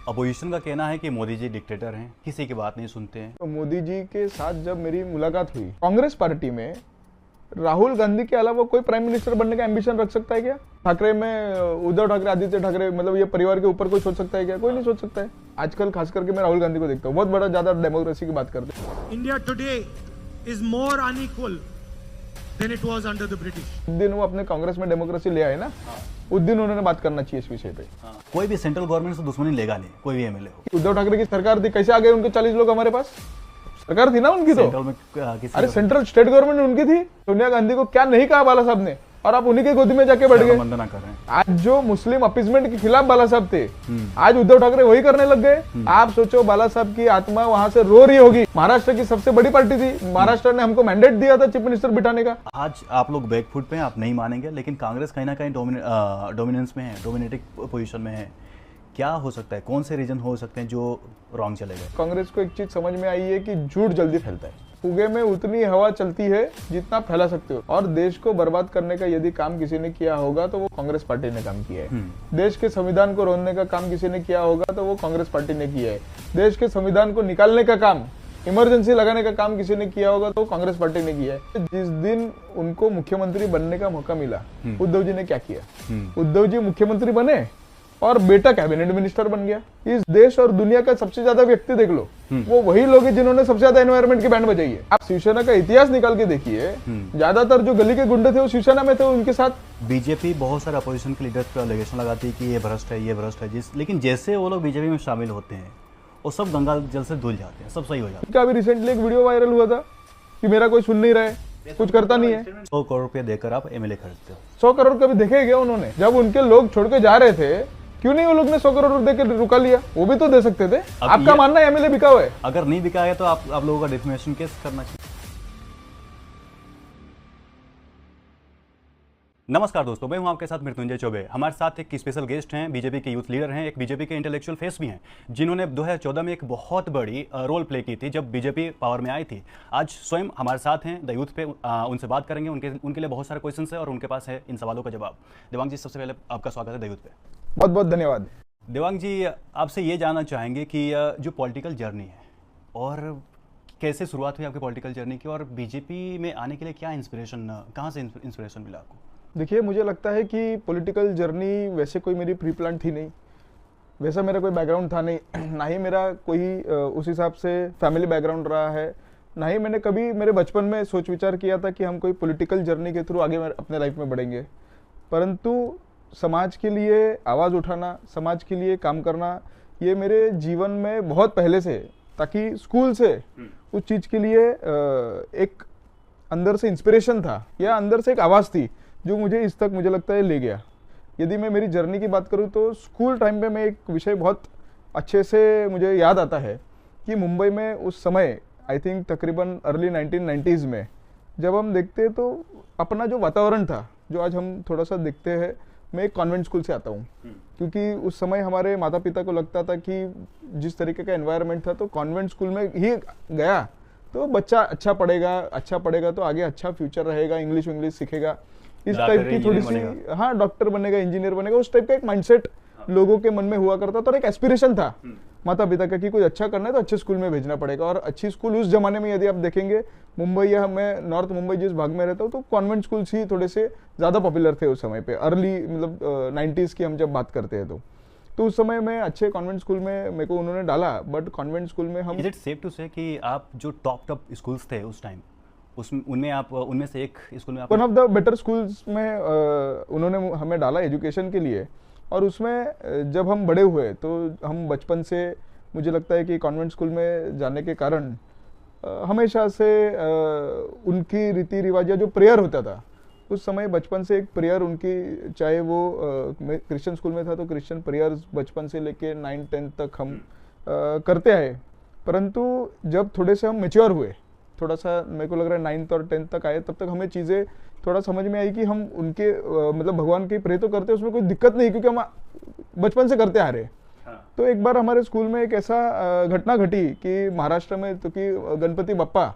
Opposition का कहना है कि मोदी जी डिक्टेटर हैं, किसी की बात नहीं सुनते हैं। तो मोदी जी के साथ जब मेरी मुलाकात हुई, कांग्रेस पार्टी में राहुल गांधी के अलावा कोई प्राइम मिनिस्टर बनने का एम्बिशन रख सकता है क्या? ठाकरे में उद्धव ठाकरे, आदित्य ठाकरे, मतलब ये परिवार के ऊपर कोई सोच सकता है क्या? कोई नहीं सोच सकता है। आजकल खास करके मैं राहुल गांधी को देखता हूँ, बहुत बड़ा ज्यादा डेमोक्रेसी की बात करते हैं। India today is more unequal than it was under the British. जिस दिन वो अपने कांग्रेस में डेमोक्रेसी ले आए ना, उस दिन उन्होंने बात करना चाहिए इस विषय पे। कोई भी सेंट्रल गवर्नमेंट से दुश्मनी लेगा नहीं, कोई भी एमएलए हो। उद्धव ठाकरे की सरकार थी, कैसे आ गए उनके 40 लोग हमारे पास? सरकार थी ना उनकी तो। सेंट्रल में किसी अरे सेंट्रल स्टेट गवर्नमेंट उनकी थी। सोनिया गांधी को क्या नहीं कहा बाला साहब ने, और आप उन्हीं के गोदी में जाके बैठ गए। वंदना कर रहे हैं। आज जो मुस्लिम अपीजमेंट के खिलाफ बाला साहब थे, आज उद्धव ठाकरे वही करने लग गए। आप सोचो, बाला साहब की आत्मा वहां से रो रही होगी। महाराष्ट्र की सबसे बड़ी पार्टी थी, महाराष्ट्र ने हमको मैंडेट दिया था चीफ मिनिस्टर बिठाने का। आज आप लोग बैकफुट पे हैं, आप नहीं मानेंगे, लेकिन कांग्रेस कहीं ना कहीं डोमिनेंस में है, डोमिनेटिंग पोजीशन में है। क्या हो सकता है, कौन से रीजन हो सकते हैं जो रॉन्ग चले गए? कांग्रेस को एक चीज समझ में आई है कि झूठ जल्दी फैलता है। फुगे में उतनी हवा चलती है जितना फैला सकते हो, और देश को बर्बाद करने का यदि काम किसी ने किया होगा तो वो कांग्रेस पार्टी ने काम किया है। देश के संविधान को रोनने का काम किसी ने किया होगा तो वो कांग्रेस पार्टी ने किया है। देश के संविधान को निकालने का काम, इमरजेंसी लगाने का काम किसी ने किया होगा तो कांग्रेस पार्टी ने किया है। जिस दिन उनको मुख्यमंत्री बनने का मौका मिला, उद्धव जी ने क्या किया? उद्धव जी मुख्यमंत्री बने और बेटा कैबिनेट मिनिस्टर बन गया। इस देश और दुनिया का सबसे ज्यादा व्यक्ति देख लो, वो वही लोग हैं जिन्होंने सबसे ज्यादा एनवायरमेंट की बैंड बजाई है। आप शिवसेना का इतिहास निकाल के देखिए, ज्यादातर जो गली के गुंडे थे वो शिवसेना में थे, उनके साथ। बीजेपी बहुत सारे अपोजिशन के लीडर्स पर एलिगेशन लगाती है कि ये भ्रष्ट है, ये भ्रष्ट है, लेकिन जैसे वो लोग बीजेपी में शामिल होते हैं वो सब गंगा जल से धुल जाते हैं, सब सही हो जाता है। क्या अभी रिसेंटली एक वीडियो वायरल हुआ था कि मेरा कोई सुन नहीं रहा है, कुछ करता नहीं है। 100 करोड़ रुपया देकर आप एमएलए खरीदते हो। 100 करोड़ कभी देखे क्या उन्होंने? जब उनके लोग छोड़ के जा रहे थे, क्यों नहीं वो लोग ने 100 करोड़ देकर रुका लिया? वो भी तो दे सकते थे। आपका मानना है एमएलए बिका हुआ है? अगर नहीं बिका है तो आप लोगों का डिफेमेशन केस करना चाहिए। नमस्कार दोस्तों, मैं हूं आपके साथ मृत्युंजय चौबे। हमारे साथ एक स्पेशल गेस्ट हैं, बीजेपी के यूथ लीडर हैं, एक बीजेपी के इंटेलेक्चुअल फेस भी हैं, जिन्होंने 2014 में एक बहुत बड़ी रोल प्ले की थी जब बीजेपी पावर में आई थी। आज स्वयं हमारे साथ हैं द यूथ पे, उनसे बात करेंगे। उनके लिए बहुत सारे क्वेश्चन है और उनके पास है इन सवालों का जवाब। देवांग जी, सबसे पहले आपका स्वागत है द यूथ पे। बहुत बहुत धन्यवाद। देवांग जी, आपसे ये जानना चाहेंगे कि जो पॉलिटिकल जर्नी है और कैसे शुरुआत हुई आपकी पॉलिटिकल जर्नी की, और बीजेपी में आने के लिए क्या इंस्पिरेशन, कहाँ से इंस्पिरेशन मिला आपको? देखिए, मुझे लगता है कि पॉलिटिकल जर्नी वैसे कोई मेरी प्री प्लान थी नहीं, वैसा मेरा कोई बैकग्राउंड था नहीं, ना ही मेरा कोई उस हिसाब से फैमिली बैकग्राउंड रहा है, ना ही मैंने कभी मेरे बचपन में सोच विचार किया था कि हम कोई पॉलिटिकल जर्नी के थ्रू आगे अपने लाइफ में बढ़ेंगे। परंतु समाज के लिए आवाज़ उठाना, समाज के लिए काम करना, ये मेरे जीवन में बहुत पहले से, ताकि स्कूल से उस चीज़ के लिए एक अंदर से इंस्पिरेशन था, या अंदर से एक आवाज़ थी जो मुझे इस तक, मुझे लगता है, ले गया। यदि मैं मेरी जर्नी की बात करूं तो स्कूल टाइम पे मैं एक विषय बहुत अच्छे से मुझे याद आता है कि मुंबई में उस समय, आई थिंक तकरीबन अर्ली 1990s में, जब हम देखते तो अपना जो वातावरण था, जो आज हम थोड़ा सा देखते हैं। मैं एक कॉन्वेंट स्कूल से आता हूँ, क्योंकि उस समय हमारे माता पिता को लगता था कि जिस तरीके का एनवायरनमेंट था, तो कॉन्वेंट स्कूल में ही गया तो बच्चा अच्छा पढ़ेगा तो आगे अच्छा फ्यूचर रहेगा, इंग्लिश सीखेगा, इस टाइप की थोड़ी सी, हाँ, डॉक्टर बनेगा, इंजीनियर बनेगा, उस टाइप का एक माइंडसेट लोगों के मन में हुआ करता था। और एक एस्पिरेशन था माता पिता का कि कुछ अच्छा करना है तो अच्छे स्कूल में भेजना पड़ेगा। और अच्छी स्कूल उस जमाने में, यदि आप देखेंगे मुंबई या मैं नॉर्थ मुंबई जिस भाग में रहता हूँ, तो कॉन्वेंट स्कूल्स ही थोड़े से ज़्यादा पॉपुलर थे उस समय पे, अर्ली मतलब 90s की हम जब बात करते हैं तो उस समय में अच्छे कॉन्वेंट स्कूल में मेरे को उन्होंने डाला। बट कॉन्वेंट स्कूल में हम, इज इट सेफ टू से कि आप जो टॉप स्कूल्स थे उस टाइम, उनमें से एक स्कूल में, one of the better schools में उन्होंने हमें डाला एजुकेशन के लिए। और उसमें जब हम बड़े हुए तो हम बचपन से, मुझे लगता है कि कॉन्वेंट स्कूल में जाने के कारण हमेशा से उनकी रीति रिवाज या जो प्रेयर होता था उस समय, बचपन से एक प्रेयर उनकी, चाहे वो मैं क्रिश्चियन स्कूल में था तो क्रिश्चियन प्रेयर्स बचपन से लेके 9-10 तक हम करते आए। परंतु जब थोड़े से हम मेच्योर हुए, थोड़ा सा मेरे को लग रहा है 9th और 10th तक आए, तब तक हमें चीज़ें थोड़ा समझ में आई कि हम उनके मतलब भगवान के प्रे तो करते, उसमें कोई दिक्कत नहीं, क्योंकि हम बचपन से करते आ रहे। तो एक बार हमारे स्कूल में एक ऐसा घटना घटी कि महाराष्ट्र में, तो कि गणपति बप्पा,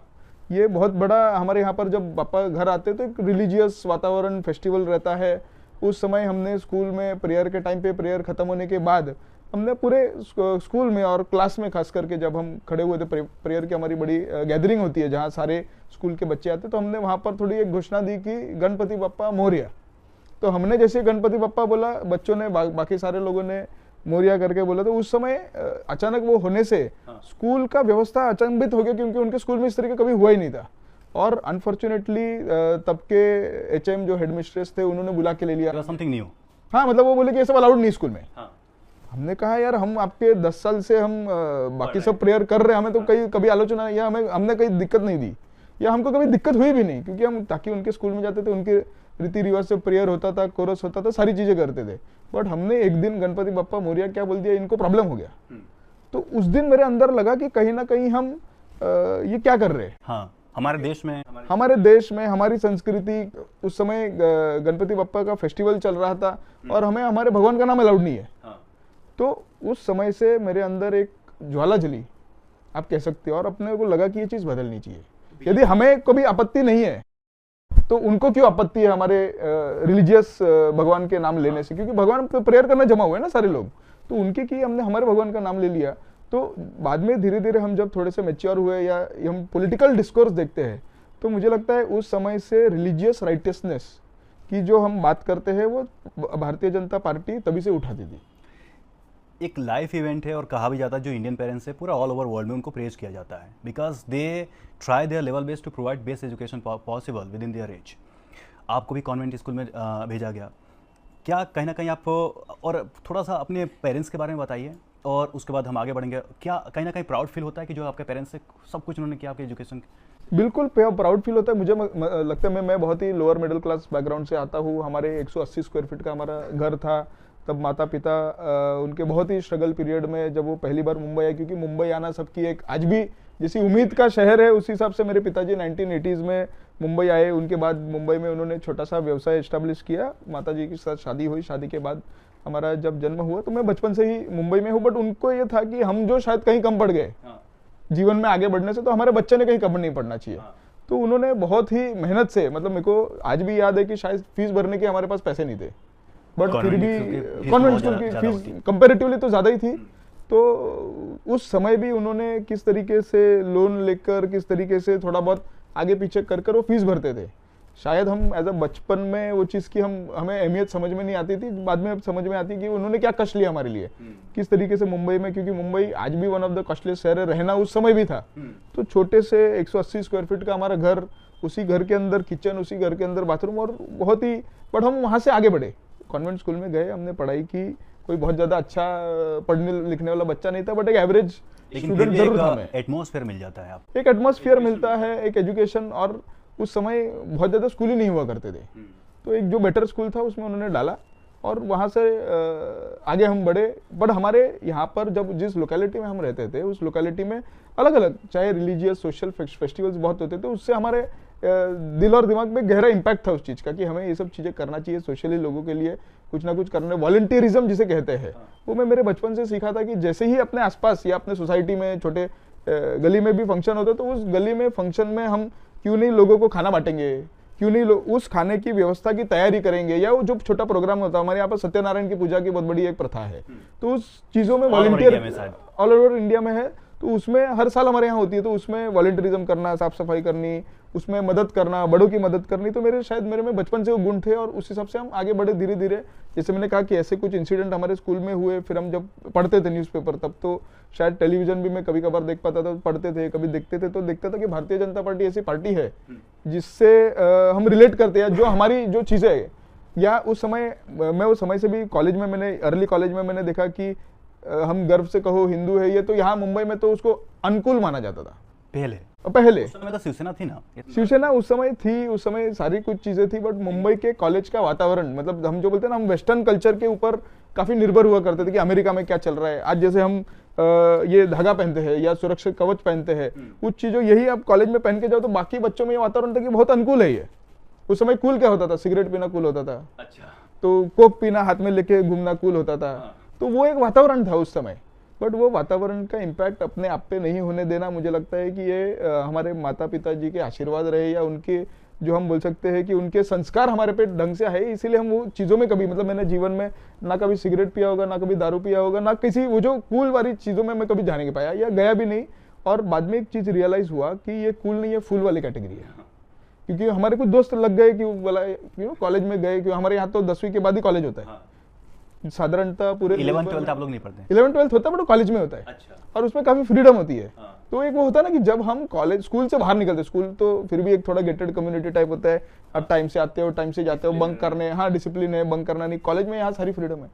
ये बहुत बड़ा हमारे यहाँ पर जब बापा घर आते तो एक रिलीजियस वातावरण, फेस्टिवल रहता है। उस समय हमने स्कूल में प्रेयर के टाइम पे, प्रेयर खत्म होने के बाद हमने पूरे स्कूल में और क्लास में खास करके जब हम खड़े हुए थे, प्रेयर की हमारी बड़ी गैदरिंग होती है जहाँ सारे स्कूल के बच्चे आते, तो हमने वहाँ पर थोड़ी एक घोषणा दी कि गणपति बप्पा मोरया। तो हमने जैसे गणपति बप्पा बोला, बच्चों ने बाकी सारे लोगों ने मोरया करके बोला, तो उस समय अचानक वो होने से स्कूल का व्यवस्था अचंभित हो गया, क्योंकि उनके स्कूल में इस तरह का कभी हुआ ही नहीं था। और अनफॉर्चुनेटली तब के एचएम जो हेडमिस्ट्रेस थे उन्होंने बुला के ले लिया, समथिंग न्यू। हाँ, मतलब वो बोले कि ये सब अलाउड नहीं स्कूल में। हाँ। हमने कहा यार हम आपके 10 साल से हम बाकी सब प्रेयर कर रहे हैं, हमें तो कभी आलोचना या हमने कोई दिक्कत नहीं दी, या हमको कभी दिक्कत हुई भी नहीं, क्योंकि हम ताकि उनके स्कूल में जाते थे, उनके रीति रिवाज से प्रेयर होता था, कोरस होता था, सारी चीजें करते थे। बट हमने एक दिन गणपति बप्पा मोरया क्या बोल दिया, इनको प्रॉब्लम हो गया। तो उस दिन मेरे अंदर लगा कि कहीं ना कहीं हम ये क्या कर रहे हैं। हाँ, हमारे देश में हमारी संस्कृति, उस समय गणपति बप्पा का फेस्टिवल चल रहा था और हमें हमारे भगवान का नाम अलाउड नहीं है। तो उस समय से मेरे अंदर एक ज्वाला जली, आप कह सकते हो, और अपने को लगा कि ये चीज बदलनी चाहिए। यदि हमें कभी आपत्ति नहीं है तो उनको क्यों आपत्ति है हमारे रिलीजियस भगवान के नाम लेने से, क्योंकि भगवान तो प्रेयर करने जमा हुए ना सारे लोग, तो उनके की हमने हमारे भगवान का नाम ले लिया। तो बाद में धीरे धीरे हम जब थोड़े से मैच्योर हुए या हम पॉलिटिकल डिस्कोर्स देखते हैं, तो मुझे लगता है उस समय से रिलीजियस राइटियसनेस की जो हम बात करते हैं वो भारतीय जनता पार्टी तभी से उठाती थी। एक लाइफ इवेंट है और कहा भी जाता है जो इंडियन पेरेंट्स है पूरा ऑल ओवर वर्ल्ड में उनको प्रेज किया जाता है, because they try their level best to provide best education possible within their age. आपको भी कॉन्वेंट स्कूल में भेजा गया, क्या कहीं ना कहीं आप, और थोड़ा सा अपने पेरेंट्स के बारे में बताइए और उसके बाद हम आगे बढ़ेंगे, क्या कहीं ना कहीं प्राउड फील होता है कि जो आपके पेरेंट्स से सब कुछ उन्होंने किया आपके एजुकेशन? बिल्कुल प्राउड फील होता है। मुझे लगता है मैं बहुत ही लोअर मिडिल क्लास बैकग्राउंड से आता हूँ। हमारे 180 स्क्वायर फीट का हमारा घर था। तब माता पिता उनके बहुत ही स्ट्रगल पीरियड में जब वो पहली बार मुंबई आए, क्योंकि मुंबई आना सबकी एक आज भी जैसी उम्मीद का शहर है, उसी हिसाब से मेरे पिताजी 1980s में मुंबई आए। उनके बाद मुंबई में उन्होंने छोटा सा व्यवसाय एस्टेब्लिश किया। माताजी के साथ शादी हुई, शादी के बाद हमारा जब जन्म हुआ, तो मैं बचपन से ही मुंबई में हूँ। बट उनको ये था कि हम जो शायद कहीं कम पड़ गए जीवन में आगे बढ़ने से, तो हमारे बच्चे ने कहीं कम नहीं पड़ना चाहिए। तो उन्होंने बहुत ही मेहनत से, मतलब मेरे को आज भी याद है कि शायद फीस भरने के हमारे पास पैसे नहीं थे, बट फिर भी कॉन्वेंट स्कूल की फीस कंपैरेटिवली तो ज़्यादा ही थी। तो उस समय भी उन्होंने किस तरीके से लोन लेकर, किस तरीके से थोड़ा बहुत आगे पीछे कर कर वो फीस भरते थे। शायद हम एज अ बचपन में वो चीज़ की हमें अहमियत समझ में नहीं आती थी, बाद में समझ में आती कि उन्होंने क्या कष्ट लिया हमारे लिए, किस तरीके से मुंबई में, क्योंकि मुंबई आज भी वन ऑफ द कॉस्टलीस्ट शहर है, रहना उस समय भी था। तो छोटे से 180 स्क्वायर फीट का हमारा घर, उसी घर के अंदर किचन, उसी घर के अंदर बाथरूम, और बहुत ही, बट हम वहाँ से आगे बढ़े। कॉन्वेंट स्कूल में गए, हमने पढ़ाई की, कोई बहुत ज़्यादा अच्छा पढ़ने लिखने वाला बच्चा नहीं था, बट एक एवरेज स्टूडेंट जरूर था। मैं एटमॉस्फेयर मिल जाता है, आप एक एटमॉस्फेयर मिलता है, एक एजुकेशन। और उस समय बहुत ज़्यादा स्कूल ही नहीं हुआ करते थे, तो एक जो बेटर स्कूल था उसमें उन्होंने डाला, और वहाँ से आगे हम बढ़े। बट हमारे यहाँ पर जब जिस लोकेलिटी में हम रहते थे, उस लोकेलिटी में अलग अलग, चाहे रिलीजियस सोशल फेस्टिवल्स बहुत होते थे, उससे हमारे दिल और दिमाग में गहरा इम्पैक्ट था उस चीज़ का कि हमें ये सब चीज़ें करना चाहिए, सोशली लोगों के लिए कुछ ना कुछ करने, वॉलंटियरिज्म जिसे कहते हैं, वो मैं मेरे बचपन से सीखा था कि जैसे ही अपने आसपास या अपने सोसाइटी में छोटे गली में भी फंक्शन होता, तो उस गली में फंक्शन में हम क्यों नहीं लोगों को खाना बांटेंगे, क्यों नहीं उस खाने की व्यवस्था की तैयारी करेंगे, या वो जो छोटा प्रोग्राम होता है, हमारे यहाँ पर सत्यनारायण की पूजा की बहुत बड़ी एक प्रथा है, तो उस चीज़ों में वॉलंटियर ऑल ओवर इंडिया में है, तो उसमें हर साल हमारे यहाँ होती है, तो उसमें वॉलंटियरिज्म करना, साफ सफाई करनी, उसमें मदद करना, बड़ों की मदद करनी, तो मेरे में बचपन से वो गुण थे, और उस हिसाब से हम आगे बढ़े धीरे धीरे। जैसे मैंने कहा कि ऐसे कुछ इंसिडेंट हमारे स्कूल में हुए, फिर हम जब पढ़ते थे न्यूज़पेपर, तब तो शायद टेलीविजन भी मैं कभी कभार देख पाता था, पढ़ते थे, कभी देखते थे, तो देखता था कि भारतीय जनता पार्टी ऐसी पार्टी है जिससे हम रिलेट करते हैं, जो हमारी जो चीज़ें है। या उस समय मैं उस समय से भी कॉलेज में, मैंने अर्ली कॉलेज में मैंने देखा कि हम गर्व से कहो हिंदू है ये, तो यहाँ मुंबई में तो उसको अनुकूल माना जाता था पहले। उस समय तो शिवसेना थी ना, शिवसेना उस समय थी, उस समय सारी कुछ चीजें थी, बट मुंबई के कॉलेज का वातावरण, मतलब हम जो बोलते हैं ना, हम वेस्टर्न कल्चर के ऊपर काफी निर्भर हुआ करते थे कि अमेरिका में क्या चल रहा है। आज जैसे हम ये धागा पहनते हैं या सुरक्षित कवच पहनते हैं, कुछ चीजों यही आप कॉलेज में पहन के जाओ, तो बाकी बच्चों में ये वातावरण था कि बहुत अनुकूल है ये। उस समय कूल क्या होता था, सिगरेट पीना कूल होता था, अच्छा, तो कोक पीना, हाथ में लेके घूमना कूल होता था। तो वो एक वातावरण था उस समय, बट वो वातावरण का इम्पैक्ट अपने आप पे नहीं होने देना, मुझे लगता है कि ये हमारे माता पिता जी के आशीर्वाद रहे, या उनके जो हम बोल सकते हैं कि उनके संस्कार हमारे पे ढंग से है, इसीलिए हम वो चीज़ों में कभी, मतलब मैंने जीवन में ना कभी सिगरेट पिया होगा, ना कभी दारू पिया होगा, ना किसी वो जो कूल वाली चीज़ों में मैं कभी जाने नहीं पाया या गया भी नहीं। और बाद में एक चीज़ रियलाइज़ हुआ कि ये कूल नहीं है, फूल वाली कैटेगरी है। क्योंकि हमारे कुछ दोस्त लग गए कि वाला कॉलेज में गए, क्योंकि हमारे यहाँ तो 10वीं के बाद ही कॉलेज होता है साधारणतः पूरे 11th-12th आप लोग नहीं पढ़ते? 11th-12th होता है बट कॉलेज में होता है। अच्छा। और उसमें काफी फ्रीडम होती है। हाँ। तो एक वो होता है ना कि जब हम कॉलेज स्कूल से बाहर निकलते, स्कूल तो फिर भी एक थोड़ा गेटेड कम्युनिटी टाइप होता है, आप टाइम से आते हो, टाइम से जाते हो, बंक करने, हाँ डिसिप्लिन है, बंक करना नहीं। कॉलेज में यहाँ सारी फ्रीडम है।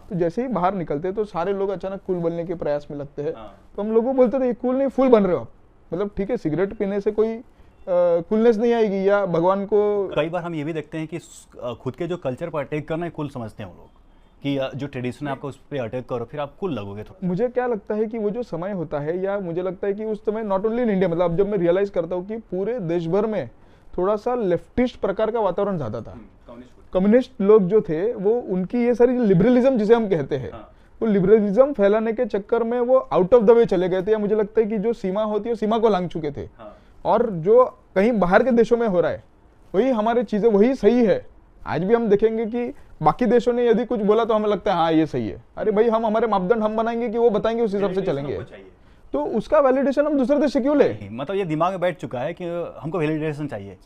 तो जैसे ही बाहर निकलते तो सारे लोग अचानक कूल बनने के प्रयास में लगते हैं। तो हम लोगों को बोलते थे ये कूल नहीं, फूल बन रहे हो आप। मतलब ठीक है, सिगरेट पीने से कोई कूलनेस नहीं आएगी, या भगवान को कई बार हम ये भी देखते हैं कि खुद के जो कल्चर पर अटैक करना कूल समझते हैं वो लोग, कि जो ट्रेडिशन है आपको उस पर अटैक करो फिर आप कूल लगोगे थोड़ा। मुझे क्या लगता है कि वो जो समय होता है, या मुझे लगता है कि उस समय नॉट ओनली इन इंडिया, मतलब अब जब मैं रियलाइज करता हूँ कि पूरे देश भर में थोड़ा सा लेफ्टिस्ट प्रकार का वातावरण ज्यादा था। कम्युनिस्ट लोग जो थे वो उनकी ये सारी लिबरलिज्म जिसे हम कहते हैं, वो लिबरलिज्म फैलाने के चक्कर में वो आउट ऑफ द वे चले गए थे, या मुझे लगता है कि जो सीमा होती है सीमा को लांघ चुके थे। और जो कहीं बाहर के देशों में हो रहा है वही हमारी चीजें वही सही है। आज भी हम देखेंगे कि बाकी देशों ने यदि कुछ बोला तो हमें लगता है हाँ ये सही है। अरे भाई, हम हमारे मापदंड हम बनाएंगे कि वो बताएंगे, उस हिसाब से चलेंगे। तो उसका वैलिडेशन हम दूसरे देश से क्यों ले? मतलब ये दिमाग में बैठ चुका है कि हमको वैलिडेशन चाहिए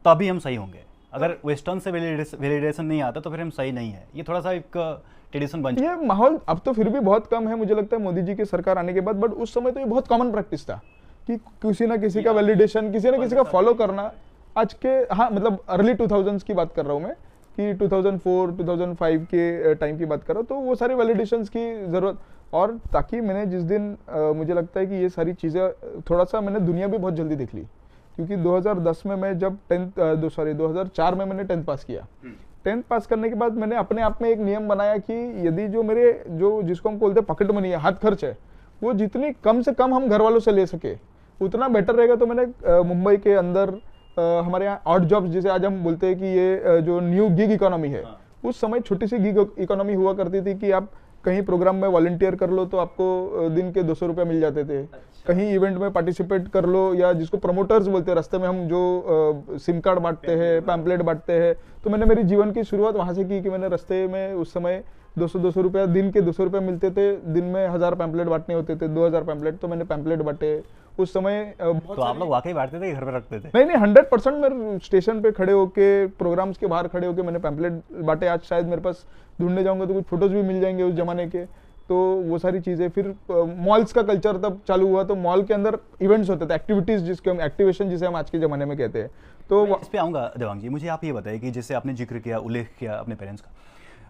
तभी हम सही होंगे। अगर वेस्टर्न से वैलिडेशन नहीं आता तो फिर हम सही नहीं है। ये थोड़ा सा एक ट्रेडिशन बन ये माहौल अब तो फिर भी बहुत कम है मुझे लगता है मोदी जी की सरकार आने के बाद, बट उस समय तो ये बहुत कॉमन प्रैक्टिस था कि किसी ना किसी का वैलिडेशन, किसी ना किसी का फॉलो करना। आज के, हाँ मतलब अर्ली 2000s की बात कर रहा हूँ मैं, कि 2004 2005 के टाइम की बात कर रहा हूँ। तो वो सारे वैलिडेशंस की ज़रूरत, और ताकि मैंने जिस दिन मुझे लगता है कि ये सारी चीज़ें थोड़ा सा मैंने दुनिया भी बहुत जल्दी देख ली, क्योंकि 2010 में मैं जब 2004 में मैंने 10th पास किया। 10th पास करने के बाद मैंने अपने आप में एक नियम बनाया कि यदि जो मेरे जो जिसको हम बोलते हैं पॉकेट मनी है, हाथ खर्च है, वो जितनी कम से कम हम घर वालों से ले सके उतना बेटर रहेगा। तो मैंने मुंबई के अंदर हमारे यहाँ ऑड जॉब्स जिसे आज हम बोलते हैं कि ये जो न्यू गिग इकोनॉमी है, उस समय छोटी सी गिग इकोनॉमी हुआ करती थी कि आप कहीं प्रोग्राम में वॉलंटियर कर लो तो आपको दिन के 200 रुपये मिल जाते थे। कहीं इवेंट में पार्टिसिपेट कर लो, या जिसको प्रमोटर्स बोलते हैं, रास्ते में हम जो सिम कार्ड बांटते हैं, पैम्पलेट बांटते हैं। तो मैंने मेरी जीवन की शुरुआत वहाँ से की कि मैंने रास्ते में उस समय 200 रुपया, दिन के 200 रुपये मिलते थे, दिन में 1000 पैम्पलेट बांटने होते थे, 2000 पैम्पलेट। तो मैंने पैम्पलेट बांटे उस समय। तो आप लोग वाकई बांटते थे, घर पे रखते थे? नहीं 100% मैं स्टेशन पे खड़े होके, प्रोग्राम्स के बाहर खड़े होके मैंने पैम्पलेट बांटे। आज शायद मेरे पास ढूंढने जाऊंगा तो कुछ फोटोज भी मिल जाएंगे उस जमाने के। तो वो सारी चीजें, फिर मॉल्स का कल्चर तब चालू हुआ, तो मॉल के अंदर इवेंट्स होते थे, एक्टिविटीज जिसके हम एक्टिवेशन जिसे हम आज के जमाने में कहते हैं। तो इस पे आऊँगा देवांग जी। मुझे आप ये बताइए कि जैसे आपने जिक्र किया, उल्लेख किया अपने पेरेंट्स का,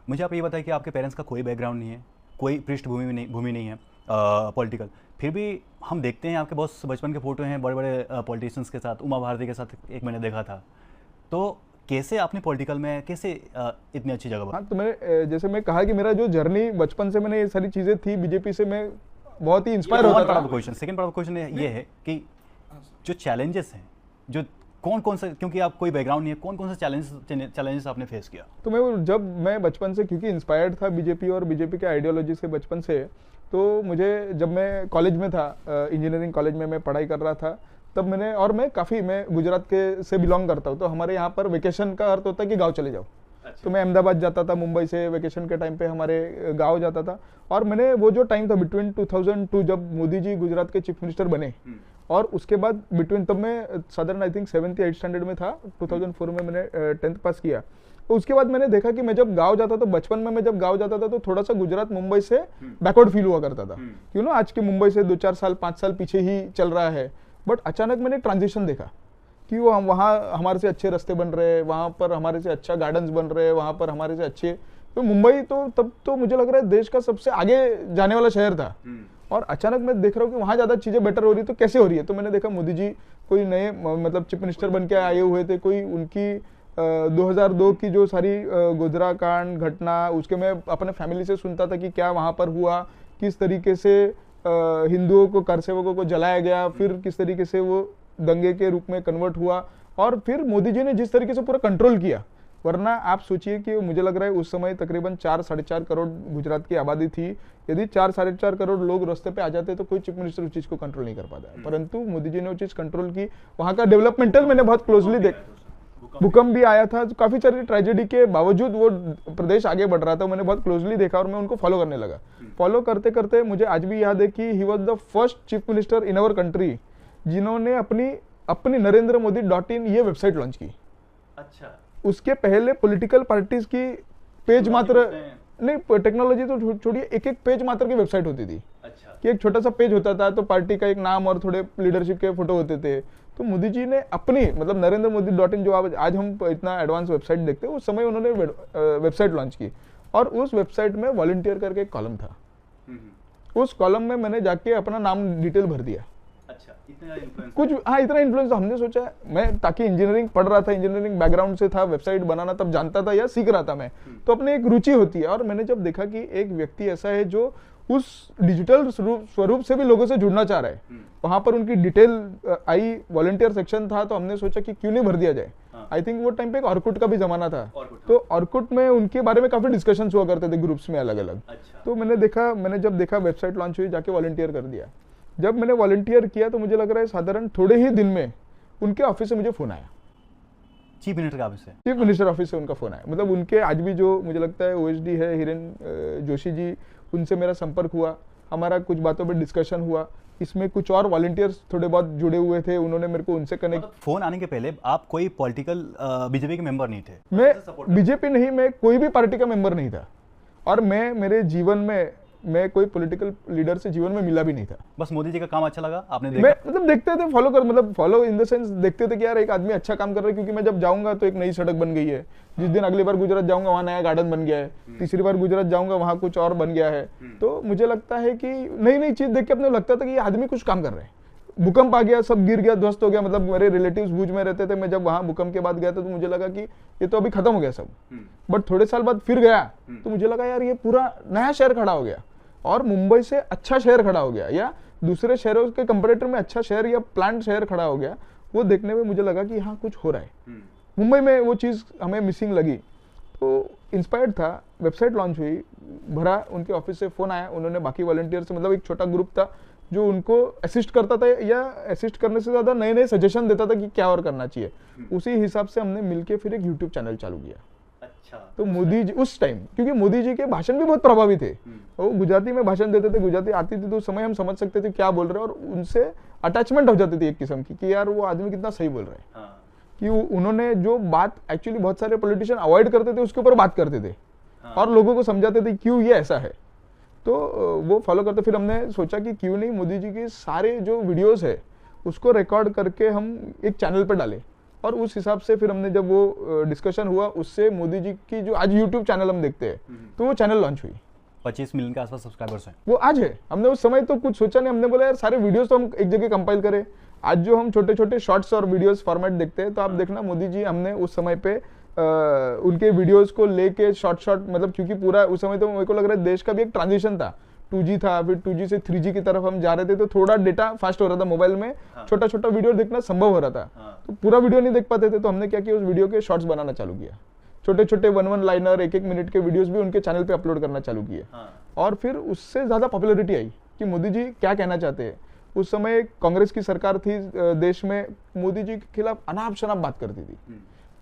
मुझे आप ये बताइए कि आपके पेरेंट्स का कोई बैकग्राउंड नहीं है, कोई पृष्ठभूमि नहीं है पॉलिटिकल, फिर भी हम देखते हैं आपके बहुत बचपन के फोटो हैं बड़े बड़े पॉलिटिशियंस के साथ, उमा भारती के साथ एक मैंने देखा था। तो कैसे आपने पॉलिटिकल में कैसे इतनी अच्छी जगह? हाँ, तो मैं जैसे मैं कहा कि मेरा जो जर्नी बचपन से मैंने ये सारी चीज़ें थी, बीजेपी से मैं बहुत ही इंस्पायर होता था। Question second part of question ये है कि जो चैलेंजेस हैं, जो कौन से, क्योंकि आप कोई बैकग्राउंड नहीं है, कौन से चैलेंजेस आपने फेस किया? तो मैं बचपन से, क्योंकि इंस्पायर्ड था बीजेपी और बीजेपी के आइडियोलॉजी से बचपन से, तो मुझे जब मैं कॉलेज में था, इंजीनियरिंग कॉलेज में मैं पढ़ाई कर रहा था, तब मैं गुजरात के से बिलोंग करता हूँ। तो हमारे यहाँ पर वेकेशन का अर्थ होता है कि गाँव चले जाओ। अच्छा। तो मैं अहमदाबाद जाता था, मुंबई से वेकेशन के टाइम पे हमारे गाँव जाता था। और मैंने वो जो टाइम था बिटवीन 2002 जब मोदी जी गुजरात के चीफ मिनिस्टर बने, और उसके बाद तब मैं साधारण आई थिंक 7th या 8th स्टैंडर्ड में था, 2004 में मैंने 10th पास किया। तो उसके बाद मैंने देखा कि मैं जब गांव जाता था, बचपन में मैं जब गांव जाता था तो थोड़ा सा गुजरात मुंबई से बैकवर्ड फील हुआ करता था, क्यों ना आज के मुंबई से 2-4 साल 5 साल पीछे ही चल रहा है। बट अचानक मैंने ट्रांजिशन देखा कि वो वहाँ हमारे से अच्छे रास्ते बन रहे हैं, वहाँ पर हमारे से अच्छा गार्डन्स बन रहे हैं, वहाँ पर हमारे से अच्छे, तो मुंबई तो तब तो मुझे लग रहा है देश का सबसे आगे जाने वाला शहर था। और अचानक मैं देख रहा हूँ कि वहाँ ज़्यादा चीज़ें बेटर हो रही है, तो कैसे हो रही है? तो मैंने देखा मोदी जी कोई नए मतलब चीफ मिनिस्टर बन के आए हुए थे, कोई उनकी 2002 की जो सारी गोधरा कांड घटना, उसके मैं अपने फैमिली से सुनता था कि क्या वहाँ पर हुआ, किस तरीके से हिंदुओं को, कारसेवकों को जलाया गया, फिर किस तरीके से वो दंगे के रूप में कन्वर्ट हुआ, और फिर मोदी जी ने जिस तरीके से पूरा कंट्रोल किया। वरना आप सोचिए कि मुझे लग रहा है उस समय तकरीबन 4-4.5 करोड़ गुजरात की आबादी थी। यदि 4-4.5 करोड़ लोग रास्ते पे आ जाते तो कोई चीफ मिनिस्टर उस चीज़ को कंट्रोल नहीं कर पाता है, परंतु मोदी जी ने वो चीज़ कंट्रोल की। वहाँ का डेवलपमेंटल मैंने बहुत क्लोजली देखा। भूकंप भी आया था, तो काफी सारी ट्रेजेडी के बावजूद वो प्रदेश आगे बढ़ रहा था। मैंने बहुत क्लोजली देखा और मैं उनको फॉलो करने लगा। फॉलो करते करते मुझे आज भी याद है कि he was the first chief minister in our country जिन्होंने अपनी NarendraModi.in ये वेबसाइट लॉन्च की। अच्छा, उसके पहले पॉलिटिकल पार्टीज की पेज मात्र नहीं, टेक्नोलॉजी तो छोड़िए, एक पेज मात्र की वेबसाइट होती थी। अच्छा, कि एक छोटा सा पेज होता था, तो पार्टी का एक नाम और थोड़े लीडरशिप के फोटो होते थे। तो मोदी जी ने अपनी मतलब NarendraModi.in जो आज हम इतना एडवांस वेबसाइट देखते हैं, उस समय उन्होंने वेबसाइट लॉन्च की और उस वेबसाइट में वॉलंटियर करके एक कॉलम था। उस कॉलम में मैंने जाके अपना नाम डिटेल भर दिया। अच्छा, इतना इन्फ्लुएंस कुछ इतना इन्फ्लुएंस हमने सोचा, मैं ताकि इंजीनियरिंग पढ़ रहा था, इंजीनियरिंग बैकग्राउंड से था, वेबसाइट बनाना तब जानता था या सीख रहा था मैं, तो अपने एक रुचि होती है। और मैंने जब देखा कि एक व्यक्ति ऐसा है जो उस डिजिटल स्वरूप से भी लोगों से जुड़ना चाह रहा है, वहां पर उनकी डिटेल आई, वॉलंटियर सेक्शन था, तो हमने सोचा कि क्यों नहीं भर दिया जाए। आई थिंक वो टाइम पे एक ऑर्कुट का भी जमाना था, तो ऑर्कुट में उनके बारे में काफी डिस्कशन हुआ करते थे ग्रुप्स में अलग अलग। तो मैंने जब देखा वेबसाइट लॉन्च हुई, जाके वॉलंटियर कर दिया। जब मैंने वॉलंटियर किया तो मुझे लग रहा है साधारण थोड़े ही दिन में उनके ऑफिस से मुझे फोन आया, चीफ मिनिस्टर का ऑफिस से, चीफ मिनिस्टर ऑफिस से उनका फोन आया। मतलब उनके आज भी जो मुझे लगता है OSD है हिरेन जोशी जी, उनसे मेरा संपर्क हुआ, हमारा कुछ बातों पर डिस्कशन हुआ। इसमें कुछ और वॉलंटियर्स थोड़े बहुत जुड़े हुए थे, उन्होंने मेरे को उनसे कनेक्ट। फोन आने के पहले आप कोई पॉलिटिकल बीजेपी के मेंबर नहीं थे? मैं बीजेपी नहीं, मैं कोई भी पार्टी का मेंबर नहीं था, और मेरे जीवन में मैं कोई पॉलिटिकल लीडर से जीवन में मिला भी नहीं था। बस मोदी जी का काम अच्छा लगा, आपने देखा? मैं मतलब देखते थे, फॉलो इन द सेंस देखते थे कि यार एक आदमी अच्छा काम कर रहा है, क्योंकि मैं जब जाऊंगा तो एक नई सड़क बन गई है, जिस दिन अगली बार गुजरात जाऊंगा वहाँ नया गार्डन बन गया है, तीसरी बार गुजरात जाऊंगा वहाँ कुछ और बन गया है। तो मुझे लगता है कि नई नई चीज देख के अपने लगता था कि ये आदमी कुछ काम कर रहे हैं। भूकंप आ गया, सब गिर गया, ध्वस्त हो गया, मतलब मेरे रिलेटिव्स भुज में रहते थे, मैं जब वहाँ भूकंप के बाद गया था तो मुझे लगा कि ये तो अभी खत्म हो गया सब। बट थोड़े साल बाद फिर गया तो मुझे लगा यार ये पूरा नया शहर खड़ा हो गया, और मुंबई से अच्छा शहर खड़ा हो गया, या दूसरे शहरों के कंपैरेटर में अच्छा शहर या प्लांट शहर खड़ा हो गया। वो देखने में मुझे लगा कि हाँ कुछ हो रहा है मुंबई में, वो चीज़ हमें मिसिंग लगी। तो इंस्पायर्ड था, वेबसाइट लॉन्च हुई, भरा, उनके ऑफिस से फोन आया, उन्होंने बाकी वॉलंटियर से, मतलब एक छोटा ग्रुप था जो उनको असिस्ट करता था, या असिस्ट करने से ज़्यादा नए नए सजेशन देता था कि क्या और करना चाहिए। उसी हिसाब से हमने मिलके फिर एक यूट्यूब चैनल चालू किया। तो मोदी जी उस टाइम, क्योंकि मोदी जी के भाषण भी बहुत प्रभावी थे, वो गुजराती में भाषण देते थे, गुजराती आती थी, तो उस समय हम समझ सकते थे क्या बोल रहे हैं, और उनसे अटैचमेंट हो जाती थी एक किस्म की कि यार वो आदमी कितना सही बोल रहा है। कि उन्होंने जो बात एक्चुअली बहुत सारे पॉलिटिशियन अवॉइड करते थे, उसके ऊपर बात करते थे और लोगों को समझाते थे क्यों ये ऐसा है। तो वो फॉलो करते, फिर हमने सोचा कि क्यों नहीं मोदी जी के सारे जो वीडियोस है उसको रिकॉर्ड करके हम एक चैनल पर डालें। और उस हिसाब से फिर हमने, जब वो डिस्कशन हुआ, उससे मोदी जी की जो आज यूट्यूब चैनल हम देखते हैं, तो वो चैनल लॉन्च हुई। 25 मिलियन के आसपास सब्सक्राइबर्स हैं वो आज है। हमने उस समय तो कुछ सोचा नहीं, हमने बोला यार सारे वीडियोस तो हम एक जगह कंपाइल करें। आज जो हम छोटे छोटे शॉर्ट्स और वीडियोस फॉर्मेट देखते हैं, तो आप देखना मोदी जी, हमने उस समय पे उनके वीडियोस को लेके शॉर्ट मतलब, क्योंकि पूरा उस समय तो मेरे को लग रहा है देश का भी एक ट्रांजिशन था, 2G था, फिर 2G से 3G की तरफ हम जा रहे थे, तो थोड़ा डेटा फास्ट हो रहा था मोबाइल में, छोटा छोटा वीडियो देखना संभव हो रहा था। तो पूरा वीडियो नहीं देख पाते थे, तो हमने क्या किया, उस वीडियो के शॉर्ट्स बनाना चालू किया, छोटे छोटे 1 लाइनर 1 मिनट के वीडियोस भी उनके चैनल पे अपलोड करना चालू किए। और फिर उससे ज्यादा पॉपुलैरिटी आई कि मोदी जी क्या कहना चाहते हैं। उस समय कांग्रेस की सरकार थी देश में, मोदी जी के खिलाफ अनाप शनाप बात करती थी।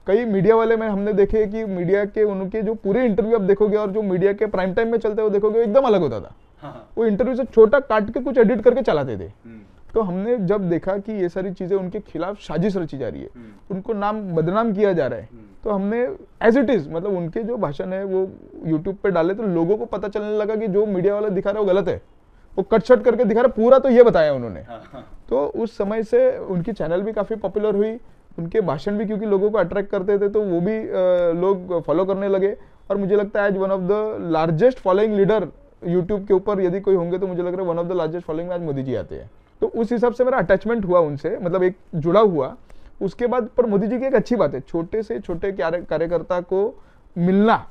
कई मीडिया वाले में हमने देखे कि मीडिया के उनके जो पूरे इंटरव्यू आप देखोगे, और जो मीडिया के प्राइम टाइम में चलते हुए देखोगे, एकदम अलग होता था। वो इंटरव्यू से छोटा काट के कुछ एडिट करके चलाते थे। तो हमने जब देखा कि ये सारी चीजें उनके खिलाफ साजिश रची जा रही है, उनको बदनाम किया जा रहा है, तो हमने एज इट इज, मतलब उनके जो भाषण है वो यूट्यूब पे डाले, तो लोगों को पता चलने लगा कि जो मीडिया वाला दिखा रहा है वो गलत है, वो कट शट करके दिखा रहा है, पूरा तो ये बताया उन्होंने। तो उस समय से उनकी चैनल भी काफी पॉपुलर हुई, उनके भाषण भी क्योंकि लोगों को अट्रैक्ट करते थे, तो वो भी लोग फॉलो करने लगे। और मुझे लगता है आज one of the largest following leader YouTube के ऊपर यदि कोई होंगे, तो मुझे लग रहा है one of the largest following में आज मोदी जी आते हैं। तो उस हिसाब से मेरा अटैचमेंट हुआ उनसे, मतलब एक जुड़ा हुआ। उसके बाद पर मोदी जी की एक अच्छी बात है, छोटे से छोटे कार्यकर्ता को मिलना,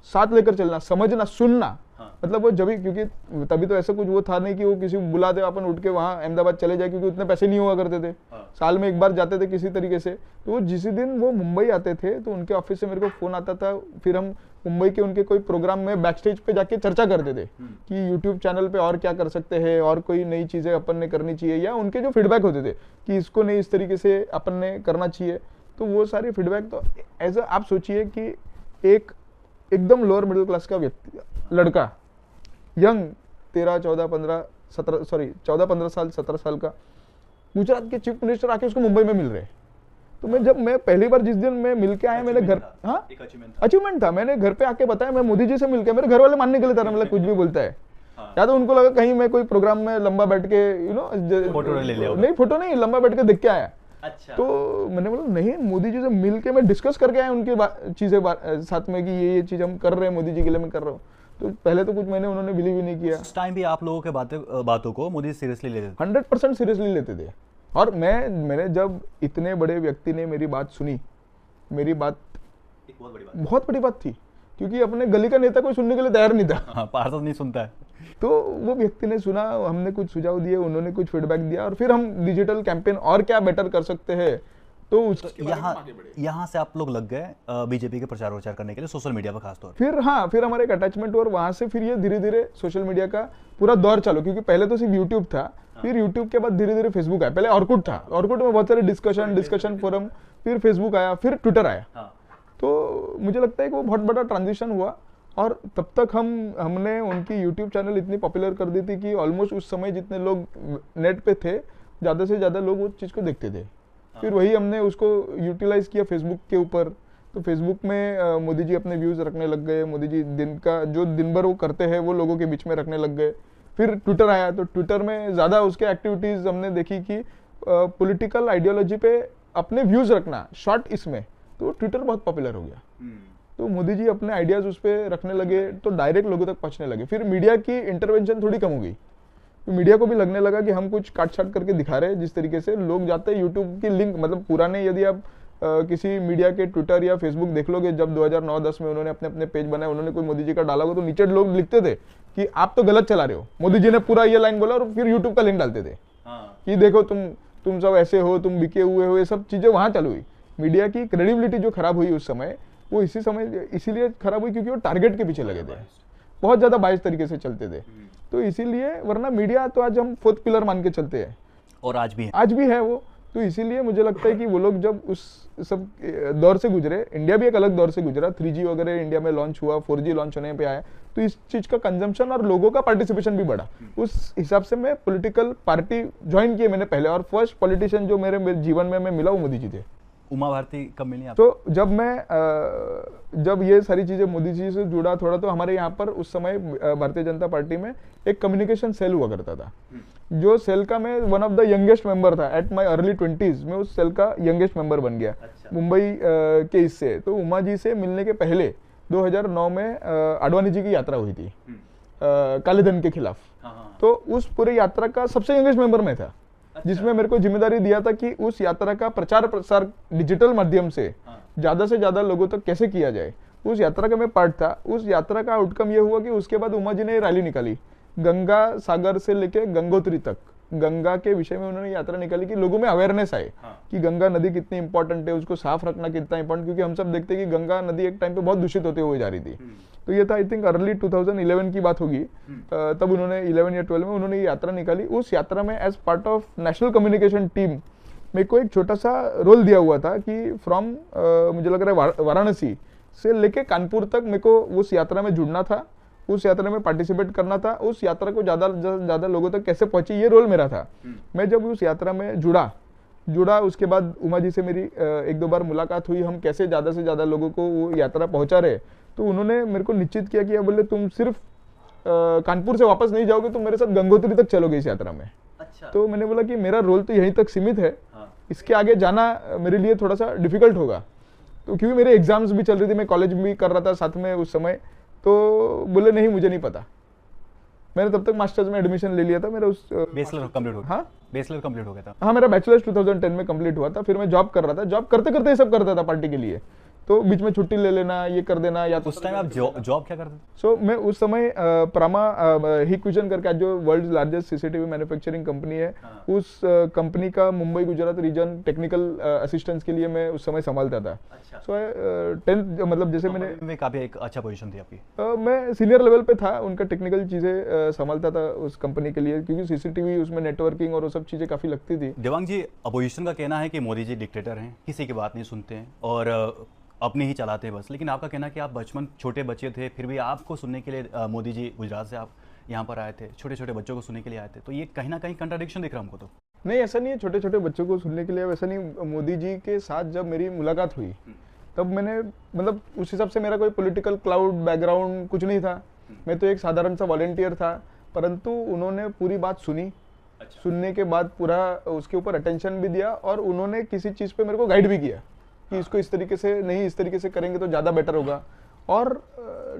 साथ लेकर चलना, समझना, सुनना। मतलब वो जब, क्योंकि तभी तो ऐसा कुछ वो था नहीं कि वो किसी को बुला दे, अपन उठ के वहाँ अहमदाबाद चले जाए, क्योंकि उतने पैसे नहीं हुआ करते थे, साल में एक बार जाते थे किसी तरीके से। तो वो जिस दिन वो मुंबई आते थे, तो उनके ऑफिस से मेरे को फोन आता था, फिर हम मुंबई के उनके कोई प्रोग्राम में बैक स्टेज पे जाके चर्चा करते थे कि यूट्यूब चैनल पे और क्या कर सकते हैं, और कोई नई चीजें अपन ने करनी चाहिए, या उनके जो फीडबैक होते थे कि इसको नहीं, इस तरीके से अपन ने करना चाहिए। तो वो सारी फीडबैक तो ऐसा आप सोचिए कि एक एकदम लोअर मिडिल क्लास का व्यक्ति, लड़का, यंग 13, 14, 15, 17 सॉरी 14, 15 साल 17 साल का, गुजरात के चीफ मिनिस्टर आके उसको मुंबई में मिल रहे। तो मैं पहली बार जिस दिन मैं मिल के आया, मैंने घर, हाँ अचीवमेंट था, मैंने घर पे आके बताया मैं मोदी जी से मिल के, मेरे घर वाले मानने के लिए था, मतलब कुछ भी बोलता है। या तो उनको लगा कहीं मैं कोई प्रोग्राम में लंबा बैठ के फोटो ले लिया, नहीं फोटो नहीं, लंबा बैठ के देख के आया। अच्छा। तो मैंने बोला नहीं, मोदी जी से मिल के मैं डिस्कस करके आया उनके चीजें साथ में कि ये चीज हम कर रहे हैं, मोदी जी के लिए मैं कर रहा हूँ। तो पहले तो कुछ मैंने उन्होंने बिलीव ही नहीं किया। उस टाइम भी आप लोगों के बातों को मोदी सीरियसली लेते थे? 100% सीरियसली लेते थे। और मैंने जब इतने बड़े व्यक्ति ने मेरी बात सुनी, मेरी बात एक बहुत बड़ी बात थी, क्योंकि अपने गली का नेता कोई सुनने के लिए तैयार नहीं था। हाँ, पार्षद नहीं सुनता है। तो वो व्यक्ति ने सुना, हमने कुछ सुझाव दिए, उन्होंने कुछ फीडबैक दिया, और फिर हम डिजिटल कैंपेन और क्या बेटर कर सकते हैं, तो यहाँ से आप लोग लग गए बीजेपी के प्रचार प्रचार करने के लिए सोशल मीडिया पर खासतौर। फिर हमारा एक अटैचमेंट, और वहां से फिर ये धीरे धीरे सोशल मीडिया का पूरा दौर चालू, क्योंकि पहले तो सिर्फ यूट्यूब था, फिर यूट्यूब के बाद धीरे धीरे फेसबुक आया। पहले ऑर्कुट था, ऑर्कुट में बहुत सारे डिस्कशन फोरम, फिर फेसबुक आया, फिर ट्विटर आया। तो मुझे लगता है कि वो बहुत बड़ा ट्रांजिशन हुआ, और तब तक हमने उनकी यूट्यूब चैनल इतनी पॉपुलर कर दी थी कि ऑलमोस्ट उस समय जितने लोग नेट पे थे, ज़्यादा से ज़्यादा लोग उस चीज़ को देखते थे। फिर वही हमने उसको यूटिलाइज किया फेसबुक के ऊपर। तो फेसबुक में मोदी जी अपने व्यूज़ रखने लग गए, मोदी जी दिन भर वो करते हैं वो लोगों के बीच में रखने लग गए। फिर ट्विटर आया, तो ट्विटर में ज़्यादा उसके एक्टिविटीज़ हमने देखी कि पॉलिटिकल आइडियोलॉजी पे अपने व्यूज़ रखना शॉर्ट, इसमें तो ट्विटर बहुत पॉपुलर हो गया। तो मोदी जी अपने आइडियाज़ उस पर रखने लगे, तो डायरेक्ट लोगों तक पहुंचने लगे। फिर मीडिया की इंटरवेंशन थोड़ी कम हो गई, तो मीडिया को भी लगने लगा कि हम कुछ काट छाट करके दिखा रहे हैं। जिस तरीके से लोग जाते हैं यूट्यूब की लिंक, मतलब पुराने, यदि आप किसी मीडिया के ट्विटर या फेसबुक देख लोगे, जब 2009-10 में उन्होंने अपने पेज बनाए, उन्होंने कोई मोदी जी का डाला हो, तो नीचे लोग लिखते थे कि आप तो गलत चला रहे हो। मोदी जी ने पूरा ये लाइन बोला, और फिर यूट्यूब का लिंक डालते थे कि देखो तुम सब ऐसे हो, तुम बिके हुए हो। ये सब चीजें वहां चालू हुई। मीडिया की क्रेडिबिलिटी जो खराब हुई उस समय, वो इसीलिए खराब हुई क्योंकि वो टारगेट के पीछे लगे थे, बहुत ज्यादा बाइस तरीके से चलते थे। तो इसीलिए, वरना मीडिया तो आज हम 4th पिलर मान के चलते हैं, और आज भी है वो। तो इसीलिए मुझे लगता है कि वो लोग जब उस सब दौर से गुजरे, इंडिया भी एक अलग दौर से गुजरा, 3G वगैरह इंडिया में लॉन्च हुआ, 4G लॉन्च होने पे आया, तो इस चीज का कंजम्पशन और लोगों का पार्टिसिपेशन भी बढ़ा। उस हिसाब से मैं पॉलिटिकल पार्टी ज्वाइन किए मैंने पहले, और फर्स्ट पॉलिटिशियन जो मेरे जीवन में मैं मिला वो मोदी जी थे। उमा भारती कब मिली आपको? तो जब ये सारी चीजें मोदी जी से जुड़ा थोड़ा, तो हमारे यहाँ पर उस समय भारतीय जनता पार्टी में एक कम्युनिकेशन सेल हुआ करता था, जो सेल का मैं one of the youngest member था। एट माय अर्ली 20s में उस सेल का यंगेस्ट मेंबर बन गया। मुंबई के इससे, तो उमा जी से मिलने के पहले 2009 में आडवाणी जी की यात्रा हुई थी काले धन के खिलाफ। तो उस पूरी यात्रा का सबसे यंगेस्ट मेंबर मैं था, जिसमें मेरे को जिम्मेदारी दिया था कि उस यात्रा का प्रचार प्रसार डिजिटल माध्यम से ज्यादा लोगों तक कैसे किया जाए। उस यात्रा का मैं पार्ट था। उस यात्रा का आउटकम ये हुआ कि उसके बाद उमा जी ने रैली निकाली, गंगा सागर से लेके गंगोत्री तक, गंगा के विषय में उन्होंने यात्रा निकाली कि लोगों में अवेयरनेस आए कि गंगा नदी कितनी इंपॉर्टेंट है, उसको साफ रखना कितना इंपॉर्टेंट, क्योंकि हम सब देखते हैं कि गंगा नदी एक टाइम पे बहुत दूषित होते हुए जा रही थी। तो ये था, आई थिंक अर्ली 2011 की बात होगी, तब उन्होंने 11 या 12 में उन्होंने ये यात्रा निकाली। उस यात्रा में as part of national communication team मेरे को एक छोटा सा रोल दिया हुआ था कि फ्रॉम मुझे लग रहा है वाराणसी से लेके कानपुर तक मेरे को उस यात्रा में जुड़ना था, उस यात्रा में पार्टिसिपेट करना था, उस यात्रा को ज्यादा लोगों तक कैसे पहुंची, ये रोल मेरा था। मैं जब उस यात्रा में जुड़ा उसके बाद उमा जी से मेरी 1-2 बार मुलाकात हुई, हम कैसे ज्यादा से ज्यादा लोगों को वो यात्रा पहुंचा रहे। तो उन्होंने मेरे को निश्चित किया कि बोले तुम सिर्फ कानपुर से वापस नहीं जाओगे, तुम मेरे साथ गंगोत्री तक चलोगे इस यात्रा में। अच्छा। तो मैंने बोला कि मेरा रोल तो यहीं तक सीमित है, इसके आगे जाना मेरे लिए थोड़ा सा डिफिकल्ट होगा। तो क्योंकि मेरे एग्जाम्स भी चल रही थी, मैं कॉलेज भी कर रहा था साथ में उस समय, तो बोले नहीं मुझे नहीं पता। मैंने तब तक मास्टर्स में एडमिशन ले लिया था, मेरा उस बैचलर कंप्लीट हो गया। हाँ, बैचलर कंप्लीट हो गया था। हाँ, मेरा बैचलर्स 2010 में कंप्लीट हुआ था। फिर मैं जॉब कर रहा था, जॉब करते करते ये सब करता था पार्टी के लिए। तो बीच में छुट्टी ले लेना, ये कर देना, या तो उस टाइम आप जॉब क्या करते थे? सो मैं उस समय प्रामा हिक्विजन करके आज जो world largest CCTV manufacturing company है, उस कंपनी का Mumbai Gujarat region technical assistance के लिए मैं उस समय संभालता था। सो 10th मतलब जैसे मैंने काफी एक अच्छा पोजीशन थी आपकी। मैं सीनियर लेवल पे था, उनका टेक्निकल चीज़ें संभालता था उस कंपनी के लिए, क्योंकि सीसीटीवी उसमें नेटवर्किंग और वो सब चीज़ें काफ़ी लगती थी। देवांग जी, अपोजिशन का कहना है कि मोदी जी डिक्टेटर हैं, किसी की बात नहीं सुनते हैं और अपने ही चलाते हैं बस, लेकिन आपका कहना है कि आप बचपन छोटे बच्चे थे, फिर भी आपको सुनने के लिए मोदी जी गुजरात से आप यहाँ पर आए थे, छोटे छोटे बच्चों को सुनने के लिए आए थे, तो ये कहीं ना कहीं कंट्राडिक्शन दिख रहा है हमको। तो नहीं, ऐसा नहीं है छोटे छोटे बच्चों को सुनने के लिए, वैसा नहीं। मोदी जी के साथ जब मेरी मुलाकात हुई तब मैंने मतलब उस हिसाब से मेरा कोई पॉलिटिकल क्लाउड बैकग्राउंड कुछ नहीं था, मैं तो एक साधारण सा वॉलेंटियर था, परंतु उन्होंने पूरी बात सुनी। सुनने के बाद पूरा उसके ऊपर अटेंशन भी दिया और उन्होंने किसी चीज़ पे मेरे को गाइड भी किया कि इसको इस तरीके से नहीं, इस तरीके से करेंगे तो ज़्यादा बेटर होगा। और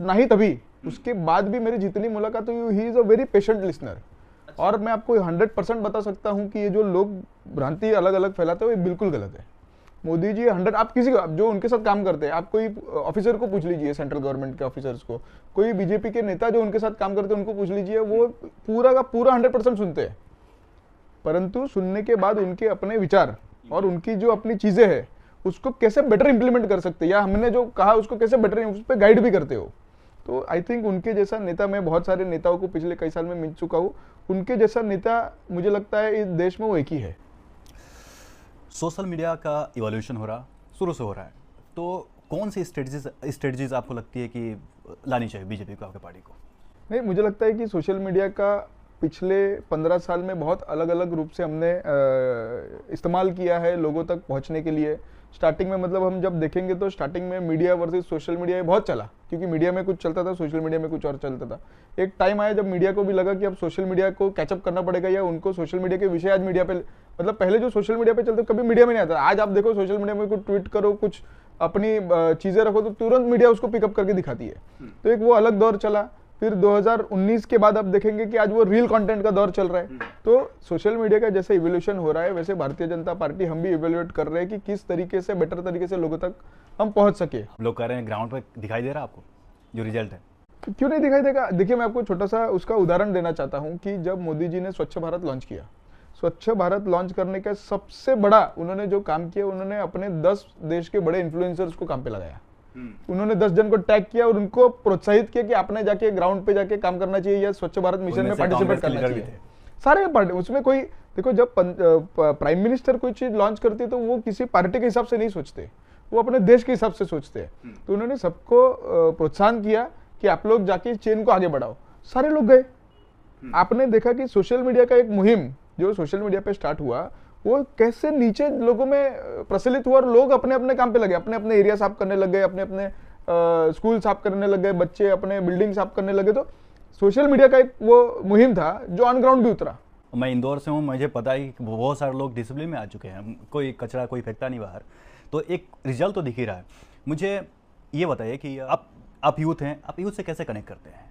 नहीं तभी उसके बाद भी मेरी जितनी मुलाकात हुई, he is a very patient listener. और मैं आपको 100% बता सकता हूँ कि ये जो लोग भ्रांति अलग अलग फैलाते हैं वो बिल्कुल गलत है। मोदी जी 100, आप किसी को जो उनके साथ काम करते हैं, आप कोई ऑफिसर को पूछ लीजिए, सेंट्रल गवर्नमेंट के ऑफिसर्स को, कोई बीजेपी के नेता जो उनके साथ काम करते हैं उनको पूछ लीजिए, वो पूरा का पूरा 100% सुनते हैं, परंतु सुनने के बाद उनके अपने विचार और उनकी जो अपनी चीजें हैं उसको कैसे बेटर इंप्लीमेंट कर सकते हैं, या हमने जो कहा उसको कैसे बेटर उस पर गाइड भी करते हो। तो आई थिंक उनके जैसा नेता, मैं बहुत सारे नेताओं को पिछले कई साल में मिल चुका हूँ, उनके जैसा नेता मुझे लगता है इस देश में वो एक ही है। सोशल मीडिया का इवोल्यूशन हो रहा, शुरू से हो रहा है, तो कौन सी स्ट्रेटजीज आपको लगती है कि लानी चाहिए बीजेपी को, आपके पार्टी को? नहीं, मुझे लगता है कि सोशल मीडिया का पिछले 15 साल में बहुत अलग अलग रूप से हमने इस्तेमाल किया है लोगों तक पहुंचने के लिए। स्टार्टिंग में मतलब हम जब देखेंगे तो स्टार्टिंग में मीडिया वर्सेस सोशल मीडिया बहुत चला, क्योंकि मीडिया में कुछ चलता था, सोशल मीडिया में कुछ और चलता था। एक टाइम आया जब मीडिया को भी लगा कि अब सोशल मीडिया को कैचअप करना पड़ेगा, या उनको सोशल मीडिया के विषय आज मीडिया पे, मतलब पहले जो सोशल मीडिया पे चलते कभी मीडिया में नहीं आता, आज आप देखो सोशल मीडिया में कुछ ट्वीट करो, कुछ अपनी चीजें रखो तो तुरंत मीडिया उसको पिकअप करके दिखाती है। तो एक वो अलग दौर चला। फिर 2019 के बाद आप देखेंगे कि आज वो रील कंटेंट का दौर चल रहा है। तो सोशल मीडिया का जैसे इवोल्यूशन हो रहा है, वैसे भारतीय जनता पार्टी हम भी इवोल्यूट कर रहे हैं कि किस तरीके से बेटर तरीके से लोगों तक हम पहुंच सके। लोग कह रहे हैं ग्राउंड पर दिखाई दे रहा है आपको जो रिजल्ट है? क्यों नहीं दिखाई देगा? देखिए, मैं आपको छोटा सा उसका उदाहरण देना चाहता हूँ कि जब मोदी जी ने स्वच्छ भारत लॉन्च किया, स्वच्छ भारत लॉन्च करने का सबसे बड़ा उन्होंने जो काम किया, उन्होंने अपने 10 देश के बड़े इन्फ्लुएंसर्स को काम पे लगाया। उन्होंने 10 जन को टैग किया और उनको प्रोत्साहित किया कि आपने जाके ग्राउंड पे जाके काम करना चाहिए या स्वच्छ भारत मिशन में पार्टिसिपेट करना चाहिए। सारे पार्टी उसमें कोई, देखो जब प्राइम मिनिस्टर कोई चीज लॉन्च करती है तो वो किसी पार्टी के हिसाब से नहीं सोचते, वो अपने देश के हिसाब से सोचते हैं। तो उन्होंने सबको प्रोत्साहन किया कि आप लोग जाके चेन को आगे बढ़ाओ, सारे लोग गए। आपने देखा कि सोशल मीडिया का एक मुहिम जो सोशल मीडिया पे स्टार्ट हुआ, वो कैसे नीचे लोगों में प्रचलित हुआ और लोग अपने अपने काम पे लगे, अपने अपने एरिया साफ करने लग गए, अपने अपने स्कूल साफ करने लग गए, बच्चे अपने बिल्डिंग साफ करने लगे। तो सोशल मीडिया का एक वो मुहिम था जो ऑन ग्राउंड भी उतरा। मैं इंदौर से हूँ, मुझे पता है कि बहुत सारे लोग डिसिप्लिन में आ चुके हैं, कोई कचरा कोई फेंकता नहीं बाहर, तो एक रिजल्ट तो दिख ही रहा है। मुझे ये बताइए कि आप यूथ हैं, आप यूथ से कैसे कनेक्ट करते हैं,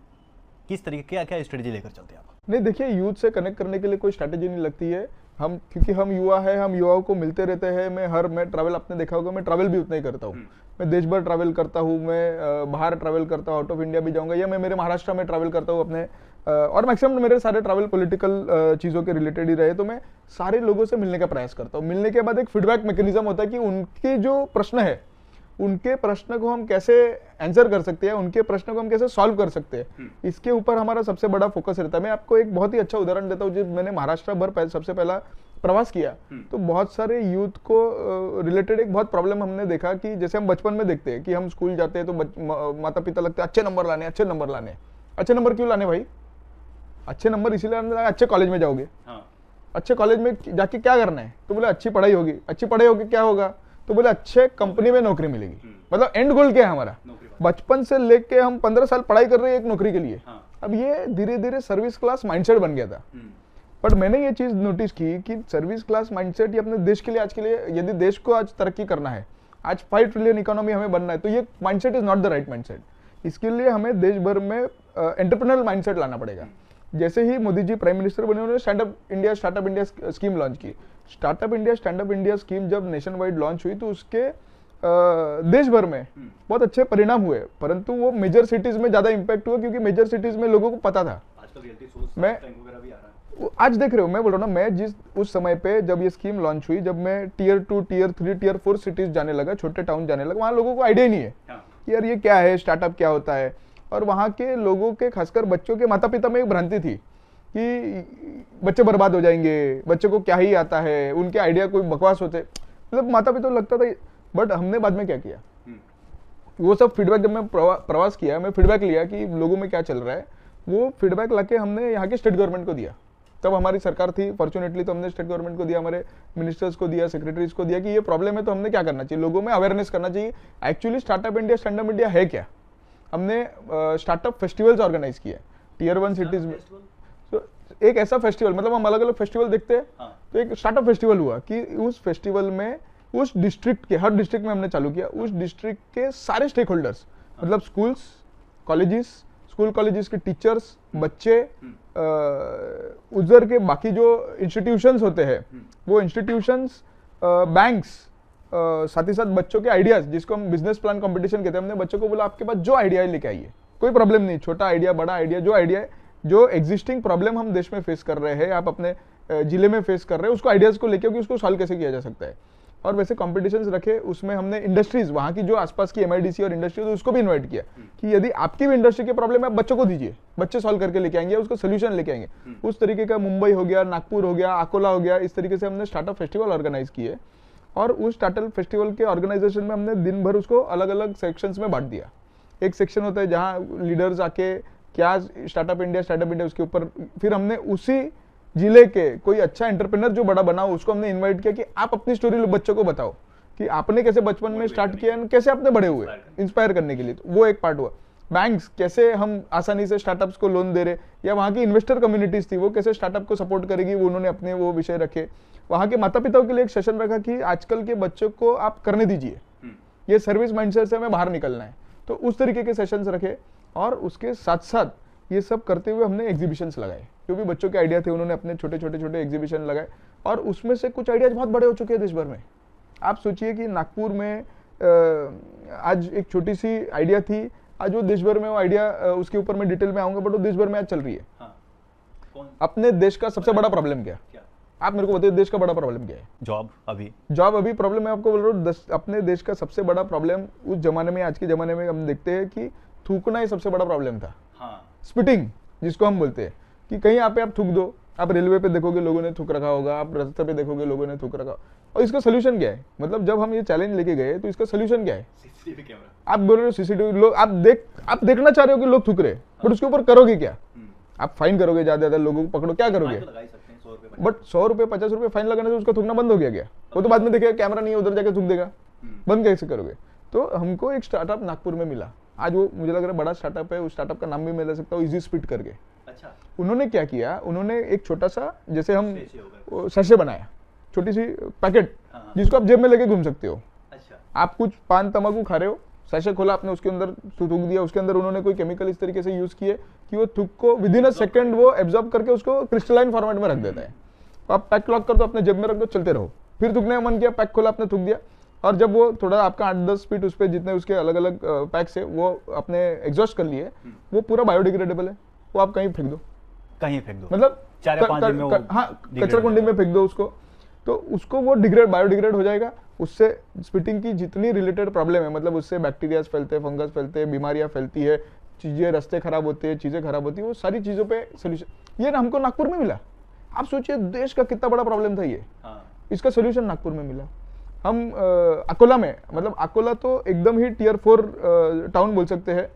किस तरीके क्या क्या स्ट्रेटजी लेकर चलते हैं आप? नहीं, देखिए, यूथ से कनेक्ट करने के लिए कोई स्ट्रैटेजी नहीं लगती है। हम क्योंकि हम युवा है, हम युवाओं को मिलते रहते हैं। मैं ट्रैवल, आपने देखा होगा, मैं ट्रैवल भी उतना ही करता हूँ। मैं देश भर ट्रैवल करता हूँ, मैं बाहर ट्रैवल करता हूँ, आउट ऑफ इंडिया भी जाऊँगा, या मैं मेरे महाराष्ट्र में ट्रैवल करता हूँ अपने, और मैक्सिमम मेरे सारे ट्रैवल पॉलिटिकल चीज़ों के रिलेटेड ही रहे। तो मैं सारे लोगों से मिलने का प्रयास करता हूँ। मिलने के बाद एक फीडबैक मैकेनिज्म होता है कि उनके जो प्रश्न है, उनके प्रश्न को हम कैसे आंसर कर सकते हैं, उनके प्रश्न को हम कैसे सॉल्व कर सकते हैं, इसके ऊपर हमारा सबसे बड़ा फोकस रहता है। मैं आपको एक बहुत ही अच्छा उदाहरण देता हूँ। जब मैंने महाराष्ट्र भर सबसे पहला प्रवास किया तो बहुत सारे यूथ को रिलेटेड एक बहुत प्रॉब्लम हमने देखा कि जैसे हम बचपन में देखते हैं कि हम स्कूल जाते हैं तो माता पिता लगते हैं अच्छे नंबर लाने, अच्छे नंबर लाने। अच्छे नंबर क्यों लाने भाई? अच्छे नंबर इसीलिए लाने, अच्छे कॉलेज में जाओगे। अच्छे कॉलेज में जाके क्या करना है? तो बोले अच्छी पढ़ाई होगी। अच्छी पढ़ाई होगी क्या होगा? तो बोले अच्छे कंपनी में नौकरी मिलेगी। मतलब एंड गोल क्या है हमारा? बचपन से लेके हम 15 साल पढ़ाई कर रहे हैं एक नौकरी के लिए। अब ये धीरे धीरे सर्विस क्लास माइंडसेट बन गया था। बट मैंने ये चीज नोटिस की कि सर्विस क्लास माइंडसेट ये अपने देश के लिए, आज के लिए, यदि देश को आज तरक्की करना है, आज 5 ट्रिलियन इकोनॉमी हमें बनना है, तो ये mindset is not the right mindset. इसके लिए हमें देश भर में एंटरप्रेन्योरल माइंडसेट लाना पड़ेगा। जैसे ही मोदी जी प्राइम मिनिस्टर बने, उन्होंने स्टार्टअप इंडिया स्कीम लॉन्च की। स्टार्टअप इंडिया स्कीम जब नेशन वाइड लॉन्च हुई तो उसके देश भर में बहुत अच्छे परिणाम हुए, परंतु वो मेजर सिटीज में ज्यादा इम्पैक्ट हुआ क्योंकि मेजर सिटीज में लोगों को पता था। आजकल रियलिटी शोज मैं वगैरह भी आ रहा है। आज देख रहे हो, मैं बोल रहा हूँ ना, मैं जिस उस समय पे जब ये स्कीम लॉन्च हुई, जब मैं टियर 2, टियर 3, टियर 4 सिटीज जाने लगा, छोटे टाउन जाने लगा, वहाँ लोगों को आइडिया ही नहीं है कि यार ये क्या है, स्टार्टअप क्या होता है। और वहाँ के लोगों के, खासकर बच्चों के माता पिता में एक भ्रांति थी कि बच्चे बर्बाद हो जाएंगे, बच्चे को क्या ही आता है, उनके आइडिया कोई बकवास होते, मतलब माता पिता को लगता था। बट हमने बाद में क्या किया, वो सब फीडबैक, जब मैं प्रवास किया, मैं फीडबैक लिया कि लोगों में क्या चल रहा है, वो फीडबैक लाके हमने यहाँ के स्टेट गवर्नमेंट को दिया। तब हमारी सरकार थी फॉर्चुनेटली, तो हमने स्टेट गवर्नमेंट को दिया, हमारे मिनिस्टर्स को दिया, सेक्रेटरीज को दिया कि ये प्रॉब्लम है, तो हमने क्या करना चाहिए, लोगों में अवेयरनेस करना चाहिए। Actually startup India, stand up India है क्या। हमने स्टार्टअप फेस्टिवल्स ऑर्गेनाइज किए टियर 1 सिटीज में। तो एक ऐसा फेस्टिवल, मतलब हम अलग अलग फेस्टिवल देखते हैं, तो एक स्टार्टअप फेस्टिवल हुआ कि उस फेस्टिवल में उस डिस्ट्रिक्ट के, हर डिस्ट्रिक्ट में हमने चालू किया, उस डिस्ट्रिक्ट के सारे स्टेक होल्डर्स, मतलब स्कूल्स, कॉलेजेस, स्कूल कॉलेजेस के टीचर्स, बच्चे, उधर के बाकी जो इंस्टीट्यूशंस होते हैं, वो इंस्टीट्यूशंस, बैंक्स, साथ ही साथ बच्चों के आइडियाज, जिसको हम बिजनेस प्लान कंपटीशन कहते हैं। हमने बच्चों को बोला आपके पास जो आइडिया है लेके आइए, कोई प्रॉब्लम नहीं, छोटा आइडिया, बड़ा आइडिया, जो आइडिया है, जो एग्जिस्टिंग प्रॉब्लम हम देश में फेस कर रहे हैं, आप अपने जिले में फेस कर रहे हैं, उसको आइडियाज को लेके कि उसको सॉल्व कैसे किया जा सकता है। और वैसे कॉम्पिटिशन्स रखे, उसमें हमने इंडस्ट्रीज, वहाँ की जो आसपास की MIDC और इंडस्ट्रीज, उसको भी इन्वाइट किया कि यदि आपकी भी इंडस्ट्री की प्रॉब्लम है, आप बच्चों को दीजिए, बच्चे सॉल्व करके लेके आएंगे, उसको सोल्यूशन लेके आएंगे। उस तरीके का मुंबई हो गया, नागपुर हो गया, अकोला हो गया, इस तरीके से हमने स्टार्टअप फेस्टिवल ऑर्गेनाइज किए। और उस स्टार्टअप फेस्टिवल के ऑर्गेनाइजेशन में हमने दिन भर उसको अलग अलग सेक्शंस में बांट दिया। एक सेक्शन होता है जहाँ लीडर्स आके क्या स्टार्टअप इंडिया, उसके ऊपर फिर हमने उसी जिले के कोई अच्छा एंटरप्रेन्योर जो बड़ा बना, उसको हमने इन्वाइट किया कि आप अपनी स्टोरी बच्चों को बताओ कि आपने कैसे बचपन में स्टार्ट किया और कैसे आपने बड़े हुए, इंस्पायर करने के लिए। तो वो एक पार्ट हुआ। बैंक्स, कैसे हम आसानी से स्टार्टअप्स को लोन दे रहे, या वहाँ की इन्वेस्टर कम्युनिटीज थी, वो कैसे स्टार्टअप को सपोर्ट करेगी, वो उन्होंने अपने वो विषय रखे। वहाँ के माता पिताओं के लिए एक सेशन रखा कि आजकल के बच्चों को आप करने दीजिए, ये सर्विस माइंडसेट से हमें बाहर निकलना है, तो उस तरीके के सेशंस रखे। और उसके साथ साथ ये सब करते हुए हमने एग्जीबिशंस लगाए, जो भी बच्चों के आइडिया थे, उन्होंने अपने छोटे छोटे एग्जीबिशन लगाए। और उसमें से कुछ आइडियाज बहुत बड़े हो चुके हैं देश भर में। आप सोचिए कि नागपुर में आज एक छोटी सी आइडिया थी, आज वो देश भर में, वो आइडिया उसके ऊपर मैं डिटेल में आऊंगा, बट वो देश भर में आज चल रही है। अपने देश का सबसे बड़ा प्रॉब्लम क्या, आप मेरे को बताइए, देश का बड़ा प्रॉब्लम क्या है? जॉब अभी प्रॉब्लम। मैं आपको बोल रहा हूँ, अपने देश का सबसे बड़ा प्रॉब्लम उस जमाने में, आज के जमाने में हम देखते हैं कि थूकना ही सबसे बड़ा प्रॉब्लम था। स्पिटिंग जिसको हम बोलते हैं, कि कहीं यहाँ पे आप थूक दो, आप रेलवे पे देखोगे लोगों ने थूक रखा होगा, आप रास्ते पे देखोगे लोगों ने थूक रखा। और इसका सोल्यूशन क्या है? मतलब जब हम ये चैलेंज लेके गए तो इसका सोल्यूशन क्या है? आप बोल रहे हो सीसीटीवी, लोग आप देखना चाह रहे हो कि लोग थूक रहे, बट उसके ऊपर करोगे क्या? आप फाइन करोगे, ज्यादा लोगों को पकड़ो, क्या करोगे? बट 100 रुपए 50 रुपए फाइन लगाने से उसका थूकना बंद हो गया क्या? वो तो बाद में देखेगा कैमरा नहीं है, उधर जाके थूक देगा, बंद कैसे करोगे? तो हमको एक स्टार्टअप नागपुर में मिला, आज वो मुझे लग रहा है बड़ा स्टार्टअप है, उस स्टार्टअप का नाम भी मैं ले सकता हूँ, इजी स्पीड करके। अच्छा। उन्होंने क्या किया, उन्होंने एक छोटा सा, जैसे हम सैशे बनाया, छोटी सी पैकेट, जिसको आप जेब में लेके घूम सकते हो। अच्छा। आप कुछ पान तंबाकू खा रहे हो, सैशे खोला आपने, उसके अंदर थूक दिया, उसके अंदर उन्होंने कोई केमिकल इस तरीके से यूज किए कि वो थूक को विद इन अ सेकंड वो एब्जॉर्ब करके उसको क्रिस्टलाइन फॉर्मेट में रख देता है। तो आप पैक लॉक कर दो, अपने जेब में रख दो, चलते रहो। फिर थूकने का मन किया, पैक खोला, आपने थूक दिया, और जब वो थोड़ा आपका 8-10 फीट उस पर जितने उसके अलग अलग पैक्स है वो अपने एग्जॉस्ट कर लिए, वो पूरा बायोडिग्रेडेबल है, वो आप कहीं फेंक दो, मतलब 4-5 दिन में, हाँ, कचरा कुंडी में फेंक दो उसको, तो उसको वो बायोडिग्रेड हो जाएगा। उससे स्पिटिंग की जितनी रिलेटेड प्रॉब्लम है, मतलब उससे बैक्टीरिया फैलते हैं, फंगस फैलते हैं, बीमारियां फैलती है, चीजें, रास्ते खराब होते हैं, चीजें खराब होती है, वो सारी चीजों पे सोल्यूशन ये हमको नागपुर में मिला। आप सोचिए देश का कितना बड़ा प्रॉब्लम था ये, इसका सोल्यूशन नागपुर में मिला। हम अकोला में, मतलब अकोला तो एकदम ही टियर 4 टाउन बोल सकते हैं,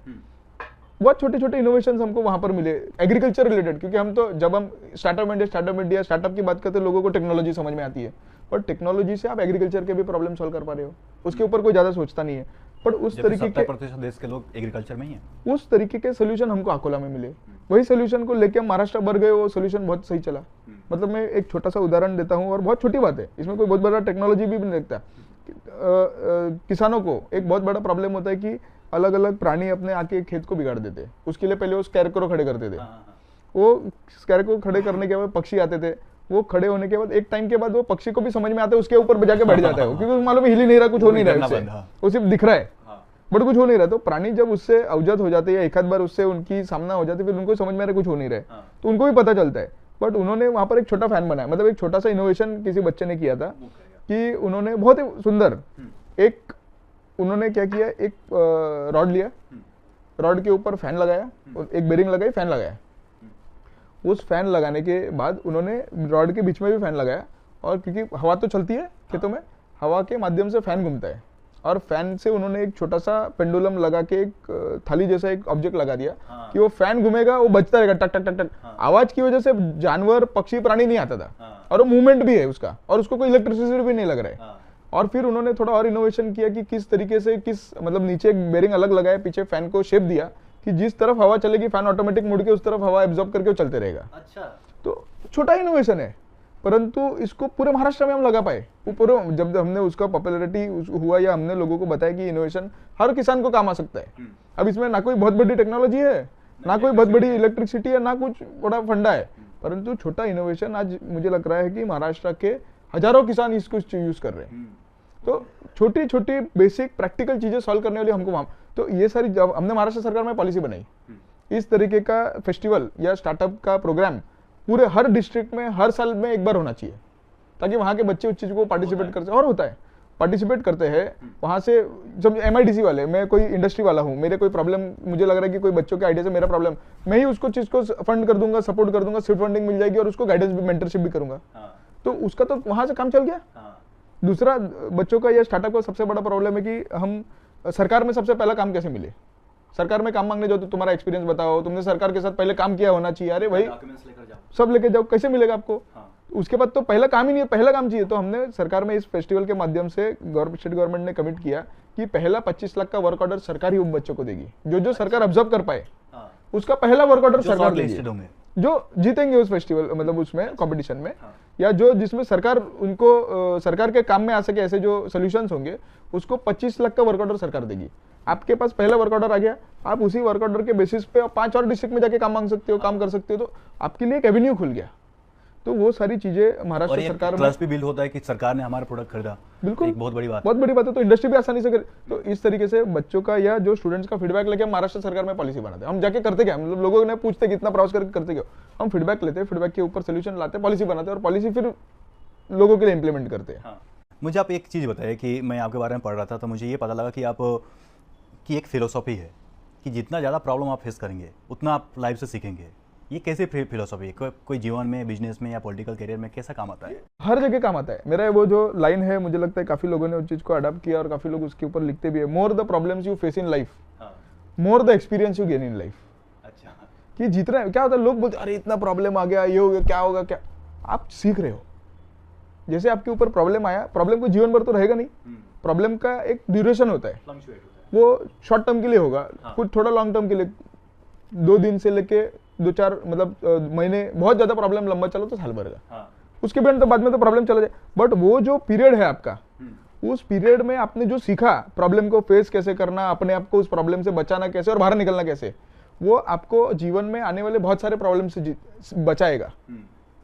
बहुत छोटे छोटे इनोवेशंस हमको वहां पर मिले एग्रीकल्चर रिलेटेड, क्योंकि हम तो जब हम स्टार्टअप की बात करते हैं, लोगों को टेक्नोलॉजी समझ में आती है, पर टेक्नोलॉजी से आप एग्रीकल्चर के भी प्रॉब्लम सॉल्व कर पा रहे हो, उसके ऊपर कोई ज्यादा सोचता नहीं है। पर उस तरीके के 70% देश के लोग एग्रीकल्चर में ही हैं, उस तरीके के सोल्यूशन हमको अकोला में मिले। वही सोल्यूशन को लेके हम महाराष्ट्र भर गए, वो सोल्यूशन बहुत सही चला। मतलब मैं एक छोटा सा उदाहरण देता हूँ, और बहुत छोटी बात है, इसमें कोई बहुत बड़ा टेक्नोलॉजी भी नहीं लगता। किसानों को एक बहुत बड़ा प्रॉब्लम होता है कि अलग अलग प्राणी अपने आके खेत को बिगाड़ देते, उसके लिए पहले वो स्कैरक्रो खड़े करते थे। वो स्कैरक्रो खड़े करने के बाद पक्षी आते थे, वो खड़े होने के बाद एक टाइम के बाद वो पक्षी को भी समझ में आता है, उसके ऊपर जाके बैठ जाता है वो, क्योंकि मालूम है हिल ही नहीं रहा, कुछ हो नहीं रहा है उससे, वो सिर्फ दिख रहा है बट कुछ हो नहीं रहा। तो प्राणी जब उससे अवगत हो जाते हैं, एक आध बार उससे उनकी सामना हो जाती है, फिर उनको समझ में आ रहा है कुछ हो नहीं रहा है, तो उनको भी पता चलता है। बट उन्होंने वहां पर एक छोटा फैन बनाया, मतलब एक छोटा सा इनोवेशन किसी बच्चे ने किया था कि उन्होंने बहुत ही सुंदर एक, उन्होंने क्या किया, एक रॉड लिया, रॉड के ऊपर फैन लगाया, एक बेरिंग लगाई, फैन लगाया। उस फैन लगाने के बाद उन्होंने रॉड के बीच में भी फैन लगाया, और क्योंकि हवा तो चलती है खेतों में, हवा के माध्यम से फैन घूमता है, और फैन से उन्होंने एक छोटा सा पेंडुलम लगा के एक थाली जैसा एक ऑब्जेक्ट लगा दिया कि वो फैन घूमेगा, वो बजता रहेगा टक टक टक टक। आवाज की वजह से जानवर पक्षी प्राणी नहीं आता था, और वो मूवमेंट भी है उसका, और उसको कोई इलेक्ट्रिसिटी भी नहीं लग रहा है। और फिर उन्होंने थोड़ा और इनोवेशन किया कि किस तरीके से, किस मतलब नीचे एक बेरिंग अलग लगाया, पीछे फैन को शेप दिया कि जिस तरफ हवा चलेगी फैन ऑटोमेटिक मुड़ के उस तरफ हवा एब्जॉर्ब करके वो चलते रहेगा। अच्छा, तो छोटा इनोवेशन है, परंतु इसको पूरे महाराष्ट्र में हम लगा पाए। वो पूरे जब हमने उसका पॉपुलैरिटी हुआ, या हमने लोगों को बताया कि इनोवेशन हर किसान को काम आ सकता है। अब इसमें ना कोई बहुत बड़ी टेक्नोलॉजी है, ना कोई बहुत बड़ी इलेक्ट्रिसिटी है, ना कुछ बड़ा फंडा है, परंतु छोटा इनोवेशन आज मुझे लग रहा है कि महाराष्ट्र के हजारों किसान इसको यूज कर रहे हैं। तो छोटी छोटी बेसिक प्रैक्टिकल चीजें सॉल्व करने वाली हमको वहां, तो ये सारी जब हमने महाराष्ट्र सरकार में पॉलिसी बनाई, इस तरीके का फेस्टिवल या स्टार्टअप का प्रोग्राम पूरे हर डिस्ट्रिक्ट में हर साल में एक बार होना चाहिए, ताकि वहां के बच्चे उस चीज को पार्टिसिपेट करते हैं। और होता है, पार्टिसिपेट करते हैं वहां से। जब MIDC वाले, मैं कोई इंडस्ट्री वाला हूँ, मेरे कोई प्रॉब्लम, मुझे लग रहा है कि कोई बच्चों के आइडिया से मेरा प्रॉब्लम, मैं ही उसको चीज को फंड कर दूंगा, सपोर्ट कर दूंगा, सीड फंडिंग मिल जाएगी, और उसको गाइडेंस भी, मेंटरशिप भी करूंगा, तो उसका तो वहां से काम चल गया। दूसरा, बच्चों का या स्टार्टअप का सबसे बड़ा प्रॉब्लम है कि हम सरकार में सबसे पहला काम कैसे मिले, सरकार में काम मांगने जाओ तो तुम्हारा एक्सपीरियंस बताओ, तुमने सरकार के साथ पहले काम किया होना चाहिए, अरे भाई सब लेके जाओ, कैसे मिलेगा आपको? उसके बाद तो पहला काम ही नहीं है, पहला काम चाहिए। तो हमने सरकार में इस फेस्टिवल के माध्यम से स्टेट गवर्नमेंट ने कमिट किया कि पहला 25 लाख का वर्क ऑर्डर सरकार ही बच्चों को देगी, जो सरकार ऑब्जर्व कर पाए उसका पहला वर्क ऑर्डर सरकार देगी, जो जीतेंगे उस फेस्टिवल, मतलब उसमें कंपटीशन में, या जो जिसमें सरकार उनको सरकार के काम में आ सके, ऐसे जो सोल्यूशंस होंगे, उसको 25 लाख का वर्क ऑर्डर सरकार देगी। आपके पास पहला वर्क ऑर्डर आ गया, आप उसी वर्क ऑर्डर के बेसिस पे 5 और डिस्ट्रिक्ट में जाके काम मांग सकते हो, काम कर सकते हो, तो आपके लिए एक एवेन्यू खुल गया। तो वो सारी चीजें महाराष्ट्र सरकार में ट्रस्ट भी बिल्ड होता है कि सरकार ने हमारा प्रोडक्ट खरीदा, बिल्कुल एक बहुत बड़ी बात है। तो इंडस्ट्री भी आसानी से करे। तो इस तरीके से बच्चों का या जो स्टूडेंट्स का फीडबैक लेके हम महाराष्ट्र सरकार में पॉलिसी बनाते हैं। हम जाके करते क्या, मतलब लोगों ने पूछते कितना प्रयास करके करते क्या, हम फीडबैक लेते हैं, फीडबैक के ऊपर सोल्यूशन लाते हैं, पॉलिसी बनाते हैं, और पॉलिसी फिर लोगों के लिए इंप्लीमेंट करते हैं। मुझे आप एक चीज़ बताइए कि मैं आपके बारे में पढ़ रहा था, तो मुझे ये पता लगा कि आप की एक फिलोसॉफी है कि जितना ज़्यादा प्रॉब्लम आप फेस करेंगे उतना आप लाइफ से सीखेंगे। ये कैसे फिलोसॉफी है? कोई जीवन में, बिजनेस में या पॉलिटिकल करियर में कैसा काम आता है? हर जगह काम आता है। मेरा वो जो लाइन है, मुझे लगता है काफी लोगों ने उस चीज को अडॉप्ट किया, और काफी लोग उसके ऊपर लिखते भी है। More the problems you face in life, more the experience you gain in life. अच्छा, कि जितना क्या होता है, लोग बोलते अरे इतना प्रॉब्लम आ गया, ये हो गया, क्या होगा, क्या आप सीख रहे हो। जैसे आपके ऊपर प्रॉब्लम आया, प्रॉब्लम को जीवन भर तो रहेगा नहीं, प्रॉब्लम का एक ड्यूरेशन होता है, वो शॉर्ट टर्म के लिए होगा, कुछ थोड़ा लॉन्ग टर्म के लिए, 2 दिन से लेके 2-4 मतलब महीने, बहुत ज्यादा प्रॉब्लम लंबा चलो तो साल भर का, उसके बाद में तो प्रॉब्लम चला जाए। बट वो जो पीरियड है आपका, उस पीरियड में आपने जो सीखा, प्रॉब्लम को फेस कैसे करना, अपने आप को उस प्रॉब्लम से बचाना कैसे और बाहर निकलना कैसे, वो आपको जीवन में आने वाले बहुत सारे प्रॉब्लम से बचाएगा।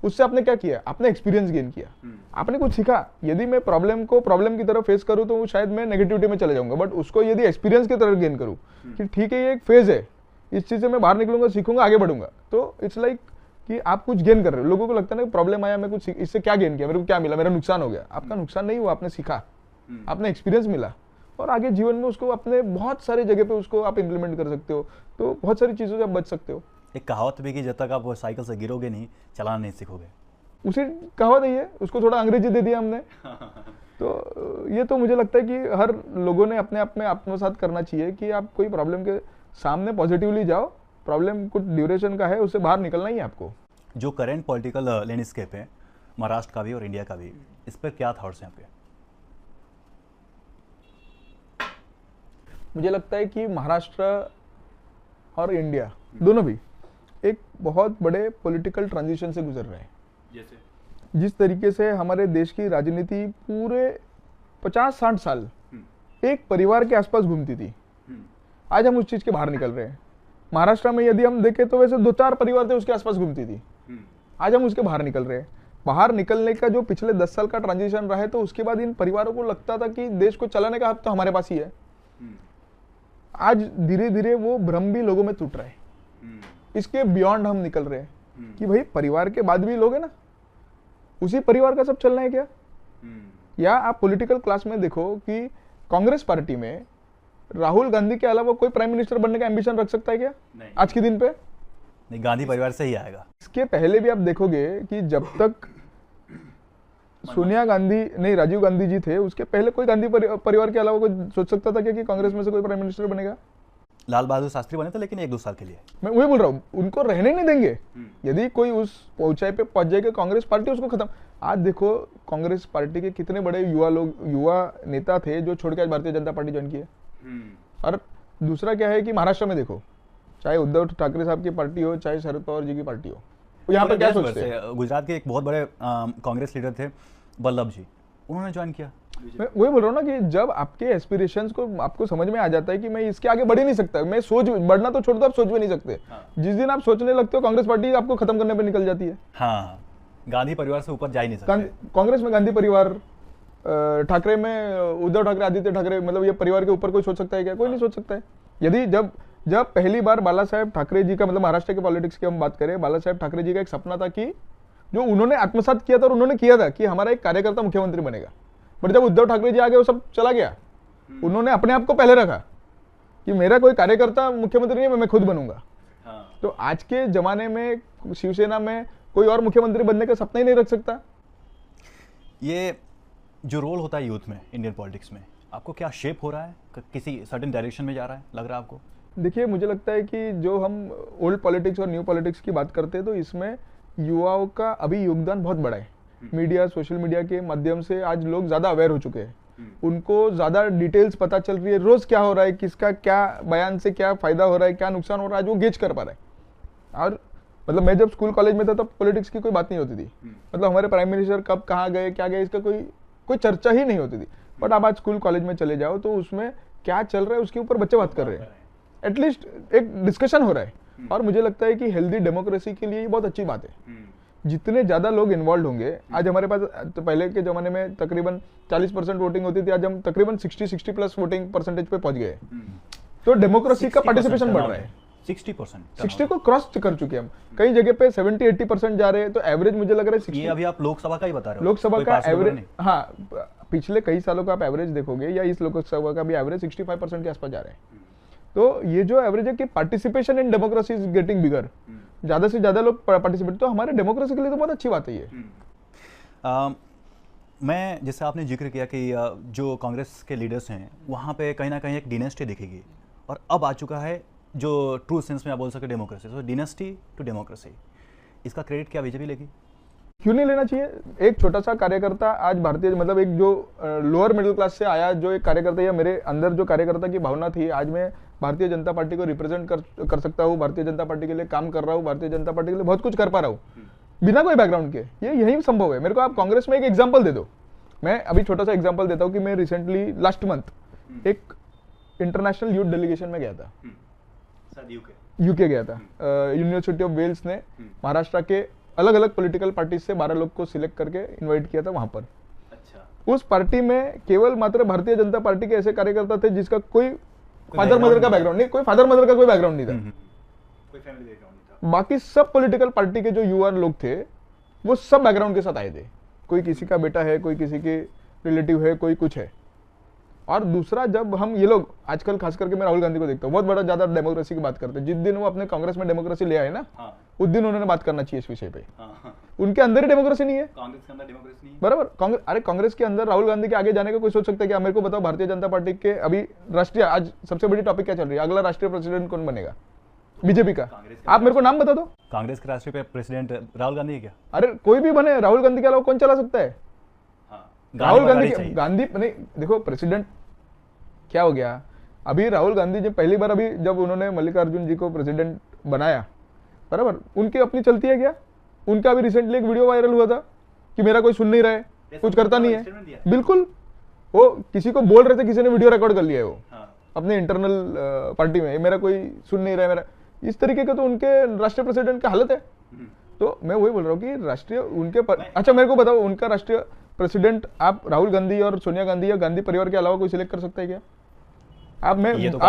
उससे आपने क्या किया, आपने एक्सपीरियंस गेन किया, आपने कुछ सीखा। यदि मैं प्रॉब्लम को प्रॉब्लम की तरह फेस करूं तो शायद मैं नेगेटिविटी में चले जाऊंगा, बट उसको यदि एक्सपीरियंस की तरह गेन करूं कि ठीक है ये एक फेज है, इस चीज से मैं बाहर निकलूंगा, सीखूंगा, आगे बढ़ूंगा, तो इट्स लाइक कि आप कुछ गेन कर रहे हो। लोगों को लगता है ना प्रॉब्लम आया, मैं कुछ इससे क्या गेन किया, मेरे को क्या मिला, मेरा नुकसान हो गया। आपका नुकसान नहीं हुआ, आपने सीखा, आपने एक्सपीरियंस मिला, और आगे जीवन में उसको अपने बहुत सारी जगह पे उसको आप इंप्लीमेंट कर सकते हो, तो बहुत सारी चीजों से आप बच सकते हो। एक कहावत भी कि जब तक आप वो साइकिल से गिरोगे नहीं, चलाना नहीं सीखोगे। उसी कहावत है, उसको थोड़ा अंग्रेजी दे दिया हमने। तो ये तो मुझे लगता है कि हर लोगों ने अपने आप में आत्मसात करना चाहिए कि आप कोई प्रॉब्लम के सामने पॉजिटिवली जाओ, प्रॉब्लम कुछ ड्यूरेशन का है, उससे बाहर निकलना ही है आपको। जो करेंट पॉलिटिकल लैंडस्केप है महाराष्ट्र का भी और इंडिया का भी, इस पर क्या थॉट्स हैं आपके? मुझे लगता है कि महाराष्ट्र और इंडिया दोनों भी एक बहुत बड़े पॉलिटिकल ट्रांजिशन से गुजर रहे हैं। जैसे जिस तरीके से हमारे देश की राजनीति पूरे 50-60 साल एक परिवार के आसपास घूमती थी, आज हम उस चीज के बाहर निकल रहे हैं। महाराष्ट्र में यदि हम देखें तो वैसे 2-4 परिवार थे उसके आसपास घूमती थी, आज हम उसके बाहर निकल रहे हैं। बाहर निकलने का जो पिछले 10 साल का ट्रांजिशन रहा है, तो उसके बाद इन परिवारों को लगता था कि देश को चलाने का हक तो हमारे पास ही है। आज धीरे धीरे वो भ्रम भी लोगों में टूट रहा है। इसके बियॉन्ड हम निकल रहे हैं कि भाई परिवार के बाद भी लोग है ना, उसी परिवार का सब चलना है क्या? या आप पॉलिटिकल क्लास में देखो कि कांग्रेस पार्टी में राहुल गांधी के अलावा कोई प्राइम मिनिस्टर बनने का एम्बिशन रख सकता है क्या आज के दिन पे? नहीं, गांधी परिवार से ही आएगा। इसके पहले भी आप देखोगे कि जब तक सोनिया गांधी नहीं राजीव गांधी जी थे, उसके पहले कोई गांधी परिवार के अलावा कोई सोच सकता था क्या कि कांग्रेस में से कोई प्राइम मिनिस्टर बनेगा? लाल बहादुर शास्त्री बने थे, लेकिन 1-2 साल के लिए। मैं वही बोल रहा हूँ, उनको रहने नहीं देंगे। यदि कोई उस ऊंचाई पे पहुंच जाएगा कांग्रेस पार्टी, उसको खत्म। आज देखो कांग्रेस पार्टी के कितने बड़े युवा नेता थे जो छोड़ के आज भारतीय जनता पार्टी ज्वाइन की है। और दूसरा क्या है कि महाराष्ट्र में देखो, चाहे उद्धव ठाकरे साहब की पार्टी हो, चाहे शरद पवार जी की पार्टी हो, यहाँ पर क्या सोचते हैं? गुजरात के एक बहुत बड़े कांग्रेस लीडर थे वल्लभ जी, उन्होंने ज्वाइन किया। मैं वही बोल रहा हूँ ना कि जब आपके एस्पिरेशंस को आपको समझ में आ जाता है कि मैं इसके आगे बढ़ ही नहीं सकता, मैं सोच बढ़ना तो छोड़ दो, आप सोच भी नहीं सकते। जिस दिन आप सोचने लगते हो, कांग्रेस पार्टी आपको खत्म करने पे निकल जाती है। हाँ, गांधी परिवार से ऊपर जा ही नहीं सकते। कांग्रेस में गांधी परिवार, ठाकरे में उद्धव ठाकरे, आदित्य ठाकरे, मतलब ये परिवार के ऊपर कोई सोच सकता है क्या? कोई नहीं सोच सकता है। यदि जब पहली बार बाला साहेब ठाकरे जी का, मतलब महाराष्ट्र के पॉलिटिक्स की हम बात करें, बाला साहेब ठाकरे जी का एक सपना था कि जो उन्होंने आत्मसात किया था, और उन्होंने किया था कि हमारा एक कार्यकर्ता मुख्यमंत्री बनेगा। बट जब उद्धव ठाकरे जी आ गए, वो सब चला गया। उन्होंने अपने आप को पहले रखा कि मेरा कोई कार्यकर्ता मुख्यमंत्री नहीं है, मैं खुद बनूंगा। तो आज के जमाने में शिवसेना में कोई और मुख्यमंत्री बनने का सपना ही नहीं रख सकता। ये जो रोल होता है यूथ में इंडियन पॉलिटिक्स में, आपको क्या शेप हो रहा है? किसी सर्टेन डायरेक्शन में जा रहा है, लग रहा है आपको? देखिए, मुझे लगता है कि जो हम ओल्ड पॉलिटिक्स और न्यू पॉलिटिक्स की बात करते हैं, तो इसमें युवाओं का अभी योगदान बहुत बड़ा है। मीडिया, सोशल मीडिया के माध्यम से आज लोग ज्यादा अवेयर हो चुके हैं। उनको ज्यादा डिटेल्स पता चल रही है, रोज क्या हो रहा है, किसका क्या बयान से क्या फायदा हो रहा है, क्या नुकसान हो रहा है, आज वो गेज कर पा रहा है। और मतलब मैं जब स्कूल कॉलेज में था, तब पॉलिटिक्स की कोई बात नहीं होती थी। मतलब हमारे प्राइम मिनिस्टर कब कहाँ गए, क्या गए, इसका कोई चर्चा ही नहीं होती थी। बट अब आज स्कूल कॉलेज में चले जाओ तो उसमें क्या चल रहा है उसके ऊपर बच्चे बात कर रहे हैं, एटलीस्ट एक डिस्कशन हो रहा है। और मुझे लगता है कि हेल्दी डेमोक्रेसी के लिए ये बहुत अच्छी बात है। जितने ज्यादा लोग इन्वॉल्व होंगे, आज हमारे पास, तो पहले के जमाने में तकरीबन 40% वोटिंग होती थी, आज हम तकरीबन 60 प्लस वोटिंग परसेंटेज पे पहुंच गए। तो डेमोक्रेसी का पार्टिसिपेशन बढ़ रहा है। 60 को क्रॉस कर चुके हम। कई जगह पे 70-80% जा रहे हैं। तो एवरेज मुझे लग रहा है 60। ये अभी आप लोकसभा का ही बता रहे हो? लोकसभा का एवरेज, हाँ, पिछले कई सालों का आप एवरेज देखोगे, या इस लोकसभा का भी एवरेज 65% के आसपास जा रहे हैं। तो ये जो एवरेज है कि participation in democracy is getting bigger, ज्यादा से ज्यादा लोग पार्टिसिपेट, तो हमारे डेमोक्रेसी के लिए तो बहुत अच्छी बात है ये। मैं, जैसे आपने जिक्र किया कि जो कांग्रेस के लीडर्स हैं वहाँ पे कहीं ना कहीं एक डिनेस्टी दिखेगी, और अब आ चुका है जो ट्रू सेंस में आप बोल सके डेमोक्रेसी। तो डिनेस्टी टू डेमोक्रेसी, इसका क्रेडिट क्या बीजेपी लेगी? क्यों नहीं लेना चाहिए? एक छोटा सा कार्यकर्ता आज भारतीय, मतलब एक जो लोअर मिडिल क्लास से आया जो एक कार्यकर्ता, या मेरे अंदर जो कार्यकर्ता की भावना थी, आज मैं भारतीय जनता पार्टी को रिप्रेजेंट कर सकता हूँ, भारतीय जनता पार्टी के लिए काम कर रहा हूँ, भारतीय जनता पार्टी के लिए बहुत कुछ कर पा रहा हूँ बिना कोई बैकग्राउंड के। ये यही संभव है। मेरे को आप कांग्रेस में एक एग्जाम्पल दे दो। मैं अभी छोटा सा एग्जाम्पल देता हूँ कि मैं रिसेंटली लास्ट मंथ एक इंटरनेशनल यूथ डेलीगेशन में गया था, यूके गया था। यूनिवर्सिटी ऑफ वेल्स ने महाराष्ट्र के अलग अलग पॉलिटिकल पार्टी से 12 लोग को सिलेक्ट करके इनवाइट किया था वहां पर। अच्छा। उस पार्टी में केवल मात्र भारतीय जनता पार्टी के ऐसे कार्यकर्ता थे जिसका कोई फादर मदर का बैकग्राउंड नहीं, कोई फादर मदर का कोई बैकग्राउंड नहीं था, कोई फैमिली बैकग्राउंड नहीं था। बाकी सब पॉलिटिकल पार्टी के जो युवा लोग थे वो सब बैकग्राउंड के साथ आए थे। कोई किसी का बेटा है, कोई किसी के रिलेटिव है, कोई कुछ है। और दूसरा, जब हम ये लोग आजकल खास करके मैं राहुल गांधी को देखता हूँ, बहुत बड़ा ज्यादा डेमोक्रेसी की बात करते हैं। जिस दिन वो अपने कांग्रेस में डेमोक्रेसी ले आए ना, उस दिन उन्होंने बात करना चाहिए इस विषय पे। उनके अंदर ही डेमोक्रेसी नहीं है, कांग्रेस के अंदर डेमोक्रेसी नहीं है। बराबर। अरे कांग्रेस के अंदर राहुल गांधी के आगे जाने का कोई सोच सकता है क्या? मेरे को बताओ, भारतीय जनता पार्टी के अभी राष्ट्रीय, आज सबसे बड़ी टॉपिक क्या चल रही है? अगला राष्ट्रीय प्रेसिडेंट कौन बनेगा बीजेपी का? आप मेरे को नाम बता दो। कांग्रेस के राष्ट्रीय प्रेसिडेंट राहुल गांधी है क्या? अरे कोई भी बने, राहुल गांधी के अलावा कौन चला सकता है? राहुल गांधी नहीं, देखो प्रेसिडेंट क्या हो गया अभी। राहुल गांधी जी पहली बार, अभी जब उन्होंने मल्लिकार्जुन जी को प्रेसिडेंट बनाया, बराबर, उनकी अपनी चलती है क्या? उनका अभी रिसेंटली एक वीडियो वायरल हुआ था कि मेरा कोई सुन नहीं रहा है, कुछ करता नहीं है। बिल्कुल, वो किसी को बोल रहे थे, किसी ने वीडियो रिकॉर्ड कर लिया है वो अपने इंटरनल पार्टी में, मेरा कोई सुन नहीं रहा है मेरा। इस तरीके का तो उनके राष्ट्रीय प्रेसिडेंट की हालत है। तो मैं वही बोल रहा हूँ कि राष्ट्रीय अच्छा मेरे को बताओ, उनका राष्ट्रीय प्रेसिडेंट आप राहुल गांधी और सोनिया गांधी या गांधी परिवार के अलावा कोई सिलेक्ट कर सकता है क्या? आप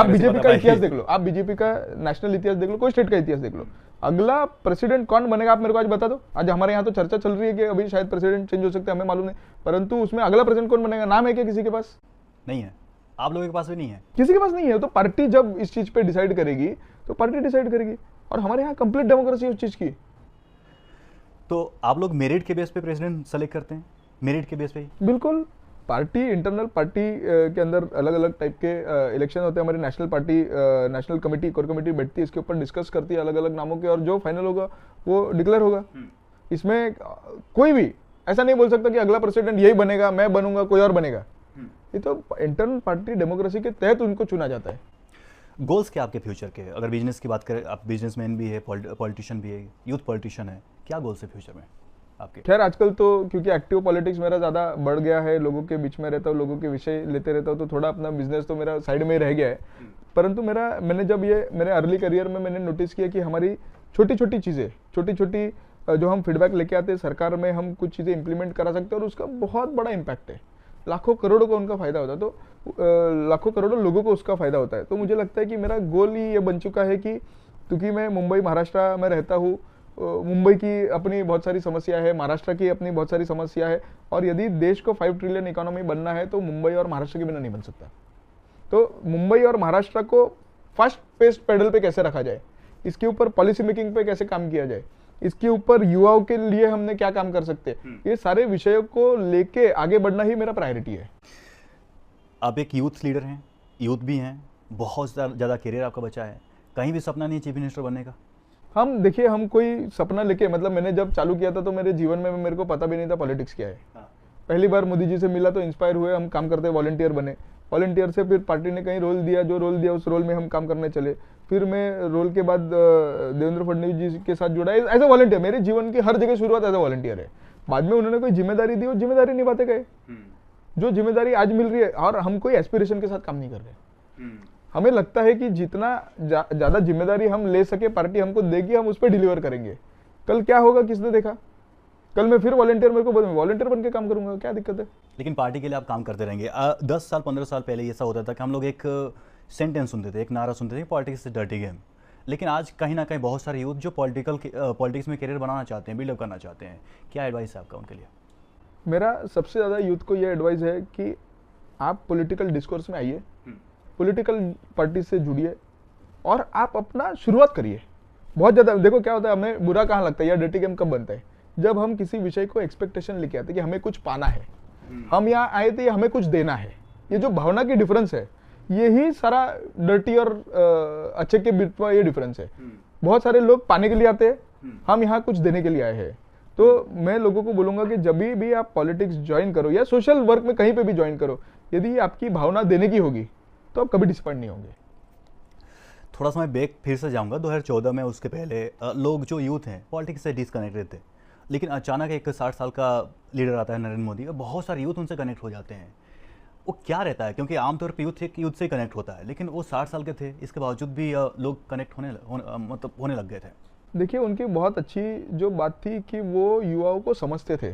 बीजेपी का इतिहास देख लो, आप बीजेपी का नेशनल इतिहास देख लो, कोई स्टेट का इतिहास देख लो, अगला प्रेसिडेंट कौन बनेगा आप मेरे को आज बता दो। आज हमारे यहाँ तो चर्चा चल रही है कि अभी शायद प्रेसिडेंट चेंज हो सकता है, हमें मालूम नहीं, परंतु उसमें अगला प्रेसिडेंट कौन बनेगा नाम है क्या किसी के पास? नहीं है, आप लोगों के पास भी नहीं है, किसी के पास नहीं है। तो पार्टी जब इस चीज पे डिसाइड करेगी तो पार्टी डिसाइड करेगी, और हमारे यहाँ कंप्लीट डेमोक्रेसी है उस चीज की। तो आप लोग मेरिट के बेस पे प्रेसिडेंट सेलेक्ट करते हैं, मेरिट के बेस पे ही? बिल्कुल, पार्टी इंटरनल पार्टी के अंदर अलग अलग टाइप के इलेक्शन होते हैं। हमारी national party national committee core committee बैठती है, इसके ऊपर डिस्कस करती है अलग अलग नामों के, और जो फाइनल होगा वो डिक्लेयर होगा। इसमें कोई भी ऐसा नहीं बोल सकता कि अगला प्रेसिडेंट यही बनेगा, मैं बनूंगा, कोई और बनेगा। ये तो इंटरनल पार्टी डेमोक्रेसी के तहत उनको चुना जाता है। गोल्स क्या आपके फ्यूचर के? अगर बिजनेस की बात करें, आप बिजनेसमैन भी है, पॉलिटिशियन भी है, यूथ पॉलिटिशियन है, क्या गोल्स है फ्यूचर में आपके? खैर आजकल तो क्योंकि एक्टिव पॉलिटिक्स मेरा ज़्यादा बढ़ गया है, लोगों के बीच में रहता हूँ, लोगों के विषय लेते रहता हूँ, तो थोड़ा अपना बिजनेस तो मेरा साइड में ही रह गया है। परंतु मैंने जब ये मेरे अर्ली करियर में मैंने नोटिस किया कि हमारी छोटी छोटी चीज़ें, छोटी छोटी जो हम फीडबैक लेके आते हैं सरकार में, हम कुछ चीज़ें इंप्लीमेंट करा सकते हैं और उसका बहुत बड़ा इम्पैक्ट है। लाखों करोड़ों को उनका फायदा होता है, तो लाखों करोड़ों लोगों को उसका फायदा होता है। तो मुझे लगता है कि मेरा गोल ही ये बन चुका है कि क्योंकि मैं मुंबई महाराष्ट्र में रहता हूँ, मुंबई की अपनी बहुत सारी समस्या है, महाराष्ट्र की अपनी बहुत सारी समस्या है, और यदि देश को 5 ट्रिलियन इकोनॉमी बनना है तो मुंबई और महाराष्ट्र के बिना नहीं बन सकता। तो मुंबई और महाराष्ट्र को फास्ट पेस्ट पेडल पे कैसे रखा जाए, इसके ऊपर पॉलिसी मेकिंग पे कैसे काम किया जाए, इसके ऊपर युवाओं के लिए हमने क्या काम कर सकते हैं, ये सारे विषयों को लेके आगे बढ़ना ही मेरा प्रायोरिटी है। आप एक यूथ लीडर हैं, यूथ भी हैं, बहुत ज़्यादा करियर आपका बचा है, कहीं भी सपना नहीं है चीफ मिनिस्टर बनने का? हम देखिए, हम कोई सपना लेके, मतलब मैंने जब चालू किया था तो मेरे जीवन में मेरे को पता भी नहीं था पॉलिटिक्स क्या है। पहली बार मोदी जी से मिला तो इंस्पायर हुए, हम काम करते वॉलंटियर बने, वॉलंटियर से फिर पार्टी ने कहीं रोल दिया, जो रोल दिया उस रोल में हम काम करने चले। फिर मैं रोल के बाद देवेंद्र फडणवीस जी के साथ जुड़ा एज ए वॉलंटियर। मेरे जीवन की हर जगह शुरुआत एज ए वॉलंटियर है। बाद में उन्होंने कोई जिम्मेदारी दी, वो जिम्मेदारी निभाते गए। जो जिम्मेदारी आज मिल रही है, और हम कोई एस्पिरेशन के साथ काम नहीं कर रहे। हमें लगता है कि जितना ज्यादा जिम्मेदारी हम ले सके पार्टी हमको देगी, हम उस पर डिलीवर करेंगे। कल क्या होगा किसने देखा? कल मैं फिर वॉलंटियर, मेरे को वॉलंटियर बन के काम करूंगा, क्या दिक्कत है? लेकिन पार्टी के लिए आप काम करते रहेंगे। 10 साल 15 साल पहले ऐसा होता था कि हम लोग एक सेंटेंस सुनते थे, एक नारा सुनते थे, पॉलिटिक्स इज डर्टी गेम। लेकिन आज कहीं ना कहीं बहुत सारे यूथ जो पॉलिटिक्स में करियर बनाना चाहते हैं, बिल्डअप करना चाहते हैं, क्या एडवाइस है आपका उनके लिए? मेरा सबसे ज़्यादा यूथ को ये एडवाइस है कि आप पॉलिटिकल डिस्कोर्स में आइए, पॉलिटिकल पार्टी से जुड़िए और आप अपना शुरुआत करिए। बहुत ज़्यादा देखो क्या होता है, हमें बुरा कहाँ लगता है या डर्टी गेम कब बनता है? जब हम किसी विषय को एक्सपेक्टेशन लेके आते हैं कि हमें कुछ पाना है, हम यहाँ आए थे हमें कुछ देना है। ये जो भावना की डिफरेंस है, यही सारा डर्टी और अच्छे के बीच में ये डिफरेंस है। बहुत सारे लोग पाने के लिए आते हैं, हम यहाँ कुछ देने के लिए आए हैं। तो मैं लोगों को बोलूंगा कि जब भी आप पॉलिटिक्स ज्वाइन करो या सोशल वर्क में कहीं पे भी ज्वाइन करो, यदि आपकी भावना देने की होगी तो आप कभी डिसअपॉइंट नहीं होंगे। थोड़ा सा मैं बैक फिर से जाऊंगा 2014 में। उसके पहले लोग जो यूथ हैं पॉलिटिक्स से डिसकनेक्टेड थे, लेकिन अचानक एक 60 साल का लीडर आता है नरेंद्र मोदी, और बहुत सारे यूथ उनसे कनेक्ट हो जाते हैं। वो क्या रहता है? क्योंकि आमतौर पर यूथ से कनेक्ट होता है, लेकिन वो 60 साल के थे, इसके बावजूद भी लोग कनेक्ट होने लग गए थे। देखिए, उनकी बहुत अच्छी जो बात थी कि वो युवाओं को समझते थे,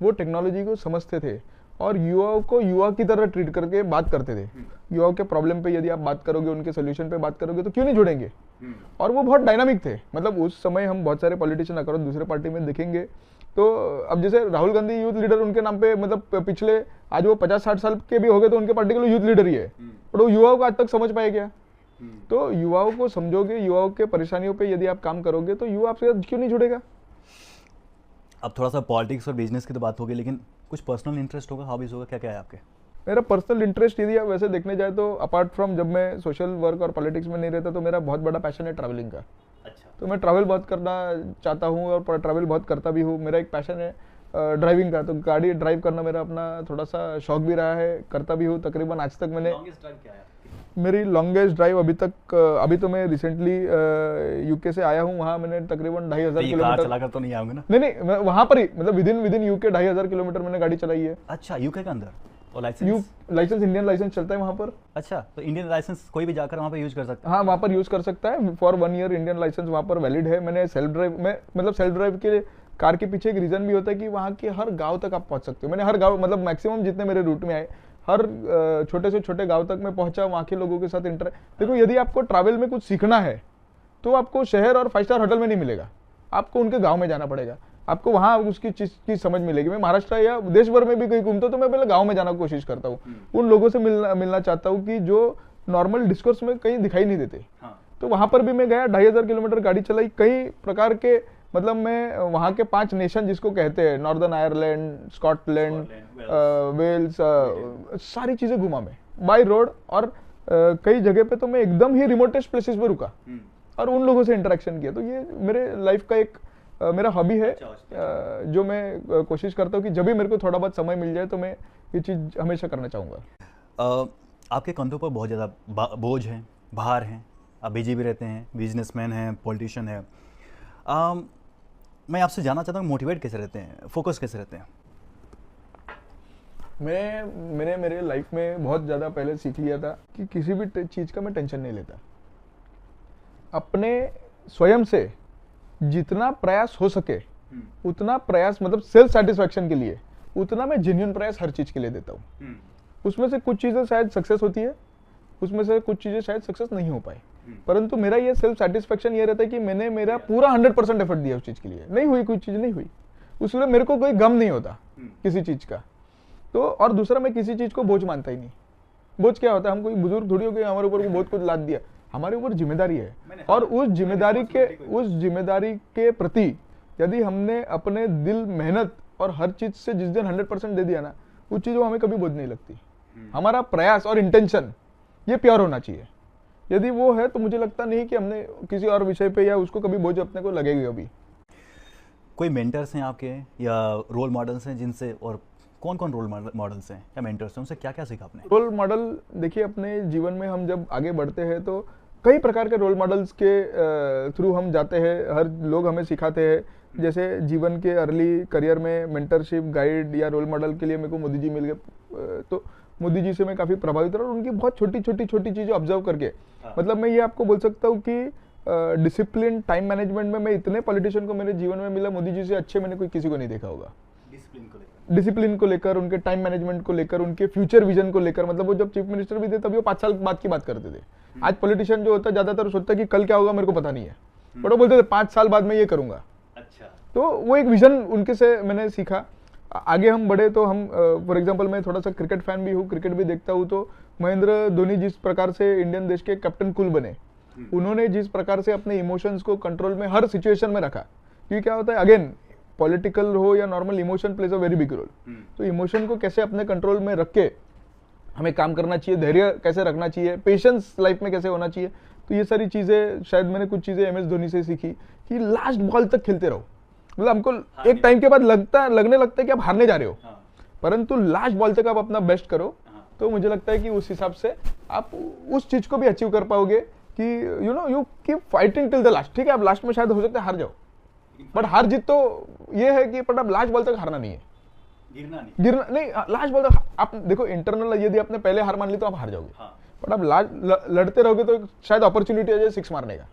वो टेक्नोलॉजी को समझते थे और युवाओं को युवा की तरह ट्रीट करके बात करते थे। युवाओं के प्रॉब्लम पे यदि आप बात करोगे, उनके सोल्यूशन पे बात करोगे तो क्यों नहीं जुड़ेंगे? और वो बहुत डायनामिक थे। मतलब उस समय हम बहुत सारे पॉलिटिशियन अगर दूसरे पार्टी में देखेंगे तो अब जैसे राहुल गांधी यूथ लीडर, उनके नाम पे मतलब पिछले आज वो 50-60 साल के भी हो गए तो उनके पार्टी के लिए यूथ लीडर ही है, पर वो युवाओं को आज तक समझ पाए क्या? तो युवाओं को समझोगे, युवाओं के परेशानियों पे यदि आप काम करोगे तो युवा आपसे क्यों नहीं जुड़ेगा? अब थोड़ा सा पॉलिटिक्स और बिजनेस की तो बात होगी, लेकिन कुछ पर्सनल इंटरेस्ट होगा, हॉबीज होगा, क्या क्या है आपके? मेरा पर्सनल इंटरेस्ट यदि आप वैसे देखने जाए तो अपार्ट फ्रॉम जब मैं सोशल वर्क और पॉलिटिक्स में नहीं रहता, तो मेरा बहुत बड़ा पैशन है ट्रैवलिंग का। अच्छा। तो मैं ट्रैवल बहुत करना चाहता हूँ और ट्रैवल बहुत करता भी हूँ। मेरा एक पैशन है ड्राइविंग का, तो गाड़ी ड्राइव करना मेरा अपना थोड़ा सा शौक भी रहा है, करता भी हूँ। तकरीबन आज तक मैंने मेरी लॉन्गेस्ट ड्राइव अभी तो मैं रिसेंटली यूके से आया हूँ, वहाँ मैंने तकरीबन 2500 किलोमीटर चलाकर तो नहीं आऊंगा ना? नहीं, मैं वहाँ पर ही मतलब विद इन यूके 2500 किलोमीटर मैंने गाड़ी चलाई है। अच्छा, यूके के अंदर? और लाइसेंस? लाइसेंस इंडियन लाइसेंस चलता है वहाँ पर। अच्छा, तो इंडियन लाइसेंस कोई भी जाकर वहाँ पे यूज कर सकता है? हाँ, वहाँ पर यूज कर सकता है फॉर 1 ईयर। इंडियन लाइसेंस वहाँ पर वैलिड है। मैंने सेल्फ ड्राइव में, मतलब सेल्फ ड्राइव के कार के पीछे एक रीजन भी होता है कि वहाँ के हर गांव तक आप पहुँच सकते हो। मैंने हर गांव, मतलब मैक्सिमम जितने मेरे रूट में आए, हर छोटे से छोटे गांव तक मैं पहुंचा, वहाँ के लोगों के साथ देखो, यदि आपको ट्रैवल में कुछ सीखना है तो आपको शहर और 5 स्टार होटल में नहीं मिलेगा, आपको उनके गांव में जाना पड़ेगा, आपको वहाँ उसकी चीज की समझ मिलेगी। मैं महाराष्ट्र या देश भर में भी कहीं घूमता हूँ तो मैं पहले गाँव में जाने की कोशिश करता हूँ, उन लोगों से मिलना चाहता हूँ कि जो नॉर्मल डिस्कोर्स में कहीं दिखाई नहीं देते। तो वहाँ पर भी मैं गया, 2500 किलोमीटर गाड़ी चलाई, कई प्रकार के, मतलब मैं वहाँ के 5 नेशन जिसको कहते हैं, नॉर्दर्न आयरलैंड, स्कॉटलैंड, वेल्स, सारी चीजें घूमा मैं बाय रोड। और कई जगह पे तो मैं एकदम ही रिमोटेस्ट प्लेसेस पे रुका और उन लोगों से इंटरेक्शन किया। तो ये मेरे लाइफ का एक मेरा हॉबी है, जो मैं कोशिश करता हूँ कि जब भी मेरे को थोड़ा बहुत समय मिल जाए तो मैं ये चीज हमेशा करना चाहूँगा। आपके कंधों पर बहुत ज़्यादा बोझ है, भार है, आप बीजेपी रहते हैं, बिजनेसमैन हैं, पॉलिटिशियन है। मैं आपसे जानना चाहता हूँ, मोटिवेट कैसे रहते हैं, फोकस कैसे रहते हैं? मैंने मेरे लाइफ में बहुत ज़्यादा पहले सीख लिया था कि किसी भी चीज़ का मैं टेंशन नहीं लेता। अपने स्वयं से जितना प्रयास हो सके उतना प्रयास, मतलब सेल्फ सेटिस्फैक्शन के लिए उतना मैं जेन्युइन प्रयास हर चीज़ के लिए देता हूँ। उसमें से कुछ चीज़ें शायद सक्सेस होती है, उसमें से कुछ चीज़ें शायद सक्सेस नहीं हो पाई, परंतु मेरा ये सेल्फ सेटिस्फैक्शन ये रहता है कि मैंने मेरा पूरा 100% एफर्ट दिया उस चीज़ के लिए। नहीं हुई, कोई चीज़ नहीं हुई, उसके लिए मेरे को कोई गम नहीं होता किसी चीज़ का। तो और दूसरा, मैं किसी चीज़ को बोझ मानता ही नहीं। बोझ क्या होता है? हम कोई बुजुर्ग थोड़ी हो गए हमारे ऊपर बहुत कुछ लाद दिया, हमारे ऊपर जिम्मेदारी है। और उस जिम्मेदारी के प्रति यदि हमने अपने दिल, मेहनत और हर चीज से जिस दिन 100% दे दिया ना, उस चीज़ों हमें कभी बोझ नहीं लगती। हमारा प्रयास और इंटेंशन ये प्योर होना चाहिए। यदि वो है तो मुझे लगता नहीं कि हमने किसी और विषय पे या उसको कभी बोझ अपने को लगेगी। अभी कोई मेंटर्स हैं आपके या रोल मॉडल्स हैं जिनसे, और कौन कौन रोल मॉडल्स हैं या मेंटर्स हैं, उनसे क्या क्या सीखा आपने? रोल मॉडल देखिए, अपने जीवन में हम जब आगे बढ़ते हैं तो कई प्रकार के रोल मॉडल्स के थ्रू हम जाते हैं। हर लोग हमें सिखाते हैं। जैसे जीवन के अर्ली करियर में मेंटरशिप, गाइड या रोल मॉडल के लिए मेरे को मोदी जी मिल गए, तो मोदी जी से मैं काफ़ी प्रभावित रहा और उनकी बहुत छोटी छोटी चीज़ें ऑब्जर्व करके, मतलब मैं ये आपको बोल सकता हूँ कि डिसिप्लिन, टाइम मैनेजमेंट में मैं इतने पॉलिटिशियन को मेरे जीवन में मिला, मोदी जी से अच्छे मैंने कोई किसी को नहीं देखा होगा। डिसिप्लिन को लेकर, उनके टाइम मैनेजमेंट को लेकर, उनके फ्यूचर विजन को लेकर। मतलब वो जब चीफ मिनिस्टर भी थे तभी वो 5 साल बाद की बात करते थे। आज पॉलिटिशियन जो होता है ज्यादातर सोचता है कि कल क्या होगा मेरे को पता नहीं है, बट वो बोलते थे 5 साल बाद मैं ये करूंगा। अच्छा, तो वो एक विजन उनके से मैंने सीखा। आगे हम बढ़े तो हम, फॉर एग्जाम्पल मैं थोड़ा सा क्रिकेट फैन भी हूँ, क्रिकेट भी देखता हूँ, तो महेंद्र धोनी जिस प्रकार से इंडियन देश के कैप्टन कूल बने, उन्होंने जिस प्रकार से अपने इमोशंस को कंट्रोल में हर सिचुएशन में रखा। क्योंकि क्या होता है, अगेन पॉलिटिकल हो या normal, emotion plays a very big role. तो इमोशन को कैसे अपने कंट्रोल में रख के हमें काम करना चाहिए, धैर्य कैसे रखना चाहिए, पेशेंस लाइफ में कैसे होना चाहिए। तो ये सारी चीजें शायद मैंने कुछ चीजें MS धोनी से सीखी कि लास्ट बॉल तक खेलते रहो। मतलब हमको एक टाइम के बाद लगने लगता है कि आप हारने जा रहे हो, परंतु लास्ट बॉल तक आप अपना बेस्ट करो। तो मुझे लगता है कि उस हिसाब से आप उस चीज को भी अचीव कर पाओगे कि you keep fighting till the last. ठीक है, आप लास्ट में शायद हो सकता है हार जाओ, बट हार जीत तो ये है कि आप लास्ट बॉल तक हारना नहीं है, गिरना नहीं। लास्ट बॉल तक आप देखो, इंटरनल यदि आपने पहले हार मान ली तो आप हार जाओगे, बट आप लड़ते रहोगे तो शायद अपॉर्चुनिटी आ जाए 6 मारने का।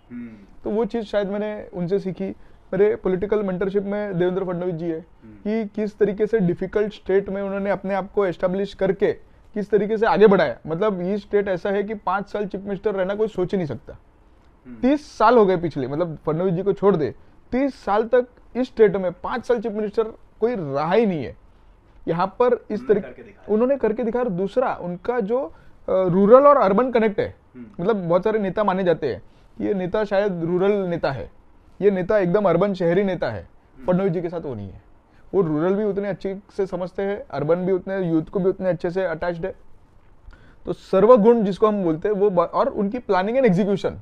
तो वो चीज शायद मैंने उनसे सीखी। मेरे पॉलिटिकल मेंटरशिप में देवेंद्र फडणवीस जी है कि किस तरीके से डिफिकल्ट स्टेट में उन्होंने अपने आप को एस्टेब्लिश करके किस तरीके से आगे बढ़ाया। मतलब ये स्टेट ऐसा है कि 5 साल चीफ मिनिस्टर रहना कोई सोच ही नहीं सकता। 30 साल हो गए पिछले, मतलब फडणवीस जी को छोड़ दे, 30 साल तक इस स्टेट में 5 साल चीफ मिनिस्टर कोई रहा ही नहीं है। यहाँ पर इस तरीके उन्होंने करके दिखाया। और दूसरा, उनका जो रूरल और अर्बन कनेक्ट है, मतलब बहुत सारे नेता माने जाते हैं, ये नेता शायद रूरल नेता है, ये नेता एकदम अर्बन शहरी नेता है। फडणवीस जी के साथ वो नहीं है। वो रूरल भी उतने अच्छे से समझते हैं, अर्बन भी उतने, यूथ को भी उतने अच्छे से अटैच्ड है। तो सर्वगुण जिसको हम बोलते हैं वो, और उनकी प्लानिंग एंड एग्जीक्यूशन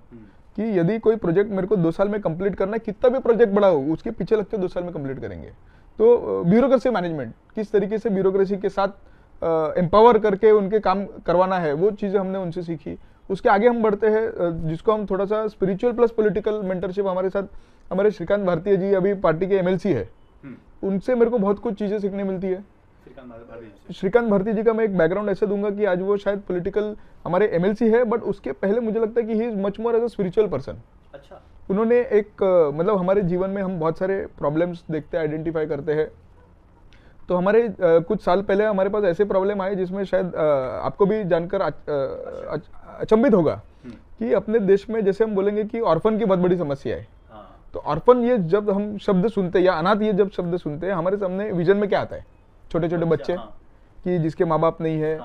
कि यदि कोई प्रोजेक्ट मेरे को 2 साल में कंप्लीट करना है, कितना भी प्रोजेक्ट बड़ा हो उसके पीछे लगते 2 साल में कंप्लीट करेंगे। तो ब्यूरोक्रेसी मैनेजमेंट, किस तरीके से ब्यूरोक्रेसी के साथ एम्पावर करके उनके काम करवाना है, वो चीज़ें हमने उनसे सीखी। उसके आगे हम बढ़ते हैं, जिसको हम थोड़ा सा स्पिरिचुअल प्लस पॉलिटिकल मेंटरशिप, हमारे साथ हमारे श्रीकांत भारतीय जी अभी पार्टी के MLC है, उनसे मेरे को बहुत कुछ चीज़ें सीखने मिलती है। श्रीकांत भारती जी का मैं एक बैकग्राउंड ऐसे दूंगा कि आज वो शायद पॉलिटिकल हमारे एमएलसी है, बट उसके पहले मुझे लगता है कि he is much more as a spiritual person. अच्छा। उन्होंने एक मतलब हमारे जीवन में हम बहुत सारे प्रॉब्लम्स देखते हैं, आइडेंटिफाई करते हैं। तो हमारे कुछ साल पहले हमारे पास ऐसे प्रॉब्लम आए जिसमें शायद आपको भी जानकर अचंभित होगा कि अपने देश में जैसे हम बोलेंगे कि ऑर्फन की बहुत बड़ी समस्या है। तो ऑर्फन ये जब हम शब्द सुनते हैं या अनाथ ये जब शब्द सुनते हैं, हमारे सामने विजन में क्या आता है? छोटे छोटे बच्चे कि जिसके माँ बाप नहीं है।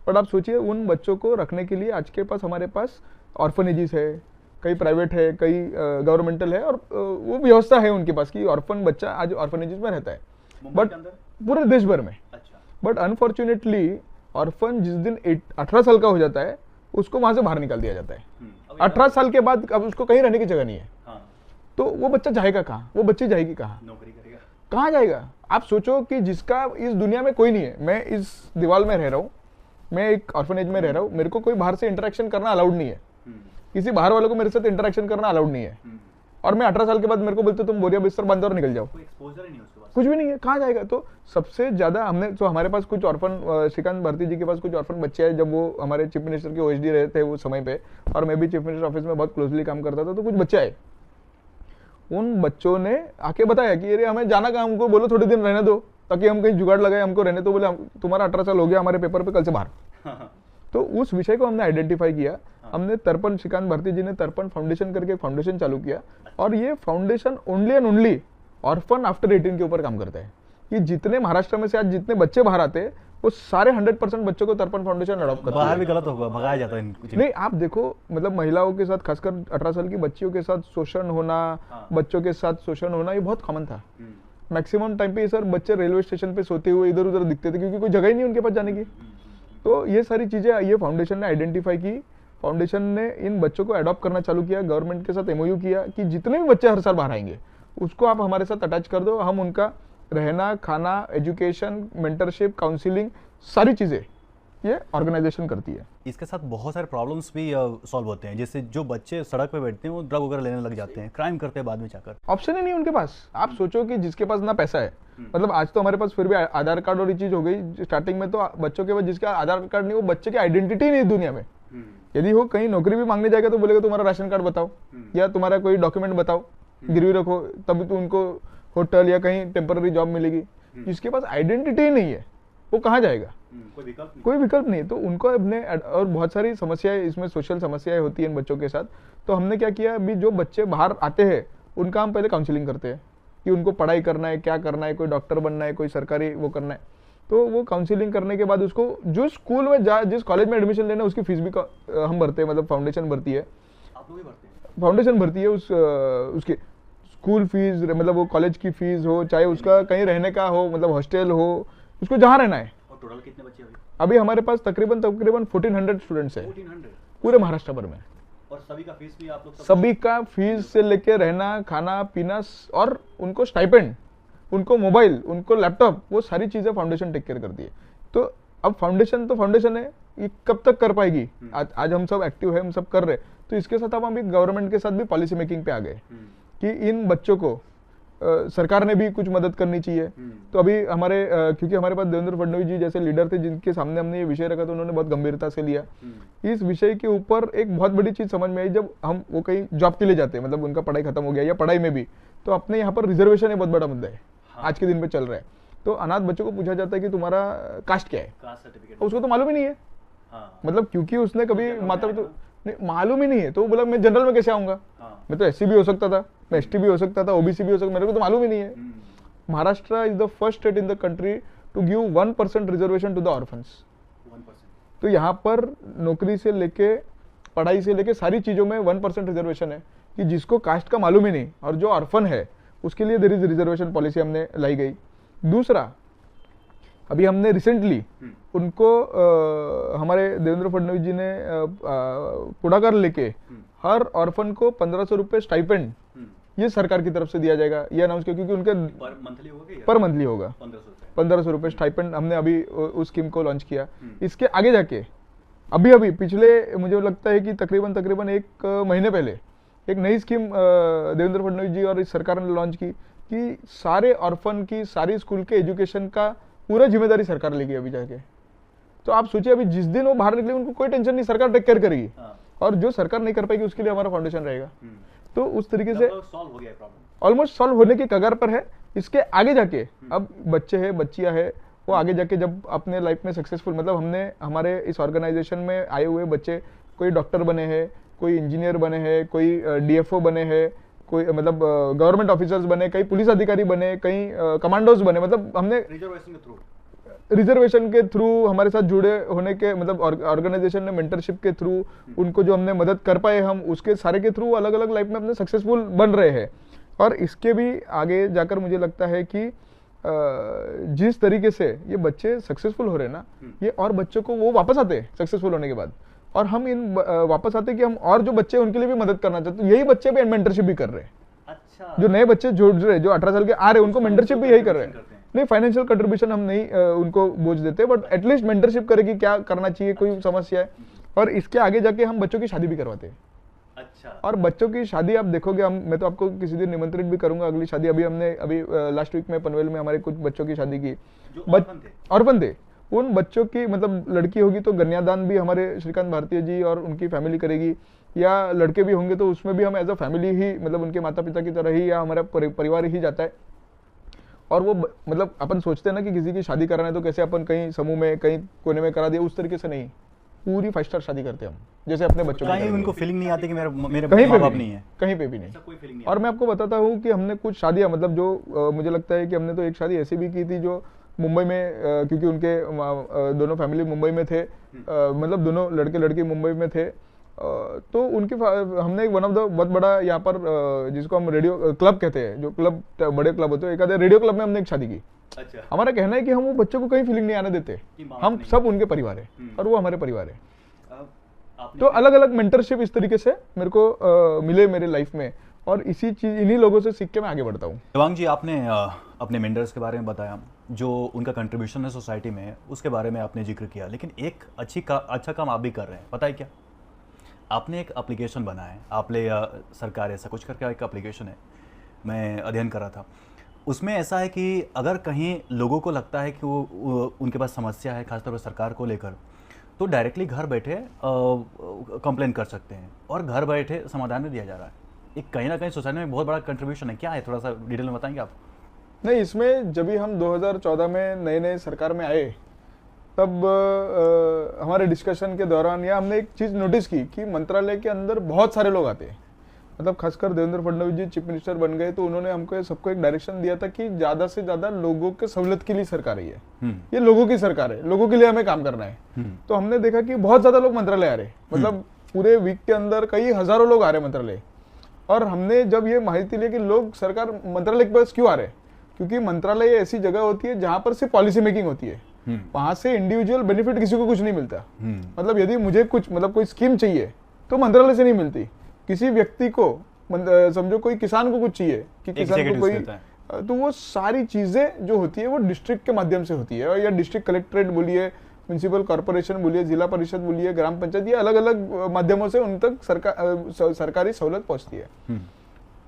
पर आप सोचिए उन बच्चों को रखने के लिए आज के पास हमारे पास ऑर्फनेजेस है, कई प्राइवेट है, कई गवर्नमेंटल है, और वो व्यवस्था है उनके पास कि ऑर्फन बच्चा आज ऑर्फनेजेस में रहता है, बट पूरे देश भर में। बट अनफॉर्चुनेटली ऑर्फन जिस दिन 18 साल का हो जाता है उसको वहां से बाहर निकाल दिया जाता है। 18 साल के बाद अब उसको कहीं रहने की जगह नहीं है। तो वो बच्चा जाएगा कहाँ? वो बच्ची जाएगी कहाँ? नौकरी करेगा कहाँ जाएगा? आप सोचो कि जिसका इस दुनिया में कोई नहीं है, मैं इस दीवार में रह रहा हूँ, मैं एक ऑर्फनेज में रह रहा हूँ, मेरे को कोई बाहर से इंटरेक्शन करना अलाउड नहीं है, किसी बाहर वालों को मेरे साथ इंटरेक्शन करना अलाउड नहीं है, और मैं 18 साल के बाद मेरे को बोलते तुम बोरिया बिस्तर बांधो और निकल जाओ, कोई एक्सपोजर ही नहीं उसके पास, कुछ भी नहीं है, कहाँ जाएगा? तो सबसे ज्यादा हमने तो हमारे पास कुछ ऑर्फन श्रीकांत भारती जी के पास कुछ ऑर्फन बच्चे हैं, जब वो हमारे चीफ मिनिस्टर के ओएसडी रहे थे वो समय पे, और मैं भी चीफ मिनिस्टर ऑफिस में बहुत क्लोजली काम करता था, तो कुछ बच्चे आए, उन बच्चों ने आके बताया कि अरे हमें जाना कहाँ, हमको बोलो थोड़े दिन रहने दो ताकि हम कहीं जुगाड़ लगाए, हमको रहने तो बोले तुम्हारा 18 साल हो गया, हमारे पेपर पे कल से बाहर। तो उस विषय को हमने आइडेंटिफाई किया। हमने तर्पण, श्रीकांत भारती जी ने तर्पण फाउंडेशन करके फाउंडेशन चालू किया, और ये foundation only and only orphan after 18 के ऊपर काम करता है कि जितने महाराष्ट्र में से आज जितने बच्चे बाहर आते हैं वो सारे 100% बच्चों को तर्पण फाउंडेशन अडॉप्ट करता है। बाहर भी गलत होगा, भगाया जाता है नहीं, आप देखो मतलब महिलाओं के साथ, खासकर 18 साल की बच्चियों के साथ शोषण होना, बच्चों के साथ शोषण होना, ये बहुत कॉमन था। मैक्सिमम टाइम पे सर बच्चे रेलवे स्टेशन पे सोते हुए इधर उधर दिखते थे क्योंकि कोई जगह ही नहीं उनके पास जाने की। तो ये सारी चीजें ये फाउंडेशन ने आइडेंटिफाई की। फाउंडेशन ने इन बच्चों को अडॉप्ट करना चालू किया, गवर्नमेंट के साथ एमओयू किया कि जितने भी बच्चे हर साल बाहर आएंगे उसको आप हमारे साथ अटैच कर दो, हम उनका रहना, खाना, एजुकेशन, मेंटरशिप, काउंसिलिंग, सारी चीजें ये ऑर्गेनाइजेशन करती है। इसके साथ बहुत सारे प्रॉब्लम्स भी सॉल्व होते हैं, जैसे जो बच्चे सड़क पे बैठते हैं वो ड्रग वगैरह लेने लग जाते हैं, क्राइम करते हैं बाद में जाकर, ऑप्शन ही नहीं उनके पास। आप सोचो कि जिसके पास ना पैसा है, मतलब आज तो हमारे पास फिर भी आधार कार्ड और ये चीज हो गई, स्टार्टिंग में तो बच्चों के पास जिसका आधार कार्ड नहीं वो बच्चे की आइडेंटिटी नहीं दुनिया में। यदि वो कहीं नौकरी भी मांगने जाएगा तो बोलेगा तुम्हारा राशन कार्ड बताओ या तुम्हारा कोई डॉक्यूमेंट बताओ, गिरवी रखो, तभी तो उनको होटल या कहीं टेम्पररी जॉब मिलेगी। जिसके पास आइडेंटिटी ही नहीं है वो कहाँ जाएगा? कोई विकल्प नहीं। तो उनको अपने, और बहुत सारी समस्याएं इसमें, सोशल समस्याएं होती हैं इन बच्चों के साथ। तो हमने क्या किया, अभी जो बच्चे बाहर आते हैं उनका हम पहले काउंसलिंग करते हैं कि उनको पढ़ाई करना है, क्या करना है, कोई डॉक्टर बनना है, कोई सरकारी वो करना है। तो वो काउंसलिंग करने के बाद उसको जो स्कूल में जिस कॉलेज में एडमिशन लेना है उसकी फीस भी हम भरते हैं, मतलब फाउंडेशन भरती है। आप लोग भी भरते हैं? फाउंडेशन भरती है उसकी स्कूल फीस, मतलब वो कॉलेज की फीस हो, चाहे उसका कहीं रहने का हो, मतलब हॉस्टल हो, उसको जहाँ रहना है। और टोटल कितने बच्चे अभी हमारे पास तकरीबन 1400 स्टूडेंट्स है 1400 पूरे महाराष्ट्र भर में। और सभी का फीस भी आप लोग सभी का फीस से लेके रहना, खाना पीना, और उनको स्टाइपेंड, उनको मोबाइल, उनको लैपटॉप, वो सारी चीजें फाउंडेशन टेक केयर करती है। तो अब फाउंडेशन तो फाउंडेशन है, ये कब तक कर पाएगी? आज हम सब एक्टिव है, हम सब कर रहे। तो इसके साथ अब हम गवर्नमेंट के साथ भी पॉलिसी मेकिंग पे आ गए कि इन बच्चों को सरकार ने भी कुछ मदद करनी चाहिए। तो अभी हमारे क्योंकि हमारे पास देवेंद्र फडणवीस जी जैसे लीडर थे जिनके सामने हमने ये विषय रखा तो उन्होंने बहुत गंभीरता से लिया। इस विषय के ऊपर एक बहुत बड़ी चीज समझ में आई, जब हम वो कहीं जॉब के लिए जाते हैं, मतलब उनका पढ़ाई खत्म हो गया या पढ़ाई में भी, तो अपने यहाँ पर रिजर्वेशन एक बहुत बड़ा मुद्दा है, आज के दिन पे चल रहा है। तो अनाथ बच्चों को पूछा जाता है कि तुम्हारा कास्ट क्या है, कास्ट सर्टिफिकेट, उसको तो मालूम ही नहीं है। मतलब क्योंकि उसने कभी माता तो मालूम ही नहीं है, तो वो बोला मैं जनरल में कैसे आऊंगा? मैं तो एससी भी हो सकता था, मैं एसटी भी हो सकता था, ओबीसी भी हो सकता, मेरे को तो मालूम ही नहीं है। Maharashtra is the first state in the country to give 1% reservation to the orphans. तो यहाँ पर नौकरी से लेके, पढ़ाई से लेके सारी चीजों में 1% रिजर्वेशन है कि जिसको कास्ट का मालूम ही नहीं और जो ऑर्फन है उसके लिए देयर इज रिजर्वेशन पॉलिसी हमने लाई गई। दूसरा, अभी हमने रिसेंटली उनको हमारे देवेंद्र फडणवीस जी ने पुढाकार लेके हर ऑर्फन को 1500 रुपए स्टाइपेंड ये सरकार की तरफ से दिया जाएगा, ये अनाउंस किया, क्योंकि उनके पर मंथली होगा 1500 रुपए स्टाइपेंड। हमने अभी उस स्कीम को लॉन्च किया। इसके आगे जाके अभी पिछले मुझे लगता है कि तकरीबन 1 महीने पहले एक नई स्कीम देवेंद्र फडणवीस जी और इस सरकार ने लॉन्च की कि सारे ऑर्फन की सारी स्कूल के एजुकेशन का पूरा जिम्मेदारी सरकार लेगी अभी जाके। तो आप सोचिए अभी जिस दिन वो बाहर निकले उनको कोई टेंशन नहीं, सरकार टेक केयर करेगी। और जो सरकार नहीं कर पाएगी उसके लिए हमारा फाउंडेशन रहेगा। तो उस तरीके से सॉल्व हो गया प्रॉब्लम, ऑलमोस्ट सॉल्व होने की कगार पर है। इसके आगे जाके अब बच्चे हैं, बच्चियां हैं, वो आगे जाके जब अपने लाइफ में सक्सेसफुल, मतलब हमने हमारे इस ऑर्गेनाइजेशन में आए हुए बच्चे कोई डॉक्टर बने हैं, कोई इंजीनियर बने हैं, कोई डीएफओ बने हैं, कोई मतलब गवर्नमेंट ऑफिसर्स बने, कई पुलिस अधिकारी बने, कई कमांडोज बने। मतलब हमने रिजर्वेशन के थ्रू हमारे साथ जुड़े होने के, मतलब ऑर्गेनाइजेशन ने मेंटरशिप के थ्रू उनको जो हमने मदद कर पाए हम, उसके सारे के थ्रू अलग अलग लाइफ में अपने सक्सेसफुल बन रहे हैं। और इसके भी आगे जाकर मुझे लगता है कि जिस तरीके से ये बच्चे सक्सेसफुल हो रहे हैं ना, ये और बच्चों को वो वापस आते हैं सक्सेसफुल होने के बाद, और हम इन वापस आते हैं कि हम और जो बच्चे उनके लिए भी मदद करना चाहते हैं। यही बच्चे भी मेंटरशिप भी कर रहे हैं। अच्छा। जो नए बच्चे जुड़ रहे, जो 18 साल के आ रहे हैं, उनको मेंटरशिप भी यही कर रहे हैं। नहीं, फाइनेंशियल कंट्रीब्यूशन हम नहीं उनको बोझ देते, बट एटलीस्ट मेंटरशिप करेगी क्या करना चाहिए, कोई समस्या है। और इसके आगे जाके हम बच्चों की शादी भी करवाते हैं। अच्छा। और बच्चों की शादी आप देखोगे, मैं तो आपको किसी दिन निमंत्रित भी करूंगा अगली शादी। अभी लास्ट वीक में पनवेल में हमारे कुछ बच्चों की शादी की, ऑर्फन थे। उन बच्चों की मतलब लड़की होगी तो कन्यादान भी हमारे श्रीकांत भारतीय जी और उनकी फैमिली करेगी, या लड़के भी होंगे तो उसमें भी हम एज अ फैमिली ही, मतलब उनके माता पिता की तरह ही या हमारा परिवार ही जाता है। और वो मतलब अपन सोचते हैं ना कि किसी की शादी कराना है तो कैसे अपन कहीं समूह में कहीं कोने में करा दिए, उस तरीके से नहीं, पूरी 5 स्टार शादी करते हैं हम, जैसे अपने बच्चों की। उनको फीलिंग नहीं आती कि मेरे कहीं माँ बाप नहीं है, कहीं पे भी नहीं। और मैं आपको बताता हूँ कि हमने कुछ शादियाँ, मतलब जो मुझे लगता है कि हमने तो एक शादी ऐसी भी की थी जो मुंबई में, क्योंकि उनके दोनों फैमिली मुंबई में थे, मतलब दोनों लड़के लड़की मुंबई में थे। तो उनकी हमने वन ऑफ द बहुत बड़ा यहाँ पर जिसको हम रेडियो क्लब कहते हैं, जो क्लब बड़े क्लब होते हैं, एक आधे रेडियो क्लब में हमने एक शादी की। अच्छा। हमारा कहना है कि हम वो बच्चों को कहीं फीलिंग नहीं आने देते, हम सब उनके परिवार है और वो हमारे परिवार है। तो अलग अलग मेंटरशिप इस तरीके से मेरे को मिले मेरे लाइफ में, और इन्हीं लोगों से सीख के मैं आगे बढ़ता हूँ। देवांग जी, आपने अपने मेंटर्स के बारे में बताया, जो उनका कंट्रीब्यूशन है सोसाइटी में, उसके बारे में आपने जिक्र किया, लेकिन एक अच्छा काम आप भी कर रहे हैं, पता है क्या? आपने एक एप्लीकेशन बनाया है, आपले सरकार ऐसा कुछ करके एक एप्लीकेशन है, मैं अध्ययन कर रहा था। उसमें ऐसा है कि अगर कहीं लोगों को लगता है कि वो उनके पास समस्या है, खासतौर पर सरकार को लेकर, तो डायरेक्टली घर बैठे कंप्लेन कर सकते हैं और घर बैठे समाधान भी दिया जा रहा है। एक कहीं ना कहीं सोसाइटी में बहुत बड़ा कंट्रीब्यूशन है। क्या है, थोड़ा सा डिटेल में बताएंगे आप? नहीं, इसमें जब भी हम 2014 में नए सरकार में आए, तब हमारे डिस्कशन के दौरान या हमने एक चीज़ नोटिस की कि मंत्रालय के अंदर बहुत सारे लोग आते हैं। मतलब खासकर देवेंद्र फडणवीस जी चीफ मिनिस्टर बन गए तो उन्होंने हमको सबको एक डायरेक्शन दिया था कि ज़्यादा से ज़्यादा लोगों के सहूलियत के लिए सरकार ही है, ये लोगों की सरकार है, लोगों के लिए हमें काम करना है। तो हमने देखा कि बहुत ज़्यादा लोग मंत्रालय आ रहे, मतलब पूरे वीक के अंदर कई हज़ारों लोग आ रहे मंत्रालय। और हमने जब ये माहिती ली कि लोग सरकार मंत्रालय के पास क्यों आ रहे, क्योंकि मंत्रालय ऐसी जगह होती है जहाँ पर सिर्फ पॉलिसी मेकिंग होती है, वहां से इंडिविजुअल बेनिफिट किसी को कुछ नहीं मिलता। मतलब यदि मुझे कुछ मतलब कोई स्कीम चाहिए तो मंत्रालय से नहीं मिलती, किसी व्यक्ति को समझो कोई किसान को कुछ चाहिए कि किसान को कोई, तो वो सारी चीजें जो होती है वो डिस्ट्रिक्ट के माध्यम से होती है, या डिस्ट्रिक्ट कलेक्ट्रेट बोलिए, म्युनिसिपल कॉर्पोरेशन बोलिए, जिला परिषद बोलिए, ग्राम पंचायत, ये अलग अलग माध्यमों से उन तक सरकारी सहूलत पहुंचती है।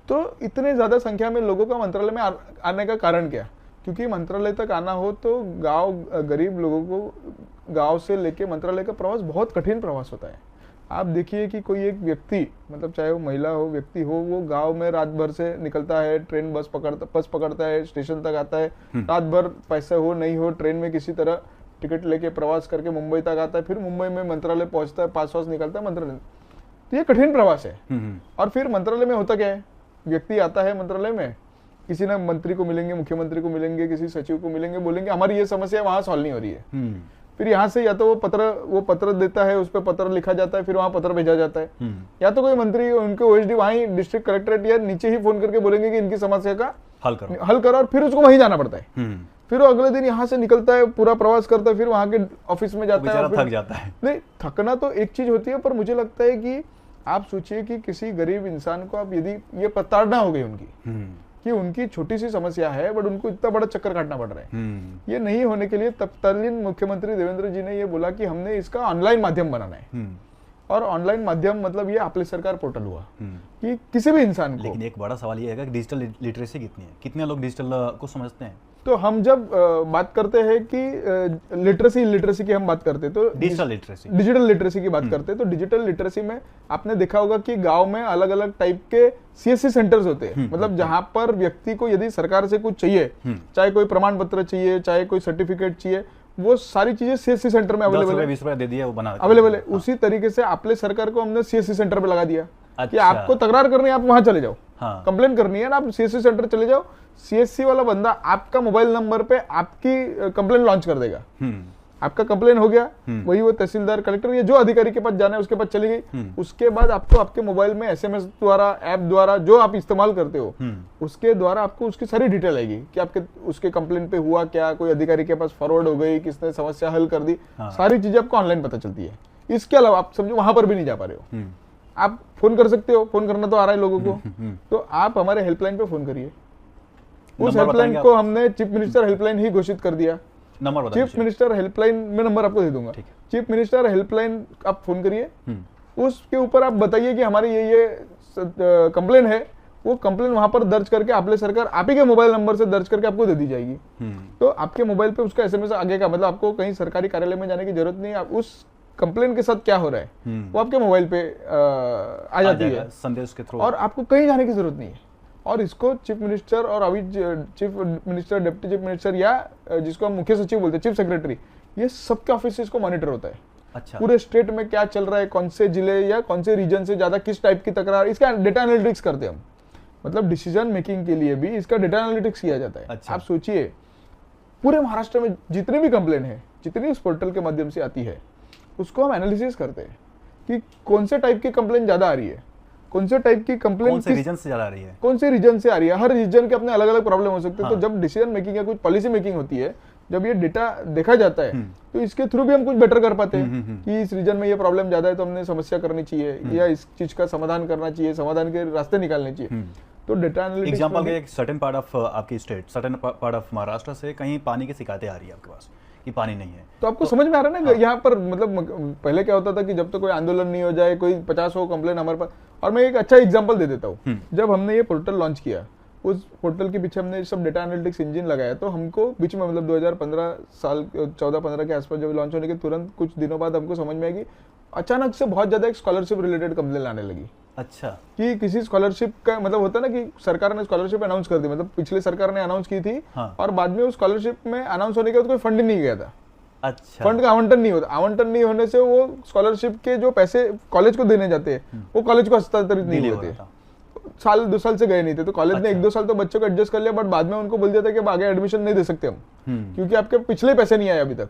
तो इतने ज्यादा संख्या में लोगों का मंत्रालय में आने का कारण क्या? क्योंकि मंत्रालय तक आना हो तो गांव, गरीब लोगों को गांव से लेके मंत्रालय का प्रवास बहुत कठिन प्रवास होता है। आप देखिए कि कोई एक व्यक्ति, मतलब चाहे वो महिला हो, व्यक्ति हो, वो गांव में रात भर से निकलता है, ट्रेन बस पकड़ता है, स्टेशन तक आता है, रात भर पैसे हो नहीं हो ट्रेन में किसी तरह टिकट लेके प्रवास करके मुंबई तक आता है, फिर मुंबई में मंत्रालय पहुंचता है, पास निकलता है मंत्रालय। तो ये कठिन प्रवास है। और फिर मंत्रालय में होता क्या है, व्यक्ति आता है मंत्रालय में, किसी ना मंत्री को मिलेंगे, मुख्यमंत्री को मिलेंगे, किसी सचिव को मिलेंगे, बोलेंगे हमारी ये समस्या वहां सॉल्व नहीं हो रही है। फिर यहाँ से या तो वो पत्र देता है, उस पर पत्र लिखा जाता है, फिर वहां पत्र भेजा जाता है, या तो कोई मंत्री उनके ओएसडी वहीं डिस्ट्रिक्ट कलेक्ट्रेट या नीचे ही फोन करके बोलेंगे कि इनकी समस्या का हल करो, और फिर उसको वहीं जाना पड़ता है। फिर वो अगले दिन यहाँ से निकलता है, पूरा प्रवास करता है, फिर वहां के ऑफिस में जाता है, थक जाता है। नहीं, थकना तो एक चीज होती है, पर मुझे लगता है कि आप सोचिए कि किसी गरीब इंसान को आप यदि ये प्रताड़ना हो गई उनकी कि उनकी छोटी सी समस्या है बट उनको इतना बड़ा चक्कर काटना पड़ रहा है, ये नहीं होने के लिए तत्कालीन मुख्यमंत्री देवेंद्र जी ने ये बोला कि हमने इसका ऑनलाइन माध्यम बनाना है। और ऑनलाइन माध्यम मतलब ये आपले सरकार पोर्टल हुआ कि किसी भी इंसान को। लेकिन एक बड़ा सवाल ये है कि डिजिटल लिटरेसी कितनी है, कितने लोग डिजिटल को समझते हैं? तो हम जब बात करते हैं कि लिटरेसी की हम बात करते हैं तो डिजिटल लिटरेसी की बात करते हैं तो डिजिटल लिटरेसी में आपने देखा होगा कि गांव में अलग अलग टाइप के सीएससी सेंटर्स होते हैं, मतलब जहां पर व्यक्ति को यदि सरकार से कुछ चाहिए, चाहे कोई प्रमाण पत्र चाहिए, चाहे कोई सर्टिफिकेट चाहिए, वो सारी चीजें सीएससी सेंटर में अवेलेबल है, 20 रुपए दे दिया वो बना अवेलेबल है। उसी तरीके से आपले सरकार को हमने सीएससी सेंटर पे लगा दिया कि आपको तकरार करनी है आप वहां चले जाओ, कंप्लेन करनी है ना आप सीएससी सेंटर चले जाओ, सीएससी वाला बंदा आपका मोबाइल नंबर पे आपकी कंप्लेन लॉन्च कर देगा। आपका कंप्लेन हो गया, वही वो तहसीलदार कलेक्टर या जो अधिकारी के पास जाना है उसके पास चली गई, उसके बाद आपको आपके मोबाइल में एसएमएस द्वारा, ऐप द्वारा जो आप इस्तेमाल करते हो उसके द्वारा आपको उसकी सारी डिटेल आएगी कि आपके उसके कंप्लेन पे हुआ क्या, कोई अधिकारी के पास फॉरवर्ड हो गई, किसने समस्या हल कर दी, सारी चीजें आपको ऑनलाइन पता चलती है। इसके अलावा आप समझो वहां पर भी नहीं जा पा रहे हो, आप फोन कर सकते हो, फोन करना तो आ रहा है लोगों को, तो आप हमारे हेल्पलाइन पे फोन करिए। उस हेल्पलाइन को हमने चीफ मिनिस्टर हेल्पलाइन ही घोषित कर दिया। नंबर चीफ मिनिस्टर हेल्पलाइन में नंबर आपको दे दूंगा, चीफ मिनिस्टर हेल्पलाइन आप फोन करिए, उसके ऊपर आप बताइए कि हमारी ये कंप्लेन है, वो कंप्लेन वहां पर दर्ज करके आपले सरकार आप ही के मोबाइल नंबर से दर्ज करके आपको दे दी जाएगी। तो आपके मोबाइल पे उसका एसएमएस आगे का, मतलब आपको कहीं सरकारी कार्यालय में जाने की जरूरत नहीं, आप उस कंप्लेन के साथ क्या हो रहा है वो आपके मोबाइल पे आ जाती है संदेश के थ्रू, और आपको कहीं जाने की जरूरत नहीं है। और इसको चीफ मिनिस्टर और अभी chief minister, deputy chief minister या जिसको हम मुख्य सचिव बोलते हैं, चीफ सेक्रेटरी, ये सबके ऑफिस से इसको मॉनिटर होता है। अच्छा, पूरे स्टेट में क्या चल रहा है, कौन से जिले या कौन से रीजन से ज्यादा किस टाइप की तकरार, इसका डेटा एनालिटिक्स करते हैं हम, मतलब डिसीजन मेकिंग के लिए भी इसका डेटा एनालिटिक्स किया जाता है। अच्छा। आप सोचिए पूरे महाराष्ट्र में जितनी भी कंप्लेन है, जितनी उस पोर्टल के माध्यम से आती है, उसको हम एनालिसिस करते हैं कि कौन से टाइप की कंप्लेन ज्यादा आ रही है, कौन से टाइप की कंप्लेन कौन से रीजन से ज्यादा आ रही है, कौन से रीजन से आ रही है। हर रीजन के अपने अलग अलग प्रॉब्लम हो सकते हैं। तो जब डिसीजन मेकिंग या कुछ पॉलिसी मेकिंग होती है, जब ये डेटा देखा जाता है तो इसके थ्रू भी हम कुछ बेटर कर पाते हैं कि इस रीजन में ये प्रॉब्लम ज्यादा है तो हमने समस्या करनी चाहिए या इस चीज का समाधान करना चाहिए, समाधान के रास्ते निकालने चाहिए। तो डेटा एनालिटिक्स एग्जांपल के एक सर्टेन पार्ट ऑफ आपकी state, certain part of Maharashtra से कहीं पानी की शिकायतें आ रही है आपके पास कि पानी नहीं है, तो आपको समझ में आ रहा है ना यहाँ पर, मतलब पहले क्या होता था कि जब तक कोई आंदोलन नहीं हो जाए, कोई 50 हो कंप्लेन हमारे पास। और मैं एक अच्छा एग्जांपल दे देता हूँ, जब हमने ये पोर्टल लॉन्च किया, उस पोर्टल के पीछे हमने सब डेटा एनालिटिक्स इंजन लगाया, तो हमको बीच में मतलब 2015 साल 14-15 के आसपास जब लॉन्च होने के तुरंत कुछ दिनों बाद हमको समझ में आई कि अचानक से बहुत ज्यादा एक स्कॉलरशिप रिलेटेड कंप्लेन आने लगी। अच्छा, कि किसी स्कॉलरशिप का मतलब होता है ना कि सरकार ने स्कॉलरशिप अनाउंस कर दी, मतलब पिछली सरकार ने अनाउंस की थी, और बाद में उस स्कॉलरशिप में अनाउंस होने के बाद कोई फंड नहीं गया था। अच्छा, फंड का आवंटन नहीं होता, आवंटन नहीं होने से वो स्कॉलरशिप के जो पैसे कॉलेज को देने जाते हैं वो कॉलेज को हस्तांतरित नहीं होते, साल 2 साल से गए नहीं थे, तो कॉलेज ने 1-2 साल तो बच्चों को एडजस्ट कर लिया, बट बाद में उनको बोल दिया था कि अब आगे एडमिशन नहीं दे सकते हम, क्योंकि आपके पिछले पैसे नहीं आए अभी तक।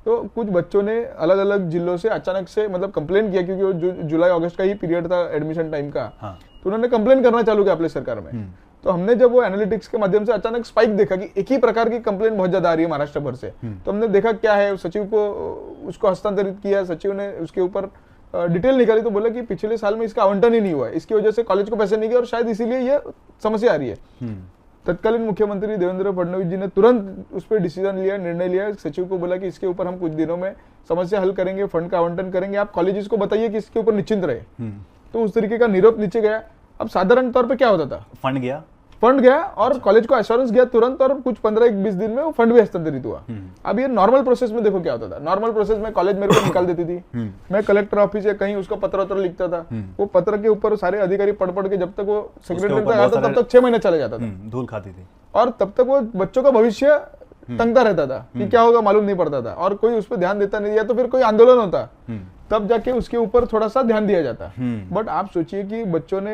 तो कुछ बच्चों ने अलग अलग जिलों से अचानक से मतलब कंप्लेन किया, क्योंकि वो जुलाई अगस्त का ही पीरियड था एडमिशन टाइम का, तो उन्होंने कंप्लेन करना चालू किया अपने सरकार में। तो हमने जब वो एनालिटिक्स के माध्यम से अचानक स्पाइक देखा कि एक ही प्रकार की कंप्लेन बहुत ज्यादा आ रही है महाराष्ट्र भर से, तो हमने देखा क्या है, सचिव को उसको हस्तांतरित किया, सचिव ने उसके ऊपर डिटेल निकाली, तो बोला कि पिछले साल में इसका आवंटन ही नहीं हुआ है, इसकी वजह से कॉलेज को पैसे नहीं गए और शायद इसीलिए ये समस्या आ रही है। तत्कालीन मुख्यमंत्री देवेंद्र फडणवीस जी ने तुरंत उस पर डिसीजन लिया, निर्णय लिया, सचिव को बोला कि इसके ऊपर हम कुछ दिनों में समस्या हल करेंगे, फंड का आवंटन करेंगे, आप कॉलेजेस को बताइए कि इसके ऊपर निश्चिंत रहे। तो उस तरीके का निरोप नीचे गया। अब साधारण तौर पे क्या होता था, फंड गया और कॉलेज को एश्योरेंस गया तुरंत, और कुछ 15-20 दिन में वो फंड भी हस्तांतरित हुआ। अब ये नॉर्मल प्रोसेस में देखो क्या होता था, नॉर्मल प्रोसेस में कॉलेज मेरे को निकाल देती थी, मैं कलेक्टर ऑफिस या कहीं उसको पत्र लिखता था, वो पत्र के ऊपर सारे अधिकारी पढ़ के जब तक वो सेक्रेटरी तक आता तब तक 6 महीने चले जाता था, धूल खाती थी, और तब तक वो बच्चों का भविष्य टंगता रहता था कि क्या होगा मालूम नहीं पड़ता था, और कोई उस पर ध्यान देता नहीं, या तो फिर कोई आंदोलन होता तब जाके उसके ऊपर थोड़ा सा ध्यान दिया जाता। बट आप सोचिए कि बच्चों ने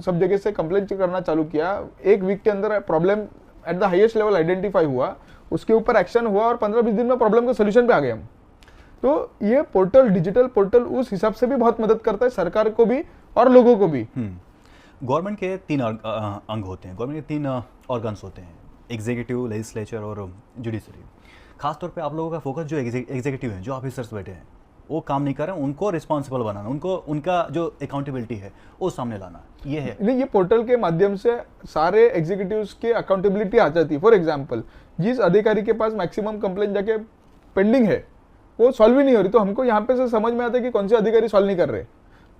सब जगह से कंप्लेन करना चालू किया, 1 वीक के अंदर problem at the highest level identify हुआ, उसके ऊपर एक्शन हुआ, और 15-20 दिन में प्रॉब्लम के सोल्यूशन पे आ गए हम। तो ये पोर्टल, डिजिटल पोर्टल उस हिसाब से भी बहुत मदद करता है सरकार को भी और लोगों को भी। गवर्नमेंट के 3 अंग होते हैं, गवर्नमेंट के 3 ऑर्गन्स होते हैं, एग्जीक्यूटिव, लेजिस्लेचर और जुडिशरी। खासतौर पे आप लोगों का फोकस जो एग्जीक्यूटिव है, जो ऑफिसर्स बैठे हैं वो काम नहीं कर रहे हैं, उनको रिस्पॉन्सिबल बनाना, उनको उनका जो अकाउंटेबिलिटी है वो सामने लाना, ये है। नहीं, ये पोर्टल के माध्यम से सारे एग्जीक्यूटिव्स के अकाउंटेबिलिटी आ जाती है। फॉर एग्जांपल, जिस अधिकारी के पास मैक्सिमम कंप्लेंट जाके पेंडिंग है वो सॉल्व ही नहीं हो रही, तो हमको यहाँ पे से समझ में आता है कि कौन से अधिकारी सॉल्व नहीं कर रहे,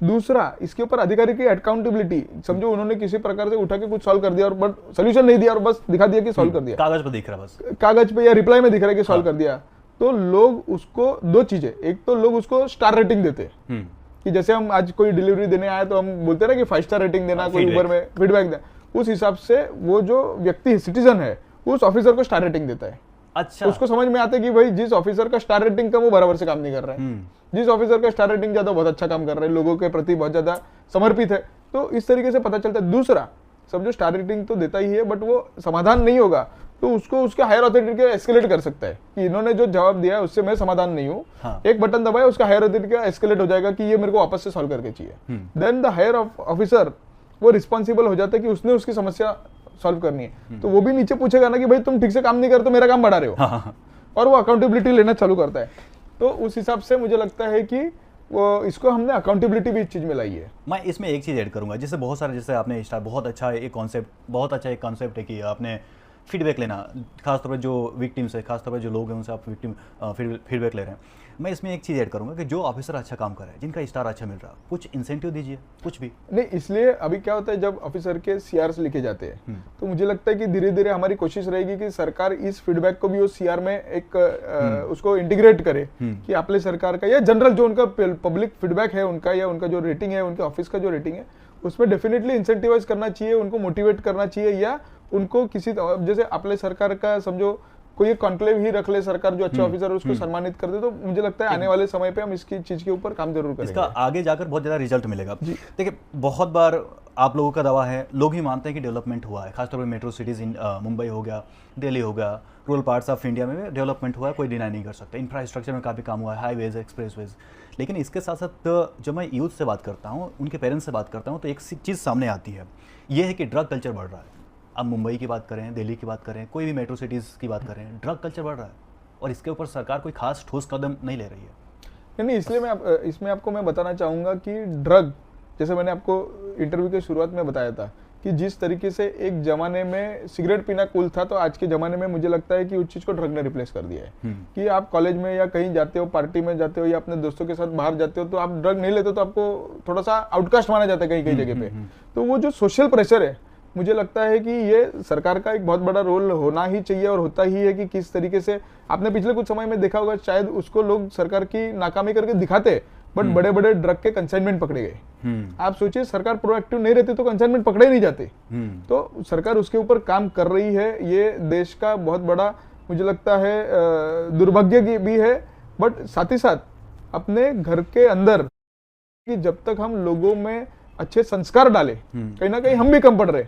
दूसरा, इसके ऊपर अधिकारी की अकाउंटेबिलिटी। समझो उन्होंने किसी प्रकार से उठा के कुछ सॉल्व कर दिया और बट सोल्यूशन नहीं दिया और बस दिखा दिया कि सॉल्व कर दिया, कागज पे दिख रहा बस, कागज पे या रिप्लाई में दिख रहा है कि सॉल्व कर दिया, तो लोग उसको दो चीजें, एक तो लोग उसको स्टार रेटिंग देते हैं कि जैसे हम आज कोई डिलीवरी देने आए तो हम बोलते हैं ना कि 5 स्टार रेटिंग देना, कोई उबर में फीडबैक देना, उस हिसाब से वो जो व्यक्ति सिटीजन है उस ऑफिसर को स्टार रेटिंग देता है। अच्छा, उसको समझ में आता है कि भाई जिस ऑफिसर का स्टार रेटिंग कम वो बराबर से काम नहीं कर रहा है, जिस ऑफिसर का स्टार रेटिंग ज्यादा बहुत अच्छा काम कर रहा है, लोगों के प्रति बहुत ज्यादा समर्पित है, तो इस तरीके से पता चलता है। दूसरा, समझो स्टार रेटिंग तो देता ही है बट वो समाधान नहीं होगा तो उसको उसके हायर अथॉरिटी के एस्केलेट कर सकता है कि इन्होंने जो जवाब दिया है उससे मैं समाधान नहीं हूँ, एक बटन दबाया उसका हायर अथॉरिटी का एस्केलेट हो जाएगा कि ये मेरे को वापस से सॉल्व करके चाहिए। देन द हायर ऑफिसर वो रिस्पॉन्सिबल हो जाता है कि उसने उसकी समस्या सॉल्व करनी है, तो वो भी नीचे पूछेगा ना कि भाई तुम ठीक से काम नहीं करते, मेरा काम बढ़ा रहे हो, और वो अकाउंटेबिलिटी लेना चालू करता है। तो उस हिसाब से मुझे लगता है कि वो इसको हमने अकाउंटेबिलिटी भी इस चीज में लाई है। मैं इसमें एक चीज़ ऐड करूंगा, जैसे बहुत सारे, जैसे आपने स्टार, बहुत अच्छा एक कॉन्सेप्ट है कि आपने फीडबैक लेना, खासतौर पर जो विक्टिम्स है, खासतौर पर जो लोग हैं उनसे आप फीडबैक ले रहे हैं। मैं इसमें एक चीज़ ऐड करूंगा कि जो ऑफिसर अच्छा काम कर रहा है, जिनका स्टार अच्छा मिल रहा है, कुछ इंसेंटिव दीजिए, कुछ भी नहीं। इसलिए अभी क्या होता है जब ऑफिसर के सीआरस लिखे जाते हैं तो मुझे लगता है कि धीरे धीरे हमारी कोशिश रहेगी कि सरकार इस फीडबैक को भी उस सीआर में एक उसको इंटीग्रेट करे कि आपले सरकार का या जनरल जो उनका पब्लिक फीडबैक है उनका, या उनका जो रेटिंग है, उनके ऑफिस का जो रेटिंग है, उसमें डेफिनेटली इंसेंटिवाइज करना चाहिए, उनको मोटिवेट करना चाहिए, या उनको किसी जैसे आपले सरकार का समझो कोई एक कॉन्क्लेव ही रख ले सरकार, जो अच्छे ऑफिसर है उसको सम्मानित कर दे, तो मुझे लगता है आने वाले समय पे हम इसकी चीज के ऊपर काम जरूर करेंगे, इसका आगे जाकर बहुत ज़्यादा रिजल्ट मिलेगा। देखिए, बहुत बार आप लोगों का दावा है, लोग ही मानते हैं कि डेवलपमेंट हुआ है, खासतौर पर मेट्रो सिटीज़, मुंबई हो गया, दिल्ली हो गया, रूरल पार्ट्स ऑफ इंडिया में भी डेवलपमेंट हुआ है, कोई डिनाई नहीं कर सकता, इंफ्रास्ट्रक्चर में काफ़ी काम हुआ है, हाईवेज, एक्सप्रेसवेज। लेकिन इसके साथ साथ जब मैं यूथ से बात करता हूँ, उनके पेरेंट्स से बात करता हूँ, तो एक चीज़ सामने आती है, ये है कि ड्रग कल्चर बढ़ रहा है। अब मुंबई की बात करें, दिल्ली की बात करें, कोई भी मेट्रो सिटीज़ की बात करें, ड्रग कल्चर बढ़ रहा है और इसके ऊपर सरकार कोई खास ठोस कदम नहीं ले रही है। नहीं, इसलिए मैं इसमें आपको मैं बताना चाहूँगा कि ड्रग, जैसे मैंने आपको इंटरव्यू के शुरुआत में बताया था कि जिस तरीके से एक जमाने में सिगरेट पीना कूल था, तो आज के ज़माने में मुझे लगता है कि उस चीज़ को ड्रग ने रिप्लेस कर दिया है कि आप कॉलेज में या कहीं जाते हो, पार्टी में जाते हो या अपने दोस्तों के साथ बाहर जाते हो, तो आप ड्रग नहीं लेते तो आपको थोड़ा सा आउटकास्ट माना जाता है कहीं कहीं जगह पे। तो वो जो सोशल प्रेशर है, मुझे लगता है कि ये सरकार का एक बहुत बड़ा रोल होना ही चाहिए और होता ही है कि किस तरीके से आपने पिछले कुछ समय में देखा होगा, शायद उसको लोग सरकार की नाकामी करके दिखाते, बट बड़े बड़े ड्रग के कंसाइनमेंट पकड़े गए। आप सोचिए सरकार प्रोएक्टिव नहीं रहती तो कंसाइनमेंट पकड़े ही नहीं जाते। तो सरकार उसके ऊपर काम कर रही है, ये देश का बहुत बड़ा मुझे लगता है दुर्भाग्य भी है, बट साथ ही साथ अपने घर के अंदर कि जब तक हम लोगों में अच्छे संस्कार डाले, कहीं ना कहीं हम भी कम पड़ रहे,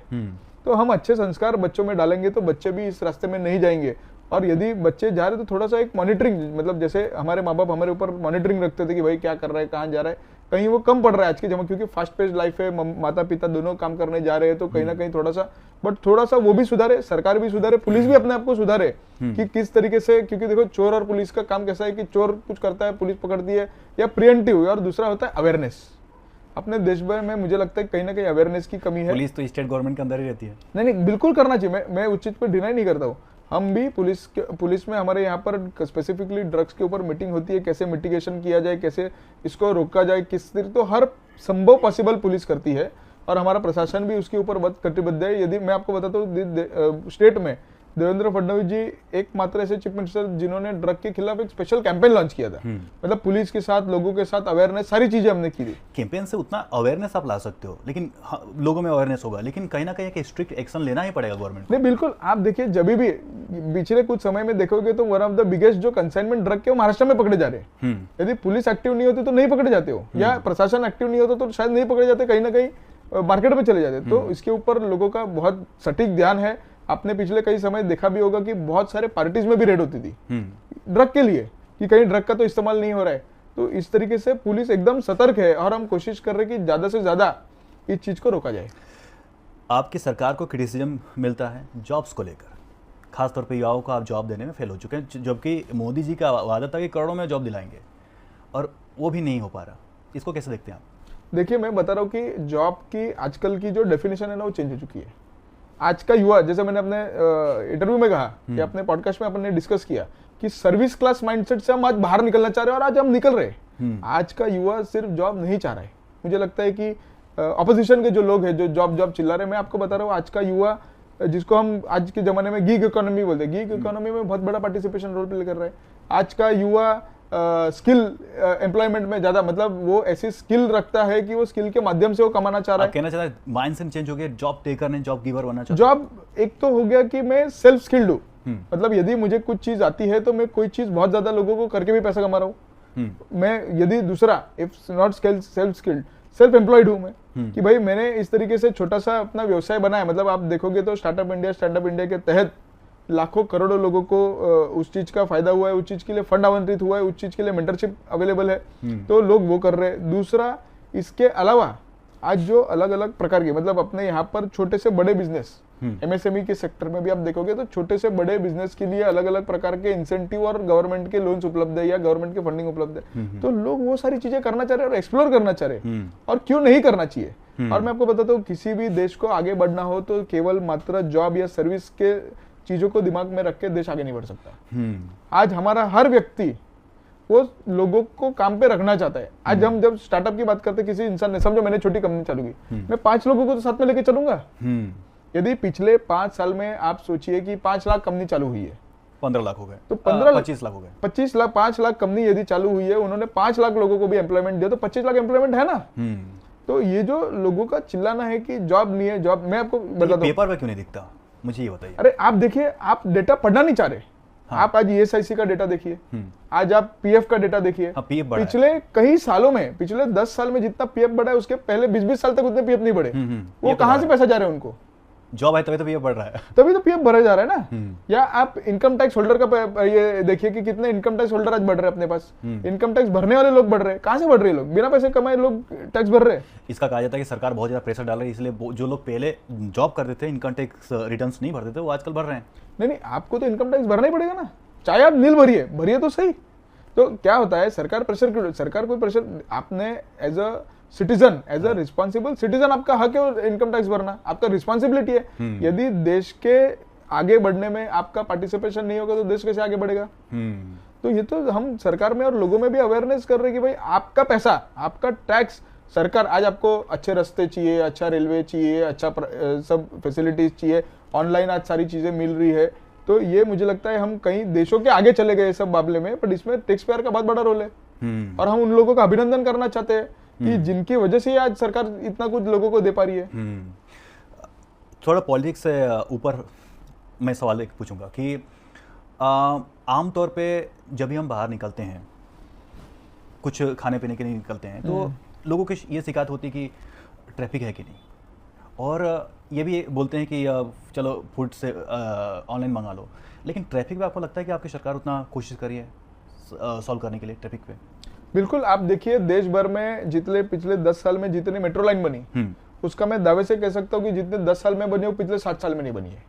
तो हम अच्छे संस्कार बच्चों में डालेंगे तो बच्चे भी इस रास्ते में नहीं जाएंगे। और यदि बच्चे जा रहे तो थोड़ा सा एक मॉनिटरिंग, मतलब जैसे हमारे माँ बाप हमारे ऊपर मॉनिटरिंग रखते थे कि भाई क्या कर रहा है, कहाँ जा रहा है, कहीं वो कम पड़ रहा है आज के जमा, क्योंकि फास्ट पेस्ड लाइफ है, माता पिता दोनों काम करने जा रहे हैं, तो कहीं ना कहीं थोड़ा सा, बट थोड़ा सा वो भी सुधारे, सरकार भी सुधारे, पुलिस भी अपने आप को सुधारे कि किस तरीके से, क्योंकि देखो चोर और पुलिस का काम कैसा है कि चोर कुछ करता है, पुलिस पकड़ती है या प्रिवेंटिव, और दूसरा होता है अवेयरनेस। अपने देश भर में मुझे लगता है कहीं ना कहीं अवेयरनेस की कमी है। पुलिस तो स्टेट गवर्नमेंट के अंदर ही रहती है। नहीं, बिल्कुल करना चाहिए, मैं उस चीज पर डिनाई नहीं करता हूँ। हम भी पुलिस में हमारे यहाँ पर स्पेसिफिकली ड्रग्स के ऊपर मीटिंग होती है, कैसे मिटिगेशन किया जाए, कैसे इसको रोका जाए, किस तरह, तो हर संभव पॉसिबल पुलिस करती है और हमारा प्रशासन भी उसके ऊपर बहुत कटिबद्ध है। यदि मैं आपको बताता हूँ, स्टेट में देवेंद्र फडणवीस जी एकमात्र ऐसे चीफ मिनिस्टर जिन्होंने ड्रग के खिलाफ एक स्पेशल कैंपेन लॉन्च किया था, मतलब पुलिस के साथ, लोगों के साथ अवेयरनेस, सारी चीजें हमने की थी। कैंपेन से उतना अवेयरनेस आप ला सकते हो, लेकिन लोगों में अवेयरनेस होगा, लेकिन कहीं ना कहीं एक स्ट्रिक्ट एक्शन लेना ही पड़ेगा गवर्नमेंट। नहीं, बिल्कुल। आप देखिए, जब भी पिछले कुछ समय में देखोगे तो वन ऑफ द बिगेस्ट जो कंसाइनमेंट ड्रग के वो महाराष्ट्र में पकड़े जा रहे हैं। यदि पुलिस एक्टिव नहीं होती तो नहीं पकड़े जाते हो, या प्रशासन एक्टिव नहीं होता तो शायद नहीं पकड़े जाते, कहीं ना कहीं मार्केट में चले जाते। तो इसके ऊपर लोगों का बहुत सटीक ध्यान है। आपने पिछले कई समय देखा भी होगा कि बहुत सारे पार्टीज में भी रेड होती थी ड्रग के लिए, कि कहीं ड्रग का तो इस्तेमाल नहीं हो रहा है। तो इस तरीके से पुलिस एकदम सतर्क है और हम कोशिश कर रहे हैं कि ज्यादा से ज्यादा इस चीज को रोका जाए। आपकी सरकार को क्रिटिसिज्म मिलता है जॉब्स को लेकर, खासतौर पर युवाओं को आप जॉब देने में फेल हो चुके हैं, जबकि मोदी जी का वादा था कि करोड़ों में जॉब दिलाएंगे और वो भी नहीं हो पा रहा। इसको कैसे देखते हैं आप? देखिए, मैं बता रहा हूँ कि जॉब की आजकल की जो डेफिनेशन है ना वो चेंज हो चुकी है। आज का युवा, जैसे मैंने अपने इंटरव्यू में कहा कि अपने पॉडकास्ट में अपने डिस्कस किया कि सर्विस क्लास माइंडसेट से हम आज बाहर निकलना चाह रहे हैं और आज हम निकल रहे हैं। आज का युवा सिर्फ जॉब नहीं चाह रहा है, मुझे लगता है कि अपोजिशन के जो लोग हैं जो जॉब जॉब चिल्ला रहे हैं, मैं आपको बता रहा हूँ आज का युवा जिसको हम आज के जमाने में गीग इकोनॉमी बोलते हैं, गीग इकोनॉमी में बहुत बड़ा पार्टिसिपेशन रोल प्ले कर रहा है। आज का युवा स्किल एम्प्लॉयमेंट में ज्यादा, मतलब वो ऐसी स्किल रखता है कि वो स्किल के माध्यम से वो कमाना चाह रहा है। कहना चाहता है माइंडसेट चेंज हो गया, जॉब टेकर ने जॉब गिवर बनना चाहता जॉब एक तो हो गया कि मैं सेल्फ स्किल्ड हूँ, मतलब यदि मुझे कुछ चीज आती है तो मैं कोई चीज बहुत ज्यादा लोगों को करके भी पैसा कमा रहा हूँ। मैं यदि दूसरा if not self skilled self employed हूँ मैं, कि भाई मैंने इस तरीके से छोटा सा अपना व्यवसाय बनाया। मतलब आप देखोगे तो स्टार्टअप इंडिया के तहत लाखों करोड़ों लोगों को उस चीज का फायदा हुआ है, उस चीज के लिए फंड आवंटित हुआ है, उस चीज के लिए मेंटरशिप अवेलेबल है, तो लोग वो कर रहे हैं। दूसरा, इसके अलावा आज जो अलग अलग प्रकार के, मतलब अपने यहाँ पर छोटे से बड़े बिजनेस, एमएसएमई के सेक्टर में भी आप देखोगे तो छोटे से बड़े बिजनेस के लिए अलग अलग प्रकार के इंसेंटिव और गवर्नमेंट के लोन्स उपलब्ध है या गवर्नमेंट के फंडिंग उपलब्ध है। तो लोग वो सारी चीजें करना चाह रहे हैं और एक्सप्लोर करना चाह रहे हैं, और क्यों नहीं करना चाहिए। और मैं आपको बताता हूँ, किसी भी देश को आगे बढ़ना हो तो केवल मात्र जॉब या सर्विस के चीजों को दिमाग में रख के देश आगे नहीं बढ़ सकता। आज हमारा हर व्यक्ति वो लोगों को काम पे रखना चाहता है। आज हम जब स्टार्टअप की बात करते हैं, किसी इंसान ने, समझो मैंने छोटी कंपनी चालू की, मैं 5 लोगों को तो साथ में लेके चलूंगा। यदि पिछले 5 साल में आप सोचिए कि 5 लाख कंपनी चालू हुई है, 15 लाख हो गए, तो 25 लाख हो गए, 25 लाख 5 लाख कंपनी यदि चालू हुई है, उन्होंने 5 लाख लोगों को भी एम्प्लॉयमेंट दिया, तो 25 लाख एम्प्लॉयमेंट है ना। तो ये जो लोगों का चिल्लाना है कि जॉब नहीं है, जॉब, मैं आपको बताता हूं, पेपर पे क्यों नहीं दिखता, मुझे ये बताइए। अरे आप देखिए, आप डेटा पढ़ना नहीं चाह रहे। हाँ। आप आज ईएसआईसी का डेटा देखिए, आज आप पीएफ का डेटा देखिए। हाँ, पीएफ बढ़ा पिछले कई सालों में, पिछले 10 साल में जितना पीएफ बढ़ा है, उसके पहले 20-20 साल तक उतने पीएफ नहीं बढ़े। वो कहां से पैसा जा रहा है उनको? जॉब है तभी तो पीएफ बढ़ रहा है, तभी तो पीएफ भरा जा रहा है ना। या आप इनकम टैक्स होल्डर का ये देखिए कि कितने इनकम टैक्स होल्डर आज बढ़ रहे हैं अपने पास। इनकम टैक्स भरने वाले लोग बढ़ रहे हैं। कहां से बढ़ रहे हैं लोग? बिना पैसे कमाए लोग टैक्स भर रहे हैं। इसका कहा जाता है कि सरकार बहुत ज्यादा प्रेशर डाल रही है, इसलिए जो लोग पहले जॉब करते थे, इनकम टैक्स रिटर्न्स नहीं भरते थे, वो आजकल भर रहे हैं। नहीं, आपको तो इनकम टैक्स भरना ही पड़ेगा ना, चाहे आप नील भरिए तो सही। तो क्या होता है, सरकार प्रेशर क्यों? सरकार कोई प्रेशर, आपने as a citizen, as a responsible citizen, आपका हक है इनकम टैक्स भरना, आपका रिस्पॉन्सिबिलिटी है। यदि देश के आगे बढ़ने में आपका पार्टिसिपेशन नहीं होगा तो देश कैसे आगे बढ़ेगा? तो ये तो हम सरकार में और लोगों में भी अवेयरनेस कर रहे हैं कि भाई आपका पैसा, आपका टैक्स, सरकार आज आपको अच्छे रास्ते चाहिए, अच्छा रेलवे चाहिए, अच्छा सब फैसिलिटीज चाहिए, ऑनलाइन आज सारी चीजें मिल रही है। तो ये मुझे लगता है हम कई देशों के आगे चले गए सब मामले में, पर इसमें टैक्स पेयर का बहुत बड़ा रोल है। और हम उन लोगों का अभिनंदन करना चाहते हैं कि जिनकी वजह से आज सरकार इतना कुछ लोगों को दे पा रही है। थोड़ा पॉलिटिक्स से ऊपर मैं सवाल एक पूछूंगा कि आमतौर पे जब भी हम बाहर निकलते हैं, कुछ खाने पीने के लिए निकलते हैं, तो लोगों की ये शिकायत होती है कि ट्रैफिक है कि नहीं, और ये भी बोलते हैं कि चलो फूड से ऑनलाइन मंगा लो। लेकिन ट्रैफिक पे आपको लगता है कि आपकी सरकार उतना कोशिश करी है सॉल्व करने के लिए ट्रैफिक पे? बिल्कुल, आप देखिए देश भर में जितने पिछले 10 साल में जितनी मेट्रो लाइन बनी, उसका मैं दावे से कह सकता हूँ कि जितने 10 साल में बने वो पिछले 60 साल में नहीं बनी है।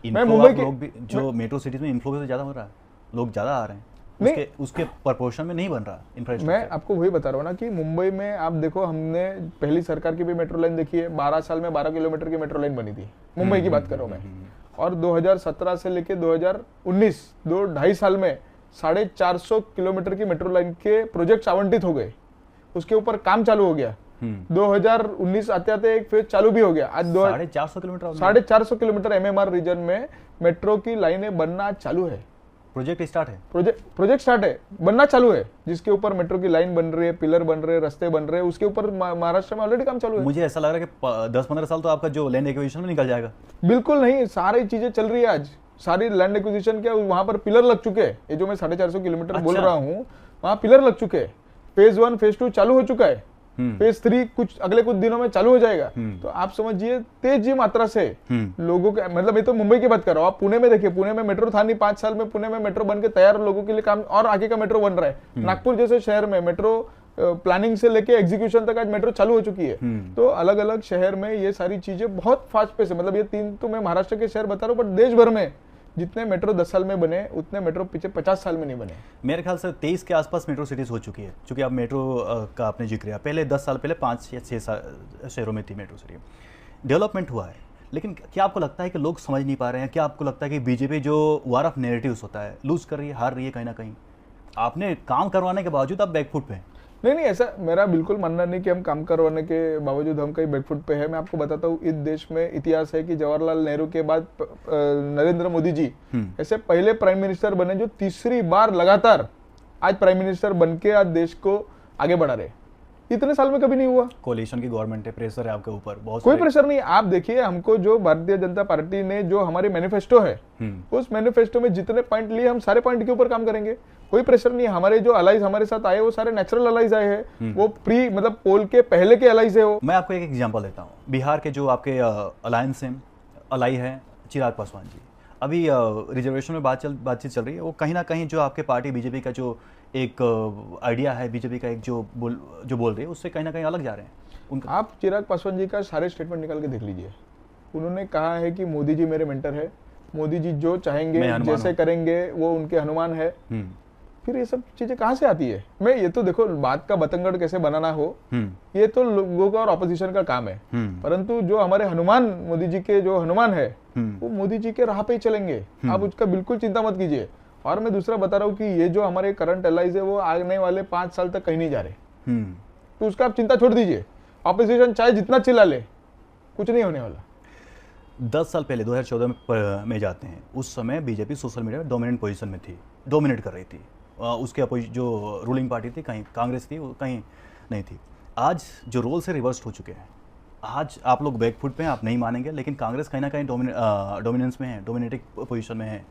मैं मुंबई के लोग भी, जो मेट्रो सिटीज में इन्फ्लो से ज्यादा हो रहा है, लोग ज्यादा आ रहे हैं, उसके प्रोपोर्शन में नहीं बन रहा इंफ्रास्ट्रक्चर। मैं आपको वही बता रहा हूँ ना कि मुंबई में आप देखो, हमने पहली सरकार की भी मेट्रो लाइन देखी है, 12 साल में 12 किलोमीटर की मेट्रो लाइन बनी थी, मुंबई की बात कर रहा हूँ मैं। और 2017 से लेके 2019 2-2.5 साल में 450 किलोमीटर की मेट्रो लाइन के प्रोजेक्ट आवंटित हो गए, उसके ऊपर काम चालू हो गया। 2019 आते आते एक फेज चालू भी हो गया। आज 450 किलोमीटर एमएमआर रीजन में मेट्रो की लाइनें बनना चालू है। प्रोजेक्ट स्टार्ट है, प्रोजेक्ट स्टार्ट है, बनना चालू है, जिसके ऊपर मेट्रो की लाइन बन रही है, पिलर बन रहे हैं, रास्ते बन रहे हैं, उसके ऊपर महाराष्ट्र में ऑलरेडी काम चालू है। मुझे ऐसा लग रहा है कि 10-15 साल तो आपका जो लैंड एक्विजिशन में निकल जाएगा। बिल्कुल नहीं, सारी चीजें चल रही है आज, सारी लैंड एक्विजिशन क्या, वहां पर पिलर लग चुके हैं। ये जो मैं 450 किलोमीटर बोल रहा हूँ, वहां पिलर लग चुके हैं। फेज 1 फेज 2 चालू हो चुका है, फेज 3 अगले कुछ दिनों में चालू हो जाएगा। तो आप समझिए तेजी मात्रा से लोगों के, मतलब मैं तो मुंबई की बात कर रहा हूँ, आप पुणे में देखिए, पुणे में मेट्रो था नहीं, 5 साल में पुणे में मेट्रो बन के तैयार, लोगों के लिए काम, और आगे का मेट्रो बन रहा है। नागपुर जैसे शहर में मेट्रो प्लानिंग से लेके एग्जीक्यूशन तक आज मेट्रो चालू हो चुकी है। तो अलग अलग शहर में ये सारी चीजें बहुत फास्ट पेस है। मतलब ये 3 तो मैं महाराष्ट्र के शहर बता रहा हूँ, पर देश भर में जितने मेट्रो 10 साल में बने, उतने मेट्रो पीछे 50 साल में नहीं बने। मेरे ख्याल से 23 के आसपास मेट्रो सिटीज हो चुकी है, क्योंकि आप मेट्रो का आपने जिक्र किया, पहले 10 साल पहले 5 या 6 शहरों में थी मेट्रो सिटी। डेवलपमेंट हुआ है, लेकिन क्या आपको लगता है कि लोग समझ नहीं पा रहे हैं? क्या आपको लगता है कि बीजेपी जो वार ऑफ नेरेटिव्स होता है, लूज कर रही है, हार रही है कहीं ना कहीं? आपने काम करवाने के बावजूद आप बैकफुट पे हैं। नहीं नहीं, ऐसा मेरा बिल्कुल मानना नहीं कि हम काम करवाने के बावजूद हम कहीं बैकफुट पे है। मैं आपको बताता हूँ, इस देश में इतिहास है कि जवाहरलाल नेहरू के बाद नरेंद्र मोदी जी ऐसे पहले प्राइम मिनिस्टर बने जो तीसरी बार लगातार आज प्राइम मिनिस्टर बन के आज देश को आगे बढ़ा रहे। इतने साल में कभी नहीं हुआ। कोalition की गवर्नमेंट है, प्रेशर है आपके ऊपर बहुत कोई सारे। प्रेशर नहीं। आप देखिए, हमको जो भारतीय जनता पार्टी ने जो हमारे मैनिफेस्टो है, उस मैनिफेस्टो में जितने पॉइंट लिए हम सारे पॉइंट के ऊपर काम करेंगे। कोई प्रेशर नहीं। हमारे जो अलाइज हमारे साथ आए वो सारे नेचुरल अलाइज आए हैं, वो प्री मतलब पोल के पहले के अलाइज है। वो मैं आपको एक एग्जांपल देता हूँ। बिहार के जो आपके अलायंस हैं, अलाई है चिराग पासवान जी, अभी रिजर्वेशन में बातचीत चल रही है। वो कहीं ना कहीं जो आपके पार्टी बीजेपी का जो एक आइडिया है, बीजेपी का एक जो बोल रही है, उससे कहीं ना कहीं अलग जा रहे हैं उनका। आप चिराग पासवान जी का सारे स्टेटमेंट निकाल के देख लीजिए। उन्होंने कहा है कि मोदी जी मेरे मेंटर है, मोदी जी जो चाहेंगे जैसे करेंगे वो उनके हनुमान है। फिर ये सब चीजें कहाँ से आती है? मैं ये तो देखो, बात का बतंगड़ कैसे बनाना हो ये तो लोगों का और ऑपोजिशन का काम है, परंतु जो हमारे हनुमान मोदी जी के जो हनुमान है वो मोदी जी के राह पे ही चलेंगे। आप उसका बिल्कुल चिंता मत कीजिए। और मैं दूसरा बता रहा हूँ कि ये जो हमारे करंट एलाइज है वो आने वाले 5 साल तक कहीं नहीं जा रहे, तो उसका आप चिंता छोड़ दीजिए। ऑपोजिशन चाहे जितना चिल्ला ले, कुछ नहीं होने वाला। 10 साल पहले 2014 में जाते हैं, उस समय बीजेपी सोशल मीडिया में डोमिनेंट पोजीशन में थी, डोमिनेट कर रही थी। उसके अपोजिट जो रूलिंग पार्टी थी, कहीं कांग्रेस थी, वो कहीं नहीं थी। आज जो रोल से रिवर्स हो चुके हैं, आज आप लोग बैकफुट पे हैं, आप नहीं मानेंगे, लेकिन कांग्रेस कहीं ना कहीं डोमिनेंस में है, डोमिनेटिंग पोजीशन में है।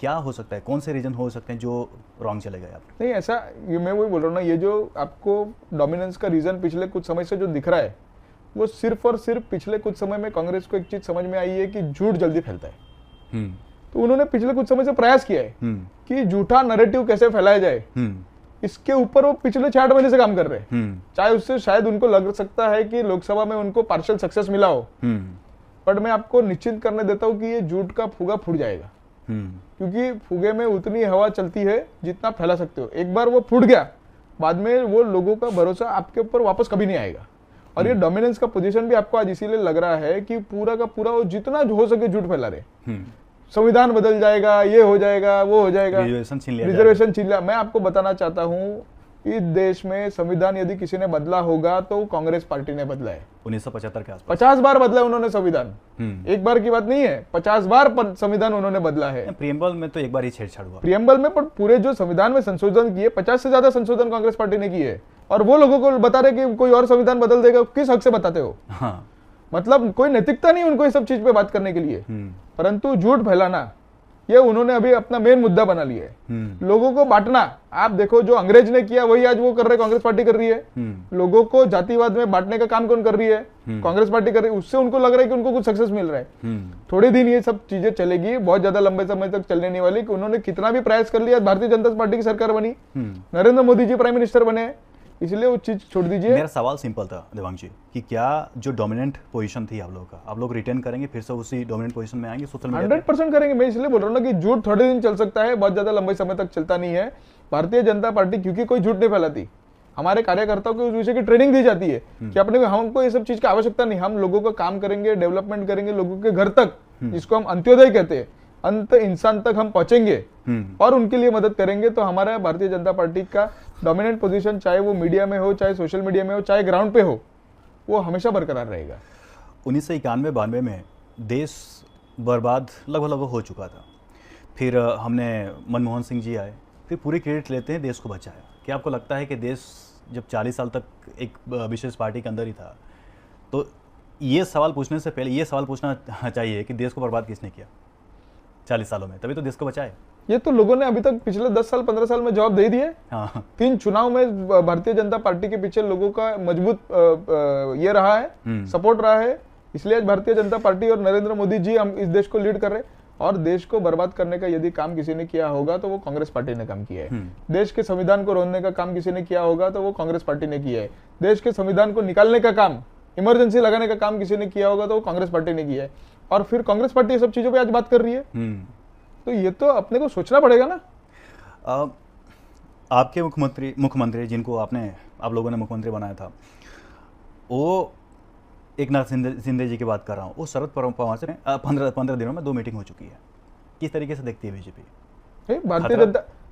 क्या हो सकता है, कौन से रीजन हो सकते हैं जो रॉन्ग चले गए आप? नहीं ऐसा, ये मैं वही बोल रहा हूँ ना, ये जो आपको डोमिनेंस का रीजन पिछले कुछ समय से जो दिख रहा है, वो सिर्फ और सिर्फ पिछले कुछ समय में कांग्रेस को एक चीज समझ में आई है कि झूठ जल्दी फैलता है। तो उन्होंने पिछले कुछ समय से प्रयास किया है कि झूठा नैरेटिव कैसे फैलाया जाए, इसके ऊपर वो पिछले 6 महीने से काम कर रहे हैं। चाहे उससे शायद उनको लग सकता है कि लोकसभा में उनको पार्शियल सक्सेस मिला हो, बट मैं आपको निश्चित करने देता हूं कि ये झूठ का फुगा फूट जाएगा। क्योंकि फुगे में उतनी हवा चलती है जितना फैला सकते हो। एक बार वो फूट गया, बाद में वो लोगों का भरोसा आपके ऊपर वापस कभी नहीं आएगा। और ये डोमिनेंस का पोजीशन भी आपको आज इसीलिए लग रहा है कि पूरा का पूरा वो जितना हो सके झूठ फैला रहे। संविधान बदल जाएगा, ये हो जाएगा, वो हो जाएगा, रिजर्वेशन छीन लिया। मैं आपको बताना चाहता हूँ, इस देश में संविधान यदि किसी ने बदला होगा तो कांग्रेस पार्टी ने बदला है। 1975 के आसपास 50 बार बदला है उन्होंने संविधान। एक बार की बात नहीं है, 50 बार संविधान उन्होंने बदला है। प्रियम्बल में तो एक बार ही छेड़छाड़ हुआ, प्रियम्बल में, पर पूरे जो संविधान में संशोधन किए 50 से ज्यादा संशोधन कांग्रेस पार्टी ने किए। और वो लोगों को बता रहे कि कोई और संविधान बदल देगा, किस हक से बताते हो? हाँ। मतलब कोई नैतिकता नहीं उनको ये सब चीज पे बात करने के लिए, परंतु झूठ फैलाना ये उन्होंने अभी अपना मेन मुद्दा बना लिया है। लोगों को बांटना, आप देखो जो अंग्रेज ने किया वही आज वो कर रहे, कांग्रेस पार्टी कर रही है। लोगों को जातिवाद में बांटने का काम कौन कर रही है? कांग्रेस पार्टी कर रही है। उससे उनको लग रहा है कि उनको कुछ सक्सेस मिल रहा है। थोड़े दिन ये सब चीजें चलेगी, बहुत ज्यादा लंबे समय तक चलने नहीं वाली। कि उन्होंने कितना भी प्रयास कर लिया, भारतीय जनता पार्टी की सरकार बनी, नरेंद्र मोदी जी प्राइम मिनिस्टर बने, इसलिए वो चीज छोड़ दीजिए। मेरा सवाल सिंपल था देवांग जी, कि क्या जो डोमिनेंट पोजीशन थी आप लोगों का, आप लोग रिटेन करेंगे, फिर से उसी डोमिनेंट पोजीशन में आएंगे सोशल मीडिया? 100% करेंगे। मैं इसलिए बोल रहा हूँ ना कि झूठ थोड़े दिन चल सकता है, बहुत ज्यादा लंबे समय तक चलता नहीं है। भारतीय जनता पार्टी क्योंकि कोई झूठ नहीं फैलाती, हमारे कार्यकर्ताओं को उस विषय की ट्रेनिंग दी जाती है कि अपने हमको ये सब चीज की आवश्यकता नहीं, हम लोगों का काम करेंगे, डेवलपमेंट करेंगे, लोगों के घर तक, जिसको हम अंत्योदय कहते हैं, अंत इंसान तक हम पहुंचेंगे और उनके लिए मदद करेंगे। तो हमारा भारतीय जनता पार्टी का डोमिनेंट पोजीशन, चाहे वो मीडिया में हो, चाहे सोशल मीडिया में हो, चाहे ग्राउंड पे हो, वो हमेशा बरकरार रहेगा। 1991-92 में देश बर्बाद लगभग हो चुका था। फिर हमने मनमोहन सिंह जी आए, फिर पूरी क्रेडिट लेते हैं, देश को बचाया। क्या आपको लगता है कि देश जब 40 साल तक एक विशेष पार्टी के अंदर ही था, तो ये सवाल पूछने से पहले ये सवाल पूछना चाहिए कि देश को बर्बाद किसने किया 40 सालों में, तभी तो देश को बचाए? ये तो लोगों ने अभी तक पिछले 10 साल 15 साल में जवाब दे दिए। हाँ। 3 चुनाव में भारतीय जनता पार्टी के पीछे लोगों का मजबूत ये रहा है, सपोर्ट रहा है। इसलिए आज भारतीय जनता पार्टी और नरेंद्र मोदी जी हम इस देश को लीड कर रहे हैं। और देश को बर्बाद करने का यदि काम किसी ने किया होगा तो वो कांग्रेस पार्टी ने काम किया है। देश के संविधान को रोकने का काम किसी ने किया होगा तो वो कांग्रेस पार्टी ने किया है। देश के संविधान को निकालने का काम, इमरजेंसी लगाने का काम किसी ने किया होगा तो वो कांग्रेस पार्टी ने किया है। और फिर कांग्रेस पार्टी ये सब चीजों पे आज बात कर रही है, तो ये तो अपने को सोचना पड़ेगा ना। आपके मुख्यमंत्री जिनको आप लोगों ने मुख्यमंत्री बनाया था, वो एक नाथ शिंदे जी की बात कर रहा हूँ, वो शरद पवार से 15 दिनों में 2 मीटिंग हो चुकी है। किस तरीके से देखती है बीजेपी?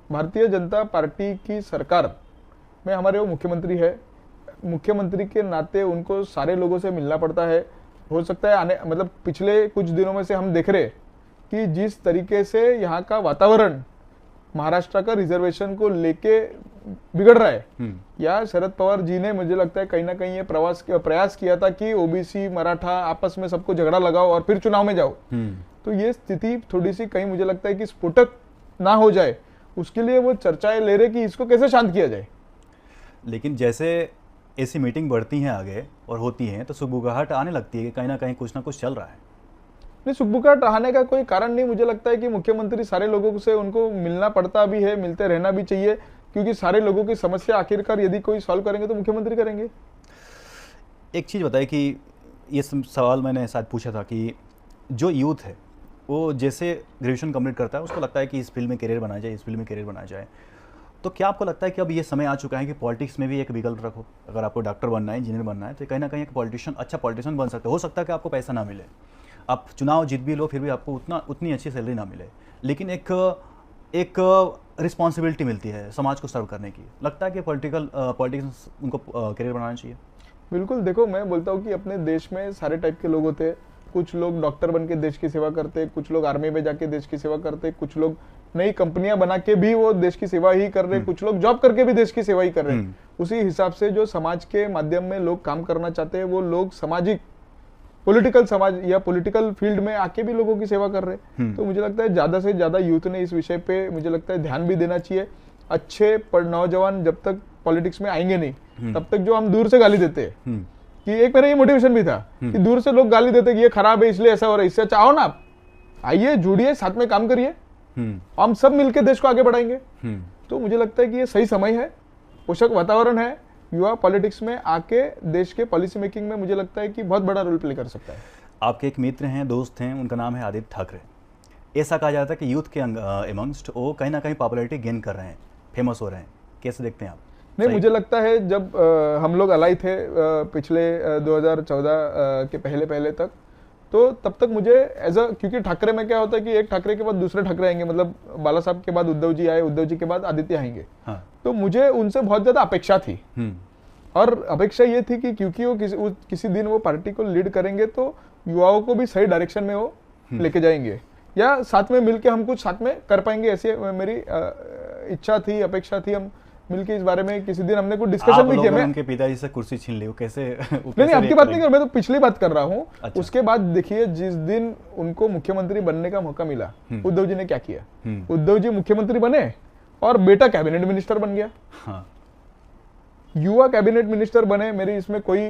भारतीय जनता पार्टी की सरकार मैं हमारे वो मुख्यमंत्री है, मुख्यमंत्री के नाते उनको सारे लोगों से मिलना पड़ता है। हो सकता है आने मतलब पिछले कुछ दिनों में से हम देख रहे कि जिस तरीके से यहाँ का वातावरण महाराष्ट्र का रिजर्वेशन को लेके बिगड़ रहा है, या शरद पवार जी ने मुझे लगता है कहीं ना कहीं ये प्रयास किया था कि ओबीसी मराठा आपस में सबको झगड़ा लगाओ और फिर चुनाव में जाओ। तो ये स्थिति थोड़ी सी कहीं मुझे लगता है कि स्फोटक ना हो जाए, उसके लिए वो चर्चाएं ले रहे कि इसको कैसे शांत किया जाए। लेकिन जैसे ऐसी मीटिंग बढ़ती हैं आगे और होती हैं तो सुगबुगाहट आने लगती है कि कहीं ना कहीं कुछ ना कुछ चल रहा है। नहीं, सुगबुगाहट आने का कोई कारण नहीं। मुझे लगता है कि मुख्यमंत्री सारे लोगों से उनको मिलना पड़ता भी है, मिलते रहना भी चाहिए, क्योंकि सारे लोगों की समस्या आखिरकार यदि कोई सॉल्व करेंगे तो मुख्यमंत्री करेंगे। एक चीज़ बताइए कि ये सवाल मैंने शायद पूछा था कि जो यूथ है वो जैसे ग्रेजुएशन कंप्लीट करता है उसको लगता है कि इस फील्ड में करियर बनाया जाए, इस फील्ड में करियर बनाया जाए, तो क्या आपको लगता है कि अब ये समय आ चुका है कि पॉलिटिक्स में भी एक विकल्प रखो? अगर आपको डॉक्टर बनना है, इंजीनियर बनना है, तो कहीं ना कहीं एक पॉलिटिशियन, अच्छा पॉलिटिशियन बन सकते हो सकता है कि आपको पैसा ना मिले, आप चुनाव जीत भी लो फिर भी आपको उतनी अच्छी सैलरी ना मिले, लेकिन एक रिस्पॉन्सिबिलिटी मिलती है समाज को सर्व करने की। लगता है कि पॉलिटिक्स उनको करियर बनाना चाहिए? बिल्कुल। देखो, मैं बोलता हूँ कि अपने देश में सारे टाइप के लोग होते हैं। कुछ लोग डॉक्टर बन के देश की सेवा करते, कुछ लोग आर्मी में जाके देश की सेवा करते, कुछ लोग नई कंपनियां बना के भी वो देश की सेवा ही कर रहे, कुछ लोग जॉब करके भी देश की सेवा ही कर रहे हैं। उसी हिसाब से जो समाज के माध्यम में लोग काम करना चाहते हैं वो लोग सामाजिक पॉलिटिकल समाज या पॉलिटिकल फील्ड में आके भी लोगों की सेवा कर रहे हैं। तो मुझे लगता है ज्यादा से ज्यादा यूथ ने इस विषय पे मुझे लगता है ध्यान भी देना चाहिए। अच्छे नौजवान जब तक पॉलिटिक्स में आएंगे नहीं तब तक जो हम दूर से गाली देते हैं कि एक मेरा ये मोटिवेशन भी था कि दूर से लोग गाली देते कि ये खराब है इसलिए ऐसा हो रहा है, इससे अच्छा आओ ना आप आइए, जुड़िए, साथ में काम करिए, हम सब मिलकर देश को आगे बढ़ाएंगे। तो मुझे लगता है कि ये सही समय है, पोषक वातावरण है, युवा पॉलिटिक्स में आके देश के पॉलिसी मेकिंग में मुझे लगता है कि बहुत बड़ा रोल प्ले कर सकता है। आपके एक मित्र हैं, दोस्त हैं, उनका नाम है आदित्य ठाकरे। ऐसा कहा जाता है कि यूथ के एमंगस्ट वो कहीं ना कहीं पॉपुलैरिटी गेन कर रहे हैं, फेमस हो रहे हैं, कैसे देखते हैं आप? नहीं, मुझे लगता है जब हम लोग अलाई थे पिछले 2014 के पहले तक, तो तब तक मुझे क्योंकि ठाकरे में क्या होता है कि एक ठाकरे के बाद दूसरे ठाकरे आएंगे, मतलब बाला साहब के बाद उद्धव जी आए, उद्धव जी के बाद आदित्य आएंगे। हाँ। तो मुझे उनसे बहुत ज्यादा अपेक्षा थी, और अपेक्षा ये थी कि क्योंकि वो किसी दिन वो पार्टी को लीड करेंगे तो युवाओं को भी सही डायरेक्शन में वो लेके जाएंगे, या साथ में मिलके हम कुछ साथ में कर पाएंगे, ऐसी मेरी इच्छा थी, अपेक्षा थी। हम मिलके इस बारे में किसी दिन हमने कुछ डिस्कशन भी किया। मैं उनके पिताजी से कुर्सी छीन ली, कैसे? नहीं, आपकी बात नहीं कर, मैं तो पिछली बात कर रहा हूँ। अच्छा। उसके बाद देखिए, जिस दिन उनको मुख्यमंत्री बनने का मौका मिला, उद्धव जी ने क्या किया? उद्धव जी मुख्यमंत्री बने और बेटा कैबिनेट मिनिस्टर बन गया। हाँ। युवा कैबिनेट मिनिस्टर बने, मेरी इसमें कोई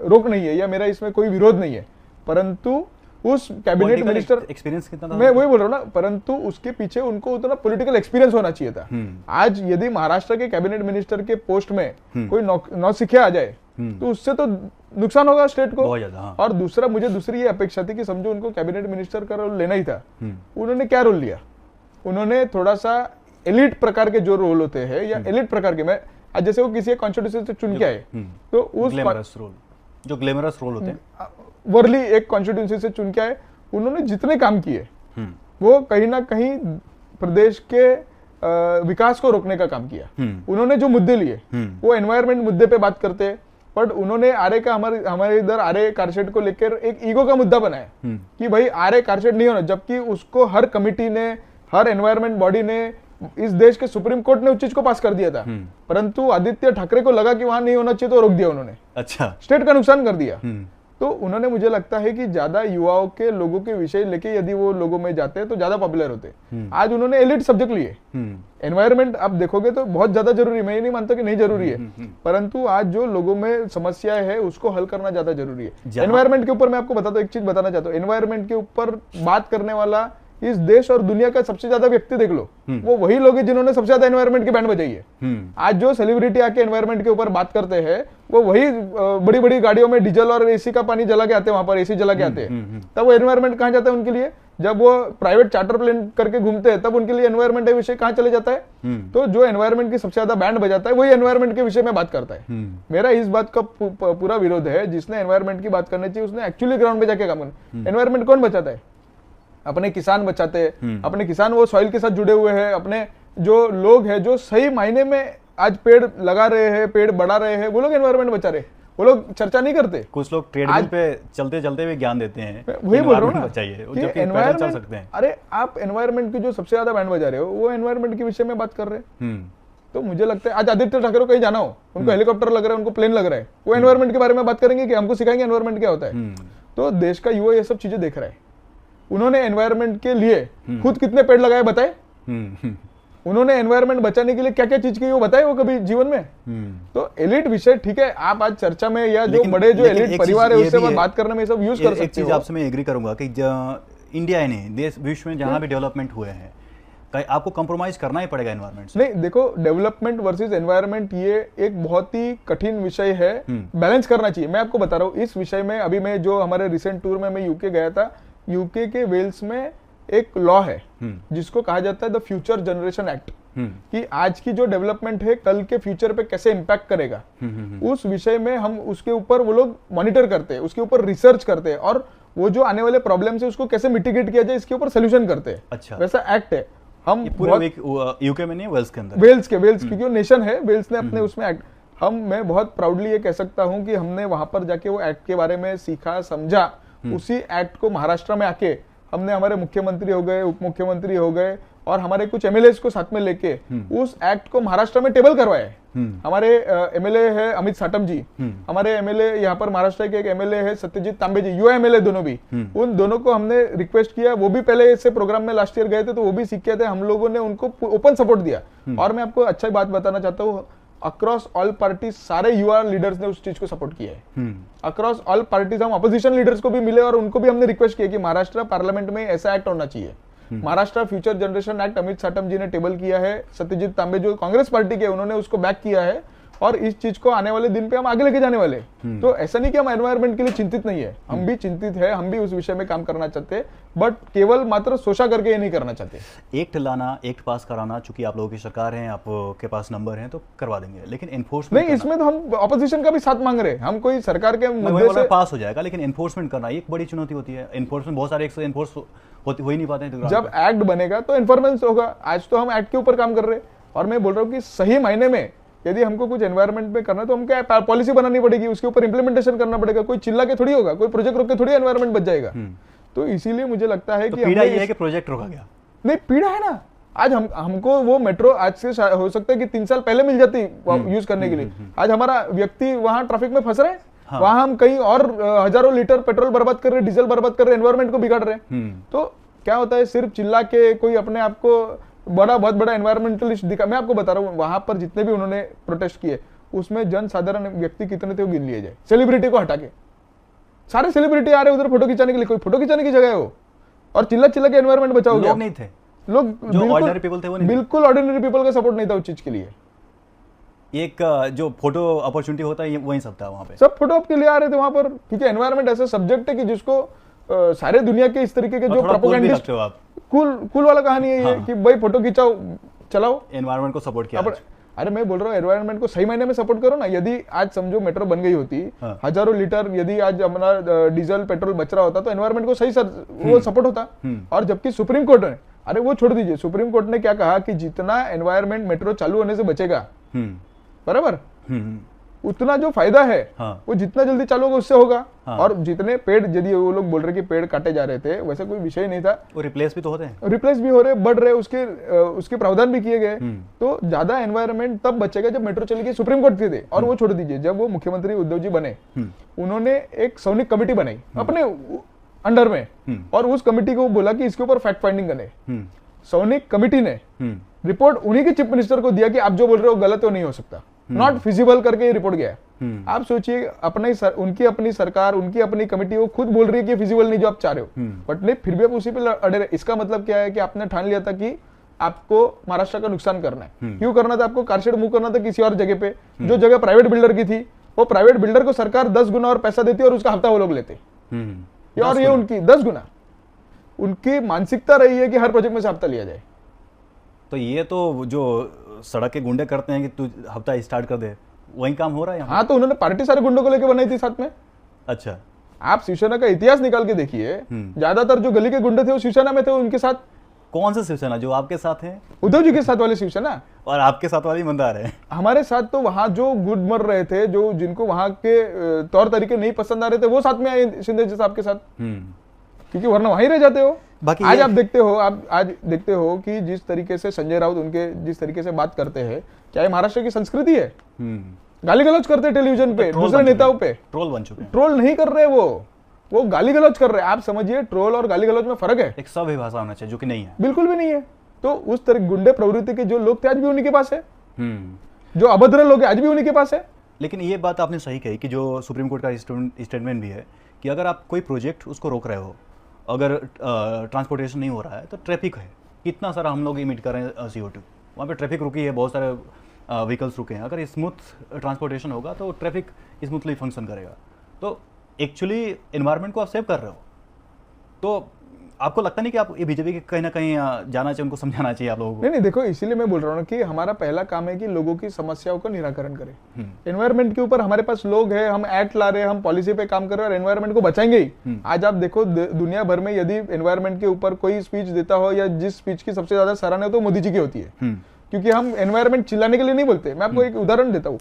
रोक नहीं है या मेरा इसमें कोई विरोध नहीं है, परंतु उस कैबिनेट मिनिस्टर एक्सपीरियंस कितना था? मैं वही बोल रहा हूँ ना, परंतु उसके पीछे उनको उतना पॉलिटिकल एक्सपीरियंस होना चाहिए था। आज यदि महाराष्ट्र के कैबिनेट मिनिस्टर के पोस्ट में कोई नौसिखिया आ जाए तो उससे तो नुकसान होगा स्टेट को। हाँ। और दूसरा, मुझे दूसरी ये अपेक्षा थी कि समझो उनको कैबिनेट मिनिस्टर का रोल लेना ही था, उन्होंने क्या रोल लिया? उन्होंने थोड़ा सा एलिट प्रकार के जो रोल होते हैं या एलिट प्रकार के, मैं जैसे वो किसी कॉन्स्टिट्यूंसी से चुन के आए तो उस जो ग्लैमरस रोल होते हैं, वर्ली एक कॉन्स्टिट्यूंसी से चुन के आए, उन्होंने जितने काम किए वो कहीं ना कहीं प्रदेश के विकास को रोकने का काम किया। उन्होंने जो मुद्दे लिए वो एनवायरमेंट मुद्दे पे बात करते हैं, बट उन्होंने आरे का हमारे इधर आरे कारशेड को लेकर एक ईगो का मुद्दा बनाया कि भाई आरे कारशेड नहीं होना, जबकि उसको हर कमिटी ने, हर एनवायरमेंट बॉडी ने, इस देश के सुप्रीम कोर्ट ने उस चीज को पास कर दिया था, परंतु आदित्य ठाकरे को लगा कि वहां नहीं होना चाहिए तो रोक दिया उन्होंने। अच्छा, स्टेट का नुकसान कर दिया। तो उन्होंने, मुझे लगता है कि ज्यादा युवाओं के लोगों के विषय लेके यदि वो लोगों में जाते हैं तो ज्यादा पॉपुलर होते। आज उन्होंने एलिट सब्जेक्ट लिए। एनवायरमेंट आप देखोगे तो बहुत ज्यादा जरूरी है, मैं ये नहीं मानता कि नहीं जरूरी है, परंतु आज जो लोगों में समस्याएं है उसको हल करना ज्यादा जरूरी है। एनवायरमेंट के ऊपर मैं आपको बताता हूँ, एक चीज बताना चाहता हूँ, एनवायरमेंट के ऊपर बात करने वाला इस देश और दुनिया का सबसे ज्यादा व्यक्ति देख लो, वो वही लोग हैं जिन्होंने सबसे ज्यादा एनवायरमेंट की बैंड बजाई है। आज जो सेलिब्रिटी आके एनवायरमेंट के ऊपर बात करते हैं वो वही बड़ी बड़ी गाड़ियों में डीजल और एसी का पानी जला के आते हैं, वहां पर एसी जला के आते हैं, तब वो एनवायरमेंट कहाँ जाता है उनके लिए? जब वो प्राइवेट चार्टर प्लेन करके घूमते हैं तब उनके लिए एनवायरमेंट के विषय कहाँ चले जाता है? तो जो एनवायरमेंट की सबसे ज्यादा बैंड बजाता है वही एनवायरमेंट के विषय में बात करता है। मेरा इस बात का पूरा विरोध है, जिसने एनवायरमेंट की बात करनी चाहिए उसने एक्चुअली ग्राउंड पे जाके काम करना। एनवायरमेंट कौन बचाता है? अपने किसान बचाते हैं, अपने किसान वो सॉइल के साथ जुड़े हुए हैं, अपने जो लोग हैं जो सही मायने में आज पेड़ लगा रहे हैं, पेड़ बढ़ा रहे हैं, वो लोग एनवायरमेंट बचा रहे, वो लोग चर्चा नहीं करते। कुछ लोग ट्रेडमिल पे चलते चलते भी ज्ञान देते हैं, वही बोल रहा हूँ ना, चाहिए कि जबकि पैदल चल environment- सकते हैं। अरे आप एनवायरमेंट की जो सबसे ज्यादा बैंड बजा रहे हो, वो एनवायरमेंट के विषय में बात कर रहे हैं। तो मुझे लगता है आज आदित्य ठाकरे को कहीं जाना हो, उनको हेलीकॉप्टर लग रहा है, उनको प्लेन लग रहा है, वो एनवायरमेंट के बारे में बात करेंगे कि हमको सिखाएंगे एनवायरमेंट क्या होता है। तो देश का युवा ये सब चीजें देख रहा है। उन्होंने एनवायरमेंट के लिए खुद कितने पेड़ लगाए बताए, उन्होंने एनवायरमेंट बचाने के लिए क्या क्या चीज की वो बताए वो कभी जीवन में। तो एलिट विषय ठीक है, आप आज चर्चा में या जो बड़े जो एलिट परिवार है उससे बात करने में सब यूज कर सकते हो। एक चीज आपसे मैं एग्री करूंगा कि इंडिया ही नहीं, देश विश्व में जहां भी डेवलपमेंट हुए हैं, आपको कंप्रोमाइज करना ही पड़ेगा एनवायरमेंट से। नहीं देखो, डेवलपमेंट वर्सेस एनवायरमेंट ये एक बहुत ही कठिन विषय है, बैलेंस करना चाहिए। मैं आपको बता रहा हूँ इस विषय में, अभी मैं जो हमारे रिसेंट टूर में मैं यूके गया था, यूके के वेल्स में एक लॉ है जिसको कहा जाता है द फ्यूचर जनरेशन एक्ट, कि आज की जो डेवलपमेंट है कल के फ्यूचर पे कैसे इंपैक्ट करेगा, उस विषय में हम उसके ऊपर वो लोग मॉनिटर करते हैं, उसके ऊपर रिसर्च करते हैं, और वो जो आने वाले प्रॉब्लम है उसको कैसे मिटिगेट किया जाए इसके ऊपर सोल्यूशन करते हैं। अच्छा, वैसा एक्ट है। हम पूरे यूके में नहीं, वेल्स के अंदर, वेल्स क्योंकि वो नेशन है, वेल्स ने अपने उसमें एक्ट, मैं बहुत प्राउडली ये कह सकता हूं कि हमने वहां पर जाके वो एक्ट के बारे में सीखा, समझा। उसी एक्ट को महाराष्ट्र में आके हमने, हमारे मुख्यमंत्री हो गए, उप मुख्यमंत्री हो गए, और हमारे कुछ एमएलए को साथ में लेके उस एक्ट को महाराष्ट्र में टेबल करवाया है। हमारे एमएलए है अमित साटम जी, हमारे एमएलए यहाँ पर महाराष्ट्र के एक एमएलए है सत्यजीत तांबे जी, युवा एमएलए दोनों भी, उन दोनों को हमने रिक्वेस्ट किया, वो भी पहले ऐसे प्रोग्राम में लास्ट ईयर गए थे तो वो भी सीख के थे, हम लोगों ने उनको ओपन सपोर्ट दिया। और मैं आपको अच्छा बात बताना चाहता हूँ, अक्रॉस ऑल पार्टीज सारे युवा लीडर्स ने उस चीज को सपोर्ट किया है। अक्रॉस ऑल पार्टीज हम अपोजिशन लीडर्स को भी मिले और उनको भी हमने रिक्वेस्ट किया कि महाराष्ट्र पार्लियामेंट में ऐसा एक्ट होना चाहिए। Maharashtra future generation act Amit Satam ji ने टेबल किया है, सत्यजीत तांबे जो कांग्रेस पार्टी के उन्होंने उसको बैक किया है, और इस चीज को आने वाले दिन पे हम आगे लेके जाने वाले। तो ऐसा नहीं कि हम एनवायरमेंट के लिए चिंतित नहीं है, हम भी चिंतित है, हम भी उस विषय में काम करना चाहते हैं, बट केवल मात्र शोषा करके ये नहीं करना चाहते। एक्ट लाना, एक्ट पास कराना, चूंकि आप लोगों की सरकार है, आपके पास नंबर है तो करवा देंगे, लेकिन एनफोर्समेंट नहीं, इसमें तो हम ऑपोजिशन का भी साथ मांग रहे हैं, हम कोई सरकार के मुद्दे से पास हो जाएगा, लेकिन एनफोर्समेंट करना एक बड़ी चुनौती होती है। एनफोर्समेंट बहुत सारे एनफोर्स हो ही नहीं पाते हैं। जब एक्ट बनेगा तो एनफोर्समेंट होगा। आज तो हम एक्ट के ऊपर काम कर रहे हैं, और मैं बोल रहा हूँ कि सही मायने में यदि हमको कुछ एनवायरमेंट में करना है तो हम क्या पॉलिसी बनानी पड़ेगी, उसके ऊपर इंप्लीमेंटेशन करना पड़ेगा। कोई चिल्ला के थोड़ी होगा, कोई प्रोजेक्ट रोक के थोड़ी एनवायरमेंट बच जाएगा। तो इसीलिए मुझे लगता है कि पीड़ा ये है कि प्रोजेक्ट रोका गया। नहीं, पीड़ा है ना। आज हमको वो मेट्रो आज से हो सकता है कि 3 साल पहले मिल जाती यूज करने के लिए। आज हमारा व्यक्ति वहां ट्रैफिक में फंस रहे हैं, वहां हम कहीं और हजारों लीटर पेट्रोल बर्बाद कर रहे हैं, डीजल बर्बाद कर रहे हैं, एनवायरमेंट को बिगाड़ रहे हैं। तो क्या होता है, सिर्फ चिल्ला के कोई अपने आप को बहुत बड़ा एनवायरमेंटलिस्ट दिखा। मैं आपको बता रहा हूँ, वहां पर जितने भी उन्होंने प्रोटेस्ट किए उसमें जन साधारण व्यक्ति कितने थे वो गिन लिए जाए, सेलिब्रिटी को हटा के। सारे सेलिब्रिटी आ रहे उधर फोटो खिंचाने के लिए, कोई फोटो खिंचाने की जगह है वो, और चिल्ला के एनवायरमेंट बचाओगे। लोग नहीं थे, लोग जो ऑर्डिनरी पीपल थे वो नहीं, बिल्कुल ऑर्डिनरी पीपल का सपोर्ट नहीं था उस चीज के लिए। एक जो फोटो अपॉर्चुनिटी होता है वही सब था वहां पे, सब फोटो आपके लिए आ रहे थे वहां पर, क्योंकि एनवायरमेंट ऐसा सब्जेक्ट है कि जिसको सारे दुनिया के इस तरीके के जो प्रोपेगेंडिस्ट, कूल वाला कहानी है ये कि भाई फोटो खिंचाओ, चलाओ, एनवायरमेंट को सपोर्ट किया। अरे मैं बोल रहा हूँ एनवायरमेंट को सही मायने में सपोर्ट करो ना। यदि आज समझो मेट्रो बन गई होती, हजारों लीटर यदि आज हमारा डीजल पेट्रोल बच रहा होता तो एनवायरमेंट को सही वो सपोर्ट होता। और जबकि सुप्रीम कोर्ट ने, अरे वो छोड़ दीजिए, सुप्रीम कोर्ट ने क्या कहा कि जितना एनवायरमेंट मेट्रो चालू होने से बचेगा, बराबर, उतना जो फायदा है वो जितना जल्दी चालू होगा उससे होगा। और जितने पेड़, यदि वो लोग बोल रहे कि पेड़ काटे जा रहे थे, वैसा कोई विषय नहीं था, वो रिप्लेस भी तो होते हैं, रिप्लेस भी हो रहे, बढ़ रहे, उसके प्रावधान भी किए गए। तो ज्यादा एनवायरमेंट तब बचेगा जब मेट्रो चली गई, सुप्रीम कोर्ट के थे। और वो छोड़ दीजिए, जब वो मुख्यमंत्री उद्धव जी बने, उन्होंने एक सौनिक कमेटी बनाई अपने अंडर में, और उस कमेटी को बोला कि इसके ऊपर फैक्ट फाइंडिंग करे। सौनिक कमेटी ने रिपोर्ट उन्हीं के चीफ मिनिस्टर को दिया कि आप जो बोल रहे हो गलत हो, नहीं हो सकता, नॉट फिजिबल करके ये रिपोर्ट गया। आप सोचिए, उनकी अपनी सरकार, उनकी अपनी कमेटी वो खुद बोल रही है कि फिजिबल नहीं जो आप चाह रहे हो, बट नहीं, फिर भी आप उसी पे अड़े रहे। इसका मतलब क्या है कि आपने ठान लिया था कि आपको महाराष्ट्र का नुकसान करना है। क्यों करना था आपको? कारशेड मूव करना था किसी और जगह पे, जो जगह प्राइवेट बिल्डर की थी, वो प्राइवेट बिल्डर को सरकार 10 गुना और पैसा देती और उसका हफ्ता वो लोग लेते। और ये उनकी 10 गुना उनकी मानसिकता रही है कि हर प्रोजेक्ट में से हफ्ता लिया जाए। तो ये तो जो सड़क के गुंडे करते हैं कि तू हफ्ता स्टार्ट कर दे, वही काम हो रहा है। हाँ, तो उन्होंने पार्टी सारे गुंडों को लेकर बनाई थी साथ में। अच्छा, आप शिवसेना का इतिहास निकाल के देखिए, ज्यादातर जो गली के गुंडे थे वो शिवसेना में थे, उनके साथ कौन सा शिवसेना जो आपके साथ है उद्धव जी के साथ वाले शिवसेना और आपके साथ वाली ईमानदार है? हमारे साथ तो वहां जो गुड मर रहे थे, जो जिनको वहां के तौर तरीके नहीं पसंद आ रहे थे, वो साथ में आए शिंदे जी साहब के साथ, क्योंकि वरना वहीं रह जाते हो। बाकी आज आप देखते हो कि जिस तरीके से संजय राउत उनके जिस तरीके से बात करते हैं, क्या ये महाराष्ट्र की संस्कृति है? गाली गलौज करते हैं टेलीविजन पे दूसरे नेताओं पे, ट्रोल बन चुके हैं। ट्रोल नहीं कर रहे, वो गाली गलौज कर रहे हैं। आप समझिए ट्रोल और गाली गलौज में फर्क है। एक सभ्य भाषा होना चाहिए, जो कि नहीं है, बिल्कुल भी नहीं है। तो उस तरह गुंडे प्रवृत्ति के जो लोग थे आज भी उन्हीं के पास है, जो अभद्र लोग हैं आज भी उन्हीं के पास है। लेकिन ये बात आपने सही कही कि जो सुप्रीम कोर्ट का स्टेटमेंट भी है कि अगर आप कोई प्रोजेक्ट उसको रोक रहे हो, अगर ट्रांसपोर्टेशन नहीं हो रहा है तो ट्रैफिक है, कितना सारा हम लोग इमिट कर रहे हैं CO2, वहाँ पे ट्रैफिक रुकी है, बहुत सारे व्हीकल्स रुके हैं। अगर स्मूथ ट्रांसपोर्टेशन होगा तो ट्रैफिक स्मूथली फंक्शन करेगा। तो एक्चुअली एनवायरनमेंट को आप सेव कर रहे हो। तो आपको लगता नहीं कि आप ये बीजेपी के कहीं ना कहीं जाना चाहिए, उनको समझाना चाहिए आप लोगों को? नहीं देखो, इसीलिए मैं बोल रहा हूँ कि हमारा पहला काम है कि लोगों की समस्याओं का निराकरण करें। एनवायरनमेंट के ऊपर हमारे पास लोग हैं, हम एक्ट ला रहे हैं, हम पॉलिसी पे काम कर रहे हैं और एनवायरनमेंट को बचाएंगे ही। आज आप देखो दुनिया भर में यदि एनवायरनमेंट के ऊपर कोई स्पीच देता हो या जिस स्पीच की सबसे ज्यादा सराहना तो मोदी जी की होती है, क्योंकि हम एनवायरनमेंट चिल्लाने के लिए नहीं बोलते। मैं आपको एक उदाहरण देता हूँ।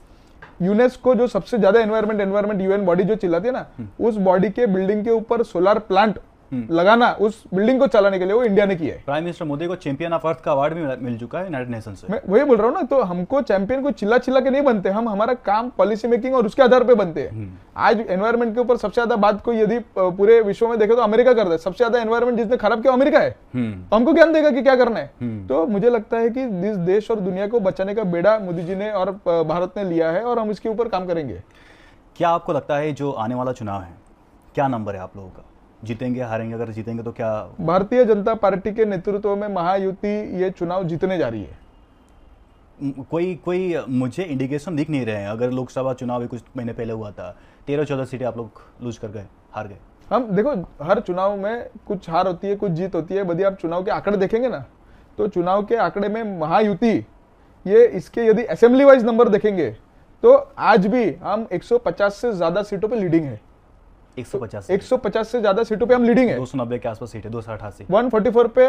यूनेस्को जो सबसे ज्यादा एनवायरनमेंट UN बॉडी जो चिल्लाती है ना, उस बॉडी के बिल्डिंग के ऊपर सोलर प्लांट लगाना, उस बिल्डिंग को चलाने के लिए वो इंडिया ने किया है। प्राइम मिनिस्टर मोदी को चैंपियन ऑफ अर्थ का अवार्ड भी मिल चुका है यूनाइटेड नेशन से। मैं वही बोल रहा हूँ ना, तो हमको चैंपियन को चिल्ला चिल्ला के नहीं बनते, हम हमारा काम पॉलिसी मेकिंग और उसके आधार पे बनते हैं। आज एनवायरनमेंट के ऊपर सबसे ज्यादा बात को यदि पूरे विश्व में देखे तो अमेरिका करता है। सबसे ज्यादा एनवायरनमेंट जिसने खराब किया अमेरिका है, तो हमको ज्ञान देगा कि क्या करना है। तो मुझे लगता है कि इस देश और दुनिया को बचाने का बेड़ा मोदी जी ने और भारत ने लिया है और हम इसके ऊपर काम करेंगे। क्या आपको लगता है जो आने वाला चुनाव है, क्या नंबर है आप लोगों का? जीतेंगे, हारेंगे? अगर जीतेंगे तो क्या? भारतीय जनता पार्टी के नेतृत्व में महायुति ये चुनाव जीतने जा रही है। कोई मुझे इंडिकेशन दिख नहीं रहे हैं। अगर लोकसभा चुनाव कुछ महीने पहले हुआ था, 13-14 सीटें आप लोग लूज कर गए, हार गए। हम देखो, हर चुनाव में कुछ हार होती है, कुछ जीत होती है। यदि आप चुनाव के आंकड़े देखेंगे ना, तो चुनाव के आंकड़े में महायुति ये इसके यदि असेंबली वाइज नंबर देखेंगे तो आज भी हम 150 से ज्यादा सीटों पे लीडिंग है। 150 से ज्यादा सीटों पे हम लीडिंग है। 290 के आसपास सीट है, 288। 144 पे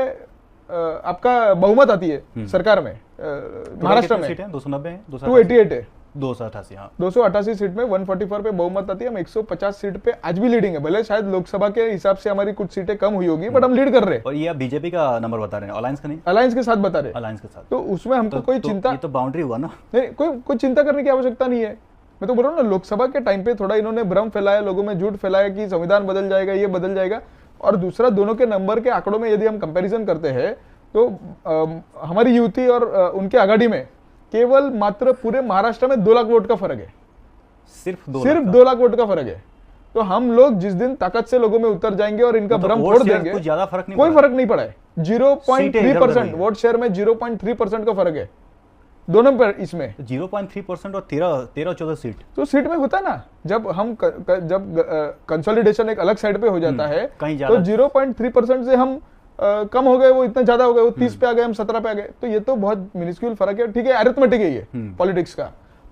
आपका बहुमत आती है सरकार में, महाराष्ट्र में। 290 है, 288 है, 288। हाँ, 288 सीट में 144 पे बहुमत आती है। हम 150 सीट पे आज भी लीडिंग है। भले शायद लोकसभा के हिसाब से हमारी कुछ सीटें कम हुई होगी, बट हम लीड कर रहे हैं। और ये बीजेपी का नंबर बता रहे हैं, अलायंस का नहीं? अलायंस के साथ बता रहे हैं। अलायंस के साथ। तो उसमें हमको कोई चिंता, ये तो बाउंड्री हुआ ना। नहीं, कोई चिंता करने की आवश्यकता नहीं है। मैं तो बोल रहा हूँ ना, लोकसभा के टाइम पे थोड़ा इन्होंने भ्रम फैलाया, लोगों में झूठ फैलाया कि संविधान बदल जाएगा, ये बदल जाएगा। और दूसरा, दोनों के नंबर के आंकड़ों में यदि हम कंपैरिजन करते हैं तो हमारी युति और उनके आघाड़ी में केवल मात्र पूरे महाराष्ट्र में 2 लाख वोट का फर्क है। सिर्फ 2 लाख वोट का फर्क है। तो हम लोग जिस दिन ताकत से लोगों में उतर जाएंगे और इनका भ्रम फोड़ देंगे, कुछ ज्यादा फर्क नहीं, कोई फर्क नहीं पड़ा है। 0.3% वोट शेयर में 0.3% का फर्क है दोनों पर। इसमें 0.3% और 13-14 सीट, तो सीट में होता है ना, जब हम जब कंसोलिडेशन एक अलग साइड पे हो जाता है तो 0.3% से हम कम हो गए, वो इतना ज्यादा हो गए, वो 30 पे आ गए, हम 17 पे आ गए। तो ये तो बहुत मिनिस्क्यूल फर्क है। ठीक है, अरिथमेटिक है ये पॉलिटिक्स का,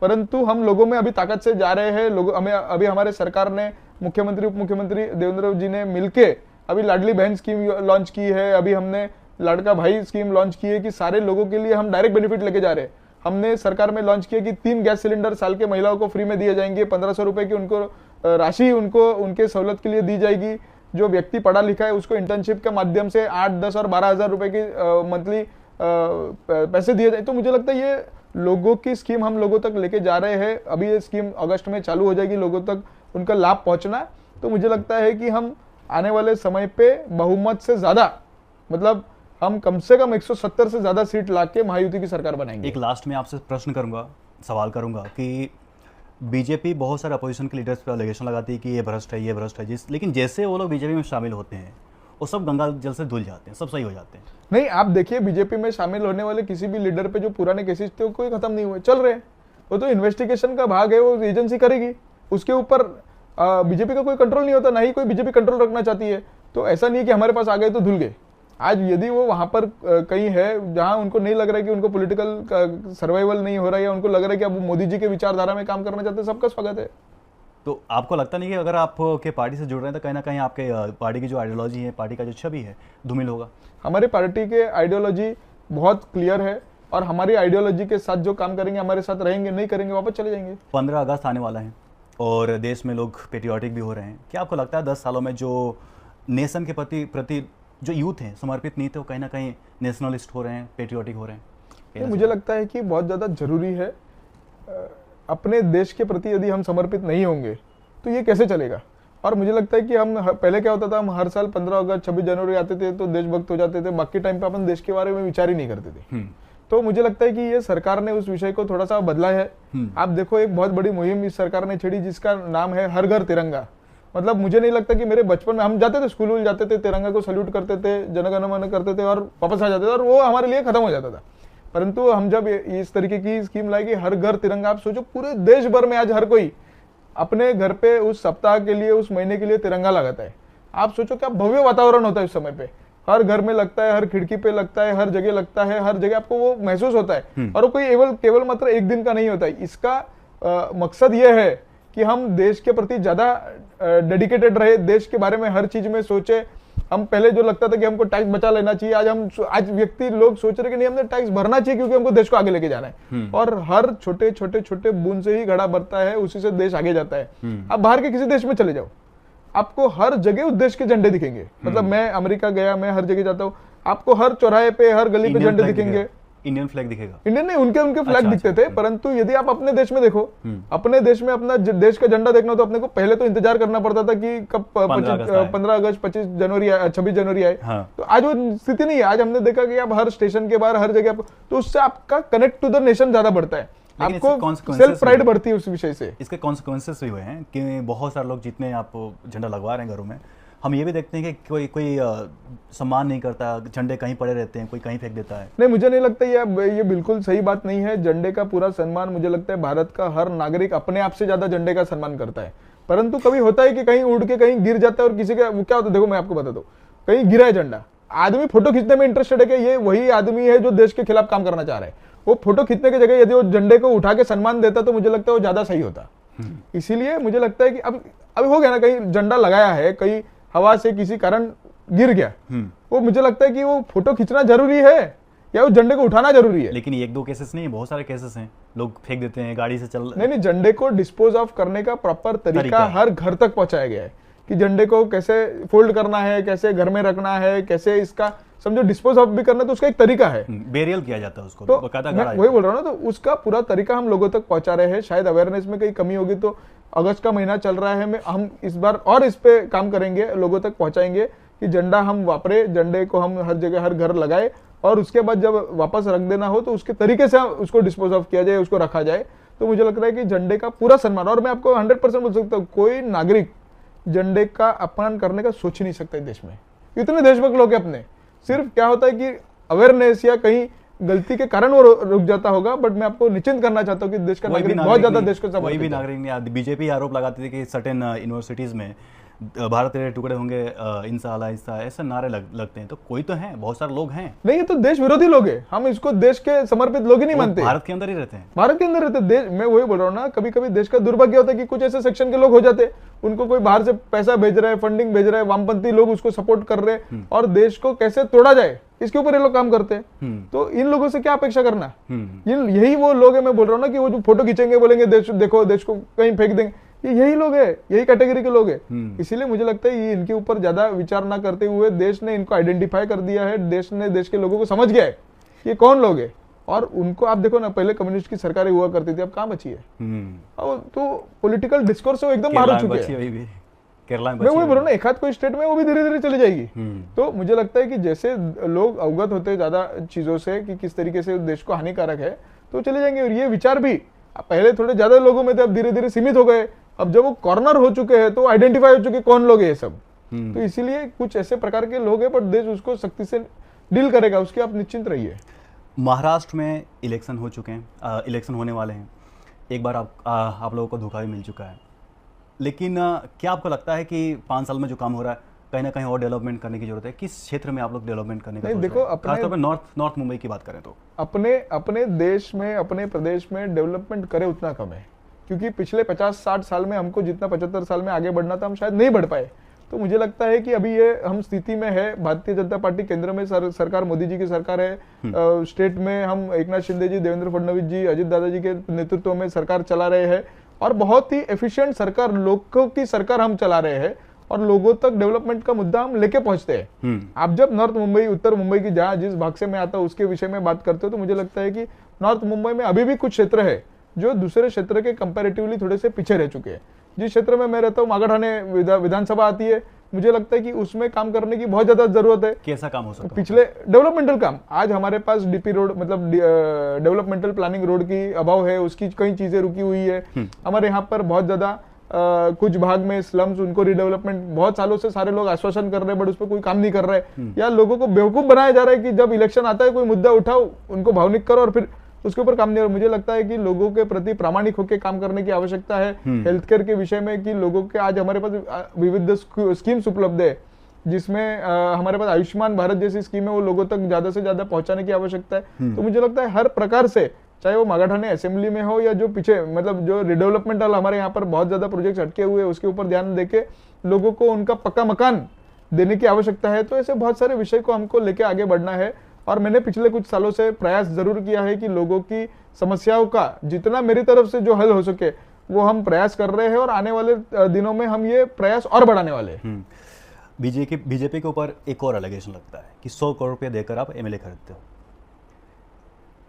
परंतु हम लोगों में अभी ताकत से जा रहे हैं। लोग हमें अभी हमारे सरकार ने, मुख्यमंत्री उप मुख्यमंत्री देवेंद्र जी ने मिलके अभी लाडली बहन स्कीम लॉन्च की है। अभी हमने लाडका भाई स्कीम लॉन्च की है कि सारे लोगों के लिए हम डायरेक्ट बेनिफिट लेके जा रहे हैं। हमने सरकार में लॉन्च किया कि 3 गैस सिलेंडर साल के महिलाओं को फ्री में दिए जाएंगे। 1500 रुपए की उनको राशि उनको उनके सहूलत के लिए दी जाएगी। जो व्यक्ति पढ़ा लिखा है उसको इंटर्नशिप के माध्यम से 8, 10 और 12 हजार रुपए की मंथली पैसे दिए जाए। तो मुझे लगता है ये लोगों की स्कीम हम लोगों तक लेके जा रहे हैं। अभी ये स्कीम अगस्त में चालू हो जाएगी, लोगों तक उनका लाभ पहुंचना। तो मुझे लगता है कि हम आने वाले समय पे बहुमत से ज्यादा, मतलब हम कम से कम 170 से ज्यादा सीट लाके महायुति की सरकार बनाएंगे। एक लास्ट में आपसे प्रश्न करूंगा, सवाल करूंगा कि बीजेपी बहुत सारे अपोजिशन के लीडर्स पर एलिगेशन लगाती है कि ये भ्रष्ट है, ये भ्रष्ट है, लेकिन जैसे वो लोग बीजेपी में शामिल होते हैं वो सब गंगा जल से धुल जाते हैं, सब सही हो जाते हैं। नहीं, आप देखिए बीजेपी में शामिल होने वाले किसी भी लीडर पे जो पुराने केसेस थे वो कोई खत्म नहीं हुए, चल रहे हैं। वो तो इन्वेस्टिगेशन का भाग है, वो एजेंसी करेगी, उसके ऊपर बीजेपी का कोई कंट्रोल नहीं होता, ना ही कोई बीजेपी कंट्रोल रखना चाहती है। तो ऐसा नहीं है कि हमारे पास आ गए तो धुल गए। आज यदि वो वहां पर कहीं है जहां उनको नहीं लग रहा है कि उनको पॉलिटिकल सर्वाइवल नहीं हो रहा है, या उनको लग रहा है कि अब मोदी जी के विचारधारा में काम करना चाहते हैं, सबका स्वागत है। तो आपको लगता नहीं कि अगर आप के पार्टी से जुड़ रहे हैं तो कहीं ना कहीं आपके पार्टी की जो आइडियोलॉजी है, पार्टी का जो छवि है, धूमिल होगा? हमारी पार्टी के आइडियोलॉजी बहुत क्लियर है और हमारी आइडियोलॉजी के साथ जो काम करेंगे हमारे साथ रहेंगे, नहीं करेंगे वापस चले जाएंगे। 15 अगस्त आने वाला है और देश में लोग पेट्रियाटिक भी हो रहे हैं। क्या आपको लगता है 10 सालों में जो नेशन के प्रति जो यूथ हैं समर्पित नहीं थे, वो कहीं ना कहीं नेशनलिस्ट हो रहे हैं, पेट्रियाटिक हो रहे हैं? मुझे लगता है कि बहुत ज़्यादा ज़रूरी है। अपने देश के प्रति यदि हम समर्पित नहीं होंगे तो ये कैसे चलेगा। और मुझे लगता है कि हम पहले क्या होता था, हम हर साल 15 अगस्त 26 जनवरी आते थे तो देशभक्त हो जाते थे, बाकी टाइम पे अपन देश के बारे में विचार ही नहीं करते थे। तो मुझे लगता है कि ये सरकार ने उस विषय को थोड़ा सा बदला है। आप देखो, एक बहुत बड़ी मुहिम इस सरकार ने छेड़ी जिसका नाम है हर घर तिरंगा। मतलब मुझे नहीं लगता कि मेरे बचपन में हम जाते थे, स्कूल जाते थे, तिरंगा को सल्यूट करते थे, जनगण मन करते थे और वापस आ जाते थे और वो हमारे लिए खत्म हो जाता था। परंतु हम जब इस तरीके की स्कीम लाएगी हर घर तिरंगा, आप सोचो पूरे देश भर में आज हर कोई अपने घर पे उस सप्ताह के लिए, उस महीने के लिए तिरंगा लगाता है। आप सोचो क्या भव्य वातावरण होता है उस समय पे। हर घर में लगता है, हर खिड़की पे लगता है, हर जगह लगता है, हर जगह आपको वो महसूस होता है। और वो कोई केवल मात्र एक दिन का नहीं होता है। इसका मकसद ये है कि हम देश के प्रति ज्यादा डेडिकेटेड रहे, देश के बारे में हर चीज में सोचे। हम पहले जो लगता था कि हमको टैक्स बचा लेना चाहिए, आज व्यक्ति लोग सोच रहे कि नहीं, हमने टैक्स भरना चाहिए क्योंकि हमको देश को आगे लेके जाना है। और हर छोटे छोटे छोटे बूंद से ही घड़ा भरता है, उसी से देश आगे जाता है। आप बाहर के किसी देश में चले जाओ, आपको हर जगह उस देश के झंडे दिखेंगे। मतलब मैं अमेरिका गया, मैं हर जगह जाता हूँ, आपको हर चौराहे पे, हर गली पे झंडे दिखेंगे। इंडियन फ्लैग दिखेगा? इंडियन नहीं, उनके फ्लैग दिखते थे। परंतु यदि आप अपने देश में देखो, अपने देश में अपना देश का झंडा देखना तो अपने को पहले तो इंतजार करना पड़ता था कि कब 15 अगस्त 25 जनवरी आए, 26 जनवरी आए। तो आज वो स्थिति नहीं है। आज हमने देखा कि आप हर स्टेशन के बाहर, हर जगह, तो उससे आपका कनेक्ट टू द नेशन ज्यादा बढ़ता है, आपको सेल्फ प्राइड बढ़ती है उस विषय से। इसके कॉन्सिक्वेंसेस भी हुए हैं कि बहुत सारे लोग जितने आप झंडा लगवा रहे हैं घरों में, हम ये भी देखते हैं कि कोई सम्मान नहीं करता, झंडे कहीं पड़े रहते हैं, कोई कहीं फेंक देता है। नहीं, मुझे नहीं लगता ये बिल्कुल सही बात नहीं है। झंडे का पूरा सम्मान, मुझे लगता है भारत का हर नागरिक अपने आप से ज्यादा झंडे का सम्मान करता है। परंतु कभी होता है कि कहीं उड़ के कहीं गिर जाता है और किसी का वो क्या होता है, देखो मैं आपको बता दूं, कहीं गिरा है झंडा, आदमी फोटो खींचने में इंटरेस्टेड है कि ये वही आदमी है जो देश के खिलाफ काम करना चाह रहा है। वो फोटो खींचने की जगह यदि वो झंडे को उठा के सम्मान देता तो मुझे लगता है वो ज्यादा सही होता। इसीलिए मुझे लगता है कि अब हो गया ना, कहीं झंडा लगाया है, कहीं हवा से किसी कारण गिर गया, वो मुझे लगता है कि वो फोटो खींचना जरूरी है या वो झंडे को उठाना जरूरी है। लेकिन एक दो केसेस नहीं, बहुत सारे केसेस हैं, लोग फेंक देते हैं, गाड़ी से चल। नहीं, झंडे को डिस्पोज ऑफ करने का प्रॉपर तरीका हर घर तक पहुंचाया गया है कि झंडे को कैसे फोल्ड करना है, कैसे घर में रखना है, कैसे इसका समझो डिस्पोज ऑफ भी करना, तो उसका एक तरीका है। बेरियल किया जाता है उसको, तो मैं वही बोल रहा हूँ ना, तो उसका पूरा तरीका हम लोगों तक पहुंचा रहे हैं। शायद अवेयरनेस में कहीं कमी होगी, तो अगस्त का महीना चल रहा है, हम इस बार और इस पे काम करेंगे, लोगों तक पहुंचाएंगे कि झंडा हम वापरे, झंडे को हम हर जगह हर घर लगाए और उसके बाद जब वापस रख देना हो तो उसके तरीके से उसको डिस्पोज ऑफ किया जाए, उसको रखा जाए। तो मुझे लगता है कि झंडे का पूरा सम्मान, और मैं आपको 100% बोल सकता हूँ, कोई नागरिक झंडे का अपमान करने का सोच ही नहीं सकता देश में। इतने देशभक्त लोग हैं अपने, सिर्फ क्या होता है कि अवेयरनेस या कहीं गलती के कारण वो रुक जाता होगा। बट मैं आपको निश्चिंत करना चाहता हूँ कि देश का नागरिक बहुत ज्यादा देश को समर्पित है। कोई भी नागरिक ने, बीजेपी आरोप लगाती थी कि सर्टेन यूनिवर्सिटीज में भारत तेरे टुकड़े होंगे, इंशाअल्लाह इंशाअल्लाह, ऐसे नारे लगते हैं। तो कोई तो है, बहुत सारे लोग हैं। नहीं, ये तो देश विरोधी लोग हैं, हम इसको देश के समर्पित लोग ही नहीं मानते। भारत के अंदर ही रहते हैं, भारत के अंदर रहते देश। मैं वही बोल रहा हूँ ना, कभी कभी देश का दुर्भाग्य होता है कि कुछ ऐसे सेक्शन के लोग हो जाते, उनको कोई बाहर से पैसा भेज रहा है, फंडिंग भेज रहा है, वामपंथी लोग उसको सपोर्ट कर रहे हैं और देश को कैसे तोड़ा जाए इसके ऊपर ये लोग काम करते हैं। तो इन लोगों से क्या अपेक्षा करना। यही वो लोग है, मैं बोल रहा हूँ ना, कि वो जो फोटो खींचेंगे, बोलेंगे देश देखो, देश को कहीं फेंक देंगे, ये यही लोग है, यही कैटेगरी के लोग हैं। इसीलिए मुझे लगता है ये इनके ऊपर ज्यादा विचार ना करते हुए देश ने इनको आइडेंटिफाई कर दिया है, देश ने देश के लोगों को समझ गया है कि कौन लोग है। और उनको आप देखो ना, पहले कम्युनिस्ट की सरकारें हुआ करती थी, अब कहाँ बची है। तो पॉलिटिकल डिस्कोर्स से एकदम बाहर हो चुके हैं। केरला में मैं वही बोल रहा हूँ ना, एक आध कोई स्टेट में वो भी धीरे धीरे चली जाएगी। तो मुझे लगता है कि जैसे लोग अवगत होते ज्यादा चीजों से कि किस तरीके से देश को हानिकारक है, तो चले जाएंगे। और ये विचार भी पहले थोड़े ज्यादा लोगों में थे, अब धीरे धीरे सीमित हो गए। अब जब वो कॉर्नर हो चुके हैं तो आइडेंटिफाई हो चुके कौन लोग हैं ये सब। तो इसीलिए कुछ ऐसे प्रकार के लोग हैं, पर देश उसको सख्ती से डील करेगा, उसकी आप निश्चिंत रहिए। महाराष्ट्र में इलेक्शन हो चुके हैं, इलेक्शन होने वाले हैं। एक बार आप लोगों को धोखा भी मिल चुका है, लेकिन क्या आपको लगता है कि 5 साल में जो काम हो रहा है, कहीं ना कहीं और डेवलपमेंट करने की जरूरत है? किस क्षेत्र में आप लोग डेवलपमेंट करने का सोच रहे हैं? देखो, खासतौर पर नॉर्थ मुंबई की बात करें तो अपने देश में, अपने प्रदेश में डेवलपमेंट करे उतना कम है, क्योंकि पिछले 50-60 साल में हमको जितना 75 साल में आगे बढ़ना था हम शायद नहीं बढ़ पाए। तो मुझे लगता है कि अभी ये हम स्थिति में है, भारतीय जनता पार्टी केंद्र में सरकार मोदी जी की सरकार है, स्टेट में हम एकनाथ शिंदे जी, देवेंद्र फडणवीस जी, अजित दादा जी के नेतृत्व में सरकार चला रहे हैं और बहुत ही एफिशिएंट सरकार, लोगों की सरकार हम चला रहे हैं और लोगों तक डेवलपमेंट का मुद्दा हम लेके पहुंचते हैं। आप जब नॉर्थ मुंबई, उत्तर मुंबई की जहाँ जिस भाग से मैं आता हूँ उसके विषय में बात करते हो तो मुझे लगता है कि नॉर्थ मुंबई में अभी भी कुछ क्षेत्र है जो दूसरे क्षेत्र के कंपैरेटिवली थोड़े से पीछे रह चुके हैं। जिस क्षेत्र में मैं रहता हूँ मागाठाणे विधानसभा आती है, मुझे लगता है कि उसमें काम करने की बहुत ज्यादा जरूरत है। कैसा काम हो सकता है? पिछले डेवलपमेंटल काम, आज हमारे पास डीपी रोड मतलब डेवलपमेंटल प्लानिंग रोड की अभाव है, उसकी कई चीजें रुकी हुई है। हमारे यहाँ पर बहुत ज्यादा कुछ भाग में स्लम्स, उनको रिडेवलपमेंट बहुत सालों से सारे लोग आश्वासन कर रहे हैं बट उस पर कोई काम नहीं कर रहे, या लोगों को बेवकूफ बनाया जा रहा है कि जब इलेक्शन आता है कोई मुद्दा उठाओ, उनको भावनिक करो और फिर उसके ऊपर काम नहीं हो रहा। मुझे लगता है कि लोगों के प्रति प्रामाणिक होकर काम करने की आवश्यकता है। हेल्थ केयर के विषय में कि लोगों के आज हमारे पास विविध स्कीम्स उपलब्ध है, जिसमें हमारे पास आयुष्मान भारत जैसी स्कीम है, वो लोगों तक ज्यादा से ज्यादा पहुंचाने की आवश्यकता है। तो मुझे लगता है हर प्रकार से, चाहे वो मागाठाणे असेंबली में हो या जो पीछे मतलब जो रिडेवलपमेंटल हमारे यहाँ पर बहुत ज्यादा प्रोजेक्ट्स अटके हुए हैं, उसके ऊपर ध्यान देके लोगों को उनका पक्का मकान देने की आवश्यकता है। तो ऐसे बहुत सारे विषय को हमको लेके आगे बढ़ना है और मैंने पिछले कुछ सालों से प्रयास जरूर किया है कि लोगों की समस्याओं का जितना मेरी तरफ से जो हल हो सके वो हम प्रयास कर रहे हैं और आने वाले दिनों में हम ये प्रयास और बढ़ाने वाले हैं। बीजेपी के ऊपर एक और एलिगेशन लगता है कि 100 करोड़ रुपये देकर आप एमएलए खरीदते हो,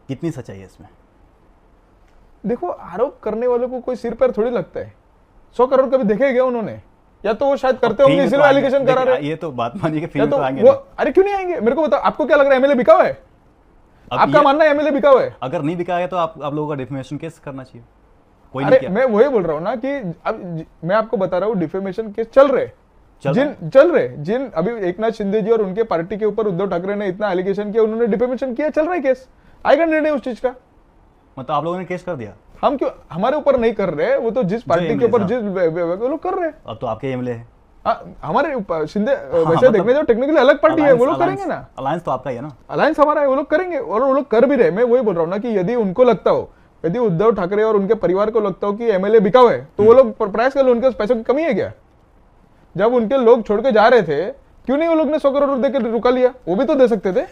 कितनी सच्चाई है इसमें? देखो, आरोप करने वालों को कोई सिर पैर थोड़ी लगता है। 100 करोड़ कभी देखे गए उन्होंने? या तो वो शायद करते होंगे इसलिए एलिगेशन करा रहे हैं। ये तो बात मानिए कि फिल्म तो तो आएंगे। अरे क्यों नहीं आएंगे? मेरे को बताओ, आपको क्या लग रहा है एमएलए बिका हुआ है? आपका मानना है एमएलए बिका हुआ है? अगर नहीं बिका है तो आप लोगों का डिफेमेशन केस करना चाहिए। कोई अरे नहीं मैं वही बोल रहा हूँ ना कि अब मैं आपको बता रहा हूँ डिफेमेशन केस चल रहे जिन अभी एकनाथ शिंदे जी और उनके पार्टी के ऊपर उद्धव ठाकरे ने इतना एलिगेशन किया, उन्होंने डिफेमेशन किया, चल रहा है केस, आएगा निर्णय उस चीज का। मतलब आप लोगों ने केस कर दिया? हम क्यों, हमारे ऊपर नहीं कर रहे, वो तो जिस पार्टी के ऊपर जिस वो लोग कर रहे हैं। अब तो आपके एमएलए है हमारे शिंदे वैसे देखने जो टेक्निकली अलग पार्टी है, वो लोग करेंगे ना। अलायंस तो आपका ही है ना? अलायंस हमारा है, वो लोग करेंगे और वो लोग कर भी रहे। मैं वही बोल रहा हूँ ना कि यदि उनको लगता हो, यदि उद्धव ठाकरे और उनके परिवार को लगता हो कि एमएलए बिका हुआ है, तो वो लोग प्रयास कर लो। उनके पैसों की कमी है क्या? जब उनके लोग छोड़ के जा रहे थे, क्यों नहीं वो लोग ने 100 करोड़ देकर रुका लिया? वो भी तो दे सकते थे।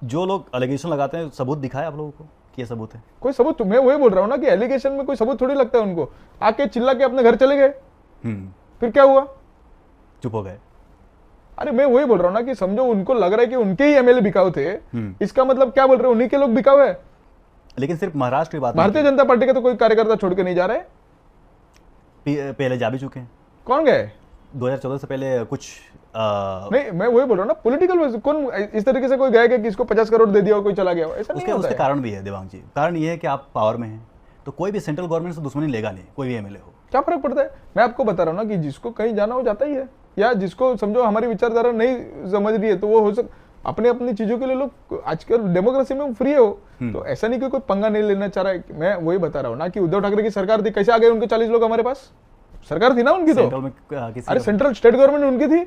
जो लोग एलिगेशन लगाते हैं, सबूत दिखाए आप लोगों को कि ये सबूत है? कोई सबूत, मैं वही बोल रहा हूँ ना कि एलिगेशन में कोई सबूत थोड़ी लगता है उनको। आके चिल्ला के अपने घर चले गए, फिर क्या हुआ? चुप हो गए। अरे मैं वही बोल रहा हूँ ना कि समझो उनको लग रहा है कि उनके ही एमएलए बिकाऊ थे, इसका मतलब क्या बोल रहे हो? उन्हीं के लोग बिकाऊ है। लेकिन सिर्फ महाराष्ट्र की बात, भारतीय जनता पार्टी के तो कोई कार्यकर्ता छोड़ के नहीं जा रहे, पहले जा भी चुके हैं। कौन गए? 2014 से पहले कुछ नहीं, मैं वही बोल रहा हूँ ना, पॉलिटिकल कौन इस तरीके से कोई गया कि किसको 50 करोड़ दे दिया और कोई चला गया, ऐसा नहीं होता है। उसके कारण भी है देवांग जी, कारण ये है कि आप पावर में हैं तो कोई भी सेंट्रल गवर्नमेंट से दुश्मनी लेगा नहीं, कोई भी एमएलए हो। क्या फर्क पड़ता है? मैं आपको बता रहा हूँ ना कि जिसको कहीं जाना हो जाता ही है, या जिसको समझो हमारी विचारधारा नहीं समझ रही है तो वो हो अपने अपनी चीजों के लिए लोग आजकल डेमोक्रेसी में फ्री हो, तो ऐसा नहीं कि कोई पंगा नहीं लेना चाह रहा है। मैं वही बता रहा हूँ ना कि उद्धव ठाकरे की सरकार थी, कैसे आ गए उनके 40 लोग हमारे पास? सरकार थी ना उनकी, तो अरे सेंट्रल स्टेट गवर्नमेंट उनकी थी,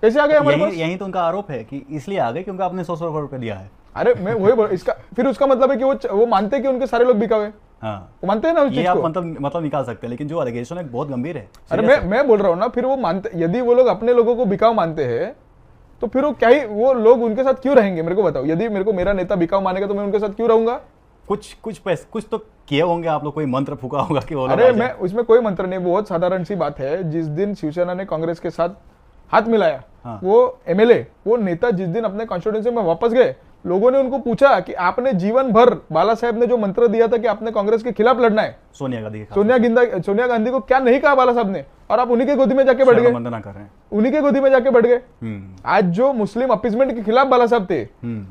कैसे आ गए हमारे पास? यही तो उनका आरोप है कि इसलिए आ गए क्योंकि आपने 100 करोड़ रुपए दिया है। अरे मैं वही इसका फिर उसका मतलब है कि वो मानते हैं कि उनके सारे लोग बिका हुए। हाँ, वो मानते हैं ना उस चीज को। आप मतलब निकाल सकते हैं, लेकिन जो एलिगेशन है बहुत गंभीर है। अरे मैं बोल रहा हूँ ना, फिर वो मानते, यदि वो लोग अपने लोगों को बिकाऊ मानते हैं तो फिर वो क्या ही, वो लोग उनके साथ क्यों रहेंगे? मेरे को बताओ। यदि मेरे को मेरा नेता बिकाऊ मानेगा तो मैं उनके साथ क्यों रहूंगा? कुछ तो किए होंगे आप लोग, कोई मंत्र फूका होगा कि वो। अरे मैं उसमें कोई मंत्र नहीं, बहुत साधारण सी बात है। जिस दिन शिवसेना ने कांग्रेस के साथ हाथ मिलाया, वो एमएलए, वो नेता जिस दिन अपने कॉन्स्टिट्यूएंसी में वापस गए, लोगों ने उनको पूछा कि आपने जीवन भर, बाला साहब ने जो मंत्र दिया था कि आपने कांग्रेस के खिलाफ लड़ना है, सोनिया गांधी को क्या नहीं कहा बाला साहब ने, और आप उन्हीं के गोदी में जाके बैठ गए, उन्हीं के गोदी में जाके बैठ गए। आज जो मुस्लिम अपीजमेंट के खिलाफ बाला साहब थे,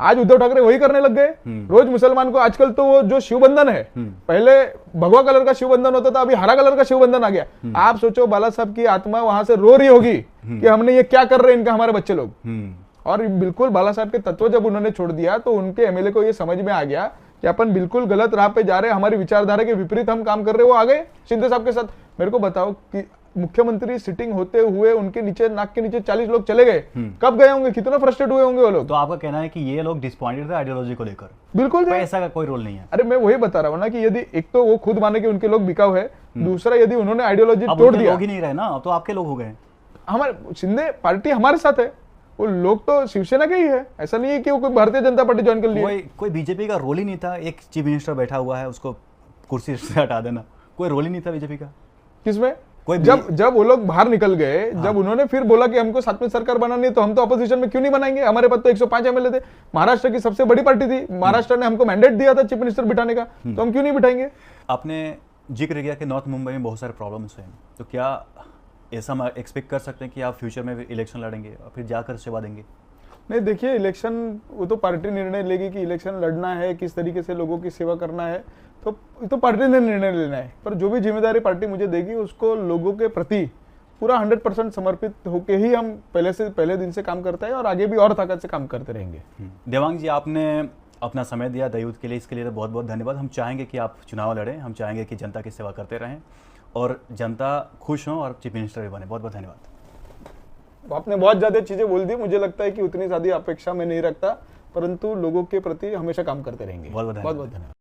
आज उद्धव ठाकरे वही करने लग गए। रोज मुसलमान को, आजकल तो वो जो शिवबंधन है, पहले भगवा कलर का शिवबंधन होता था, अभी हरा कलर का शिवबंधन आ गया। आप सोचो बाला साहब की आत्मा वहां से रो रही होगी कि हमने ये क्या कर रहे हैं इनका हमारे बच्चे लोग। और बिल्कुल बाला साहब के तत्व जब उन्होंने छोड़ दिया तो उनके एमएलए को ये समझ में आ गया कि अपन बिल्कुल गलत राह पे जा रहे हैं, हमारी विचारधारा के विपरीत हम काम कर रहे हैं। वो आ गए शिंदे साहब के साथ। मेरे को बताओ कि मुख्यमंत्री सिटिंग होते हुए उनके नीचे, नाक के नीचे 40 लोग चले गए, कब गए होंगे, कितना फ्रस्ट्रेट हुए होंगे वो लोग। तो आपका कहना है कि ये लोग डिसपॉइंटेड थे आइडियोलॉजी को लेकर? बिल्कुल थे। पैसा का कोई रोल नहीं है। अरे मैं वही बता रहा हूँ ना कि यदि एक तो वो खुद माने कि उनके लोग बिकाऊ है, दूसरा यदि उन्होंने आइडियोलॉजी अब तोड़ उनके दिया, लोग ही नहीं रहे ना, अब तो आपके लोग हो गए। हमारे शिंदे पार्टी हमारे साथ है, वो लोग तो शिवसेना के ही है, ऐसा नहीं है कि वो कोई भारतीय जनता पार्टी ज्वाइन कर लिया। कोई बीजेपी का रोल ही नहीं था। एक चीफ मिनिस्टर बैठा हुआ है, उसको कुर्सी से हटा देना, कोई रोल ही नहीं था बीजेपी का। किसमें? कोई जब वो लोग बाहर निकल गए, जब उन्होंने फिर बोला कि हमको साथ में सरकार बनानी है, तो हम तो अपोजिशन में क्यों नहीं बनाएंगे, हमारे पास तो 105 एमएलए थे, महाराष्ट्र की सबसे बड़ी पार्टी थी, महाराष्ट्र ने हमको मैंडेट दिया था चीफ मिनिस्टर बिठाने का, तो हम क्यों नहीं बिठाएंगे। आपने जिक्र किया कि नॉर्थ मुंबई में बहुत सारे प्रॉब्लम्स हैं, तो क्या ऐसा हम एक्सपेक्ट कर सकते हैं कि आप फ्यूचर में भी इलेक्शन लड़ेंगे और फिर जाकर सेवा देंगे? नहीं, देखिए इलेक्शन वो तो पार्टी निर्णय लेगी कि इलेक्शन लड़ना है, किस तरीके से लोगों की सेवा करना है, तो पार्टी ने निर्णय लेना है। पर जो भी जिम्मेदारी पार्टी मुझे देगी उसको लोगों के प्रति पूरा 100% समर्पित होके ही हम पहले दिन से काम करते हैं और आगे भी और ताकत से काम करते रहेंगे। देवांग जी, आपने अपना समय दिया द यूथ के लिए, इसके लिए तो बहुत बहुत धन्यवाद। हम चाहेंगे कि आप चुनाव लड़ें, हम चाहेंगे कि जनता की सेवा करते रहें और जनता खुश हो और चीफ मिनिस्टर भी बने। बहुत बहुत धन्यवाद। आपने बहुत ज़्यादा चीज़ें बोल दी, मुझे लगता है कि उतनी ज़्यादा अपेक्षा मैं नहीं रखता, परंतु लोगों के प्रति हमेशा काम करते रहेंगे। बहुत बहुत धन्यवाद।